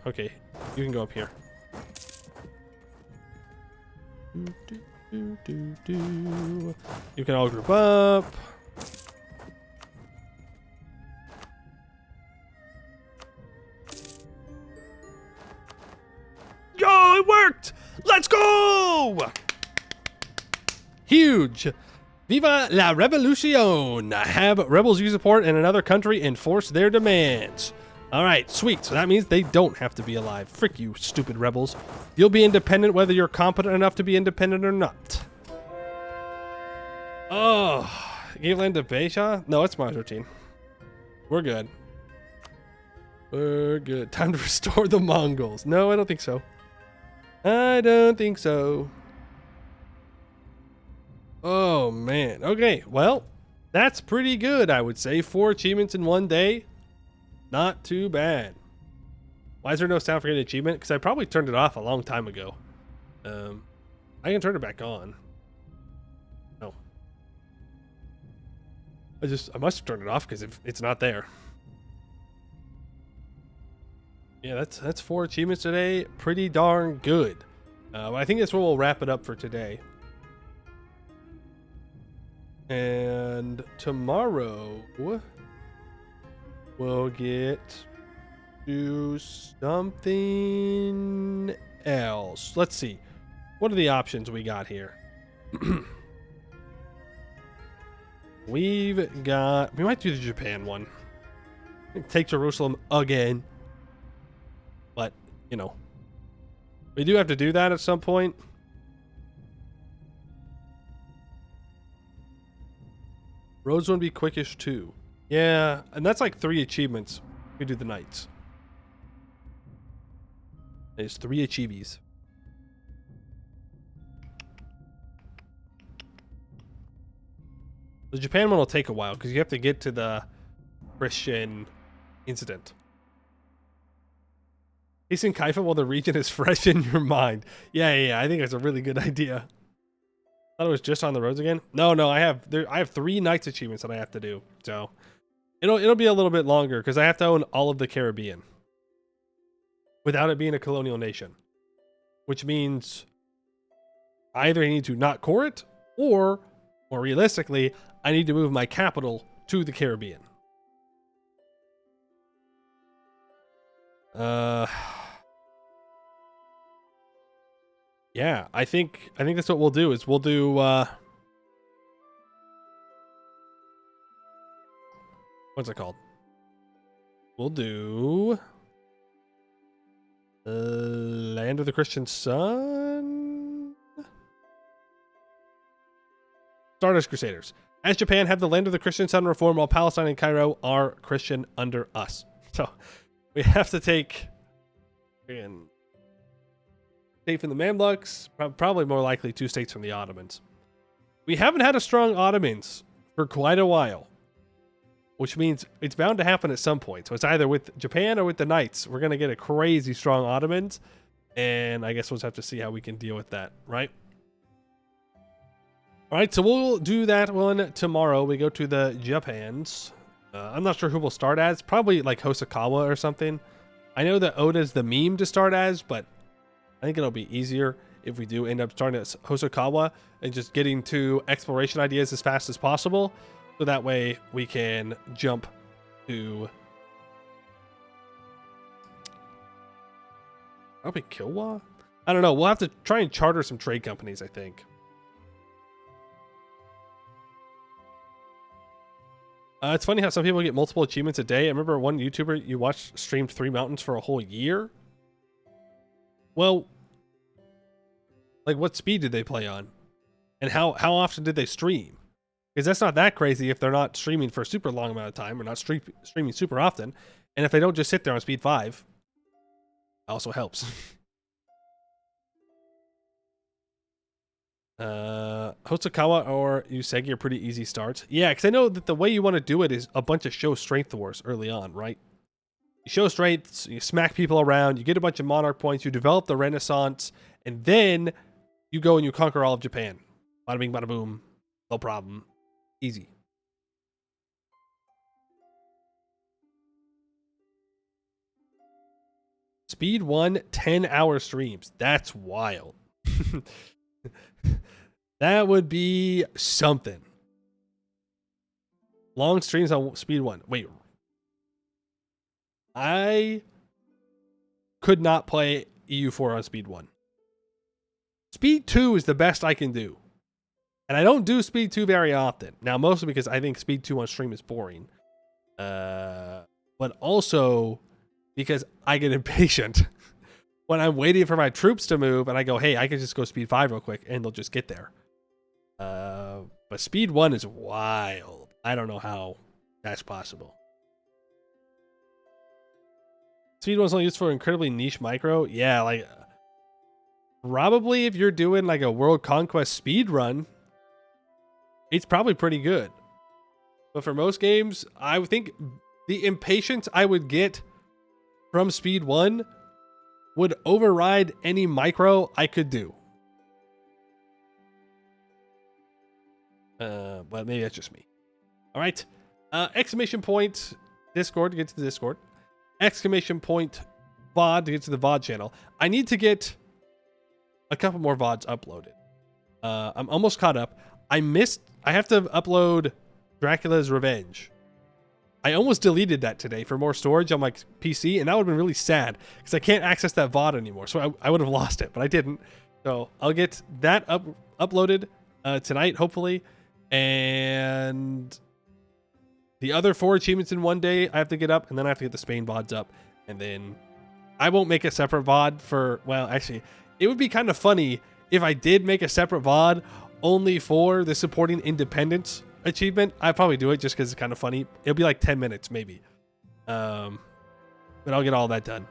Okay, you can go up here. You can all group up. Yo, it worked! Let's go! Huge! Viva la revolution! Have rebels use support in another country enforce their demands. Alright, sweet. So that means they don't have to be alive. Frick you, stupid rebels. You'll be independent whether you're competent enough to be independent or not. Oh, gave land to Beja? No, it's my routine. We're good. We're good. Time to restore the Mongols. No, I don't think so. I don't think so. Oh, man. Okay, well, that's pretty good, I would say. 4 achievements in one day. Not too bad. Why is there no sound for getting achievement? Because I probably turned it off a long time ago. I can turn it back on. No. I must have turned it off because it's not there. Yeah, that's 4 achievements today. Pretty darn good. I think that's where we'll wrap it up for today. And tomorrow we'll get to something else. Let's see. What are the options we got here? We might do the Japan one. Take Jerusalem again. But, you know, we do have to do that at some point. Roads would be quickish too. Yeah, and that's like 3 achievements. We do the knights. There's 3 achievies. The Japan one will take a while because you have to get to the Christian incident. He's in Kaifa while the region is fresh in your mind. Yeah, I think that's a really good idea. I thought it was just on the roads again. No, I have 3 knights achievements that I have to do. So it'll be a little bit longer because I have to own all of the Caribbean without it being a colonial nation, which means I either need to not core it or, more realistically, I need to move my capital to the Caribbean. Yeah, I think that's what we'll do. Is we'll do what's it called? We'll do Land of the Christian Sun. Stardust Crusaders. As Japan have the Land of the Christian Sun reform, while Palestine and Cairo are Christian under us. So we have to take state from the Mamluks, probably more likely 2 states from the Ottomans. We haven't had a strong Ottomans for quite a while, which means it's bound to happen at some point. So it's either with Japan or with the Knights. We're going to get a crazy strong Ottomans, and I guess we'll just have to see how we can deal with that, right? All right, so we'll do that one tomorrow. We go to the Japans. I'm not sure who we'll start as. Probably like Hosokawa or something. I know that Oda's the meme to start as, but I think it'll be easier if we do end up starting at Hosokawa and just getting to exploration ideas as fast as possible. So that way we can jump to probably Kilwa? I don't know. We'll have to try and charter some trade companies, I think. It's funny how some people get multiple achievements a day. I remember one YouTuber you watched streamed 3 mountains for a whole year. Well, like what speed did they play on? And how often did they stream? Because that's not that crazy if they're not streaming for a super long amount of time or not streaming super often. And if they don't just sit there on speed 5, it also helps. Hosokawa or Usagi are pretty easy starts. Yeah, because I know that the way you want to do it is a bunch of show strength wars early on, right? You show strength, you smack people around, you get a bunch of monarch points, you develop the Renaissance, and then you go and you conquer all of Japan. Bada bing, bada boom. No problem. Easy. Speed 1, 10-hour streams. That's wild. That would be something. Long streams on speed 1. Wait. I could not play EU4 on speed 1. Speed 2 is the best I can do. And I don't do speed 2 very often. Now, mostly because I think speed 2 on stream is boring. But also because I get impatient when I'm waiting for my troops to move and I go, hey, I can just go speed 5 real quick and they'll just get there. But speed 1 is wild. I don't know how that's possible. Speed 1 is only used for incredibly niche micro. Yeah, like probably if you're doing like a world conquest speed run, it's probably pretty good. But for most games, I would think the impatience I would get from speed 1 would override any micro I could do. But maybe that's just me. All right. Exclamation point Discord to get to the Discord. Exclamation point VOD to get to the VOD channel. I need to get a couple more VODs uploaded. I'm almost caught up. I have to upload Dracula's Revenge. I almost deleted that today for more storage on my PC, and that would have been really sad because I can't access that VOD anymore. So I would have lost it, but I didn't. So I'll get that uploaded tonight, hopefully. And the other 4 achievements in one day I have to get up, and then I have to get the Spain VODs up. And then I won't make a separate VOD for, well, actually, it would be kind of funny if I did make a separate VOD only for the supporting independence achievement. I'd probably do it just because it's kind of funny. It'll be like 10 minutes maybe. But I'll get all that done.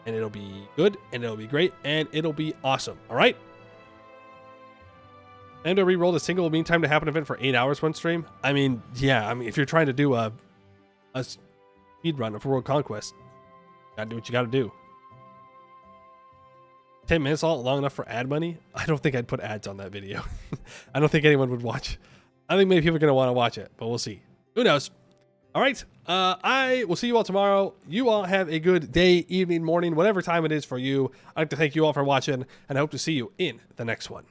And it'll be good, and it'll be great, and it'll be awesome. All right? And to re-roll the single mean time to happen event for 8 hours one stream. I mean, yeah. I mean, if you're trying to do a speed run of World Conquest, gotta do what you gotta do. 10 minutes all long enough for ad money? I don't think I'd put ads on that video. I don't think anyone would watch. I think maybe people are gonna want to watch it, but we'll see. Who knows? All right. I will see you all tomorrow. You all have a good day, evening, morning, whatever time it is for you. I'd like to thank you all for watching, and I hope to see you in the next one.